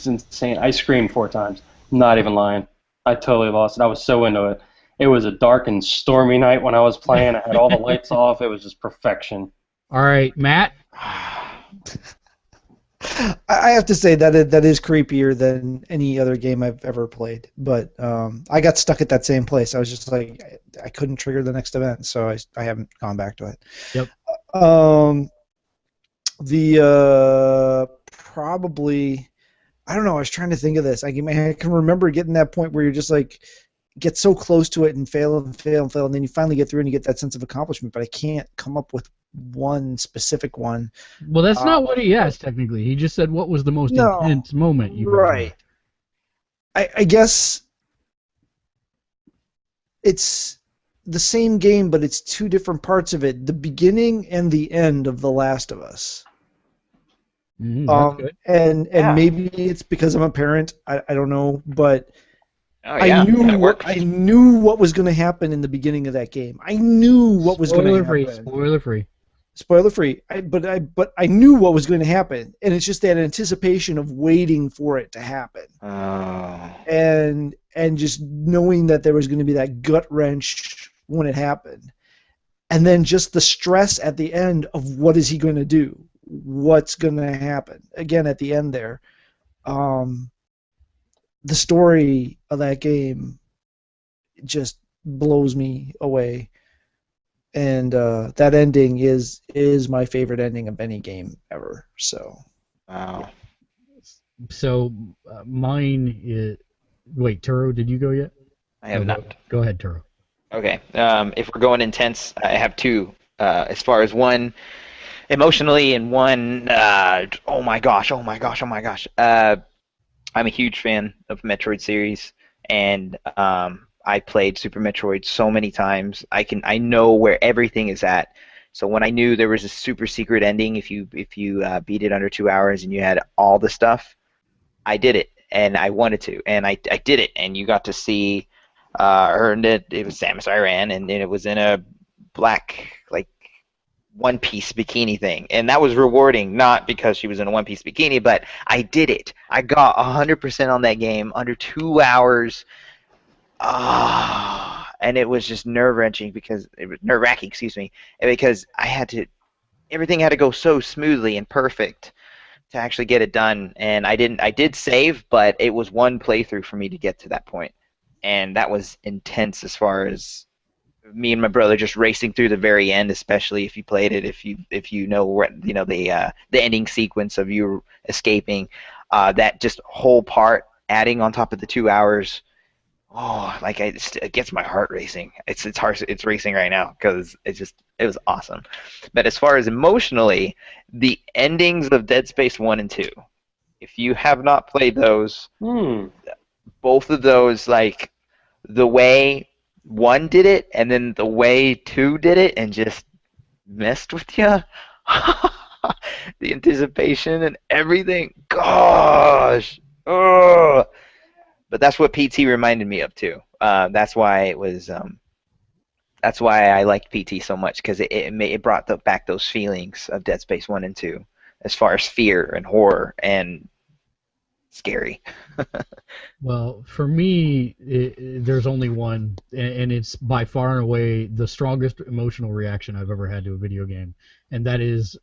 insane. I screamed 4 times. Not even lying. I totally lost it. I was so into it. It was a dark and stormy night when I was playing. I had all the lights off. It was just perfection. All right, Matt. I have to say that is creepier than any other game I've ever played. But I got stuck at that same place. I was just like, I couldn't trigger the next event, so I haven't gone back to it. Yep. Probably, I don't know. I was trying to think of this. I can remember getting that point where you're just get so close to it and fail and fail and fail, and then you finally get through and you get that sense of accomplishment. But I can't come up with one specific one. Well, that's not what he asked technically. He just said what was the most intense moment you right. I guess it's the same game, but it's 2 different parts of it: the beginning and the end of The Last of Us. That's good. And maybe it's because I'm a parent. I don't know, but. I knew what was going to happen in the beginning of that game. I knew what was going to happen. Spoiler free. But I knew what was going to happen, and it's just that anticipation of waiting for it to happen. Oh. And just knowing that there was going to be that gut wrench when it happened, and then just the stress at the end of what is he going to do, what's going to happen. Again, at the end there. The story of that game just blows me away, and that ending is my favorite ending of any game ever. So. Wow. So mine is. Wait, Turo, did you go yet? I have not. Go ahead, Turo. Okay. If we're going intense, I have 2. As far as one emotionally and one, oh my gosh. I'm a huge fan of Metroid series, and I played Super Metroid so many times. I know where everything is at. So when I knew there was a super secret ending, if you beat it under 2 hours and you had all the stuff, I did it, and I wanted to, and I did it, and you got to see her, and it was Samus Aran, and it was in a black one-piece bikini thing, and that was rewarding, not because she was in a one-piece bikini, but I did it. I got 100% on that game under 2 hours, and it was just nerve-wracking because everything had to go so smoothly and perfect to actually get it done, and I did save, but it was one playthrough for me to get to that point, and that was intense as far as me and my brother just racing through the very end, especially if you played it, if you know where the ending sequence of you escaping, that just whole part adding on top of the 2 hours, oh, like it gets my heart racing. It's hard. It's racing right now because it was awesome. But as far as emotionally, the endings of Dead Space 1 and 2, if you have not played those, both of those, like the way 1 did it and then the way 2 did it and just messed with you. The anticipation and everything. Gosh. Oh. But that's what PT reminded me of too. That's why it was. That's why I liked PT so much because it brought back those feelings of Dead Space 1 and 2, as far as fear and horror and scary. Well, for me, there's only one, and it's by far and away the strongest emotional reaction I've ever had to a video game, and that is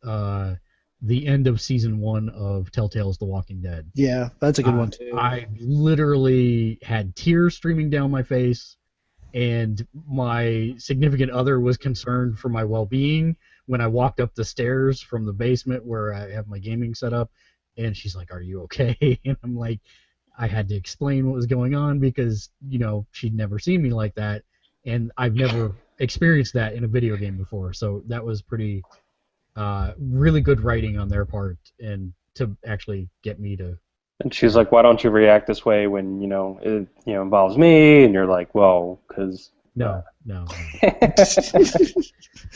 the end of Season 1 of Telltale's The Walking Dead. Yeah, that's a good one too. I literally had tears streaming down my face, and my significant other was concerned for my well-being when I walked up the stairs from the basement where I have my gaming set up, and she's like, "Are you okay?" And I'm like, I had to explain what was going on because, she'd never seen me like that, and I've never experienced that in a video game before. So that was pretty, really good writing on their part, and to actually get me to. And she's like, "Why don't you react this way when it involves me?" And you're like, "Well, because." No.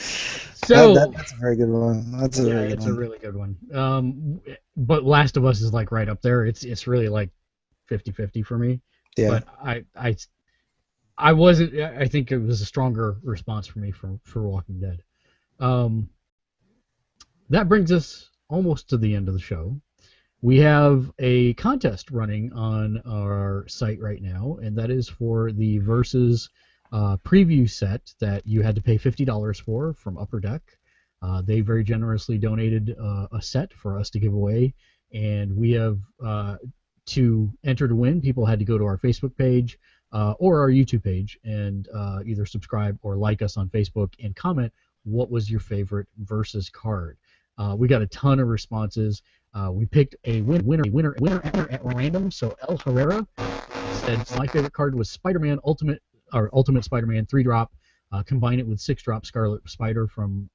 So that's a very good one. That's a very good it's one. a really good one. But Last of Us is like right up there. It's really like 50-50 for me. Yeah. But I wasn't. I think it was a stronger response for me for Walking Dead. That brings us almost to the end of the show. We have a contest running on our site right now, and that is for the Versus preview set that you had to pay $50 for from Upper Deck. They very generously donated a set for us to give away, and we have, to enter to win, people had to go to our Facebook page or our YouTube page and either subscribe or like us on Facebook and comment what was your favorite Versus card. We got a ton of responses. We picked a winner at random. So El Herrera said my favorite card was Spider-Man Ultimate Spider-Man 3-drop. Combine it with 6-drop Scarlet Spider from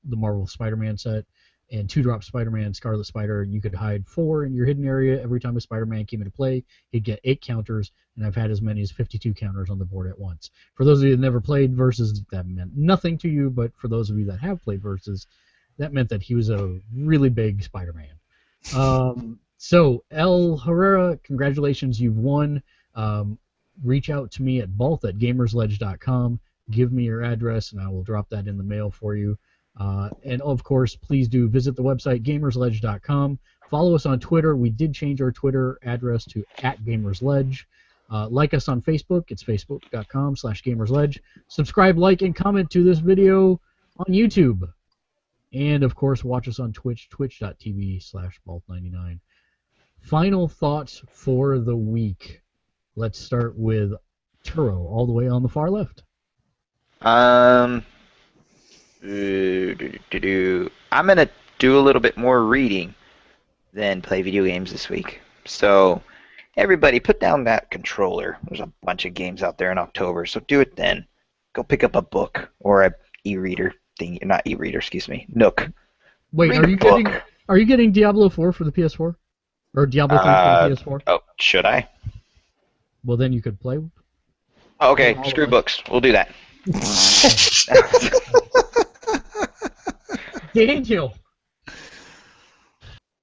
the Marvel Spider-Man set, and 2-drop Spider-Man Scarlet Spider. You could hide 4 in your hidden area. Every time a Spider-Man came into play, he'd get 8 counters, and I've had as many as 52 counters on the board at once. For those of you that never played Versus, that meant nothing to you, but for those of you that have played Versus, that meant that he was a really big Spider-Man. So, El Herrera, congratulations, you've won. Reach out to me at both@gamersledge.com. Give me your address, and I will drop that in the mail for you. And, of course, please do visit the website, gamersledge.com. Follow us on Twitter. We did change our Twitter address to @gamersledge. Like us on Facebook. It's facebook.com/gamersledge. Subscribe, like, and comment to this video on YouTube. And, of course, watch us on Twitch, twitch.tv/Bolt99. Final thoughts for the week. Let's start with Turo, all the way on the far left. I'm gonna do a little bit more reading than play video games this week. So everybody, put down that controller. There's a bunch of games out there in October, so do it then. Go pick up a book or a e-reader thing. Not e-reader, excuse me. Nook. Wait, Read are you getting Diablo 4 for the PS4? Or Diablo 3 for the PS4? Oh, should I? Well, then you could play. Oh, okay, screw books. We'll do that. Daniel.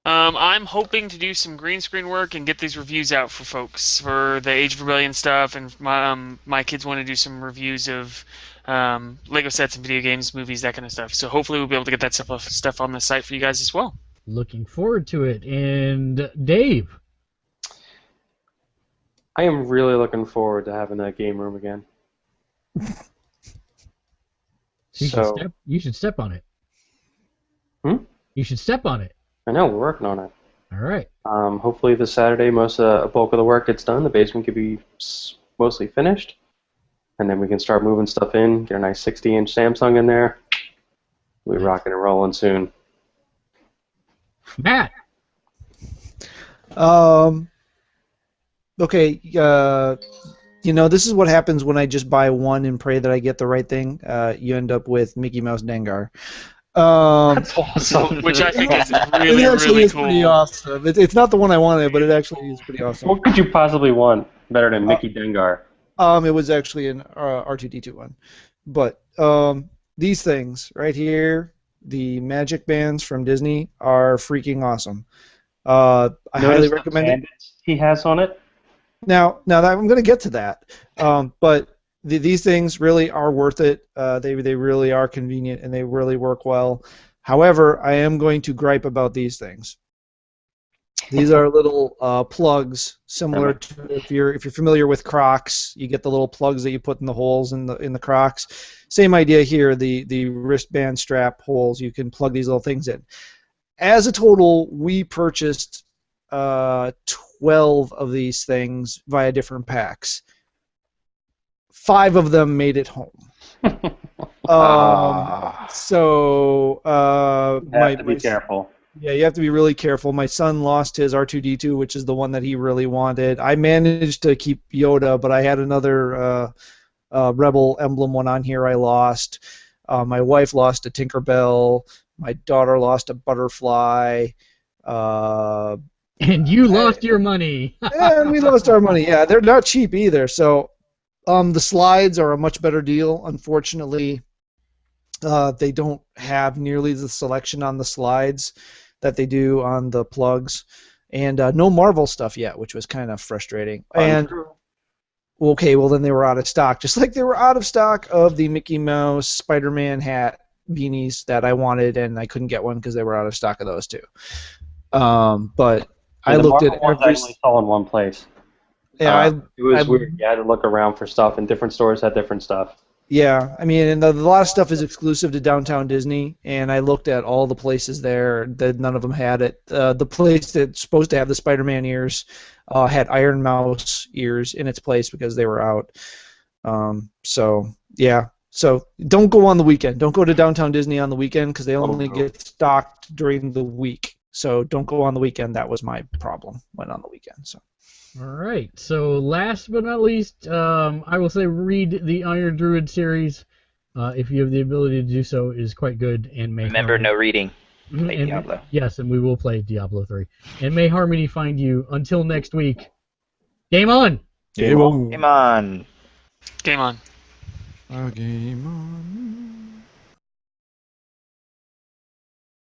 I'm hoping to do some green screen work and get these reviews out for folks for the Age of Rebellion stuff, and my kids want to do some reviews of Lego sets and video games, movies, that kind of stuff. So hopefully we'll be able to get that stuff on the site for you guys as well. Looking forward to it. And Dave. I am really looking forward to having that game room again. You should step on it. You should step on it. I know, we're working on it. All right. Hopefully this Saturday, a bulk of the work gets done. The basement could be mostly finished. And then we can start moving stuff in, get a nice 60-inch Samsung in there. We'll be rocking and rolling soon. Matt. Okay, This is what happens when I just buy one and pray that I get the right thing. You end up with Mickey Mouse Dengar. That's awesome. Which I think is It really, actually really is pretty cool. awesome. It's not the one I wanted, but it actually is pretty awesome. What could you possibly want better than Mickey Dengar? It was actually an R2D2 one. But these things right here, the Magic Bands from Disney, are freaking awesome. I highly recommend it. He has on it. Now that I'm going to get to that, but these things really are worth it. They really are convenient and they really work well. However, I am going to gripe about these things. These are little plugs, similar to if you're familiar with Crocs. You get the little plugs that you put in the holes in the Crocs. Same idea here. The wristband strap holes. You can plug these little things in. As a total, we purchased 12 of these things via different packs. 5 of them made it home. So You have to be careful. Yeah, you have to be really careful. My son lost his R2D2, which is the one that he really wanted. I managed to keep Yoda, but I had another Rebel emblem one on here I lost. My wife lost a Tinkerbell. My daughter lost a Butterfly. And you lost your money. And we lost our money. Yeah, they're not cheap either. So the slides are a much better deal. Unfortunately, they don't have nearly the selection on the slides that they do on the plugs, and no Marvel stuff yet, which was kind of frustrating. And okay, well then they were out of stock, just like they were out of stock of the Mickey Mouse Spider-Man hat beanies that I wanted, and I couldn't get one because they were out of stock of those too. But I looked at every. I only saw in one place. Yeah, it was weird. You had to look around for stuff, and different stores had different stuff. Yeah, I mean, and a lot of stuff is exclusive to Downtown Disney, and I looked at all the places there, that none of them had it. The place that's supposed to have the Spider-Man ears had Iron Mouse ears in its place because they were out. So don't go on the weekend. Don't go to Downtown Disney on the weekend because they only get stocked during the week. So don't go on the weekend. That was my problem. Went on the weekend. So. All right. So last but not least, I will say read the Iron Druid series. If you have the ability to do so, is quite good and may Remember, no reading. Play and, Diablo. Yes, and we will play Diablo 3. And may Harmony find you until next week. Game on. Game on. Game on. Game on. Game on.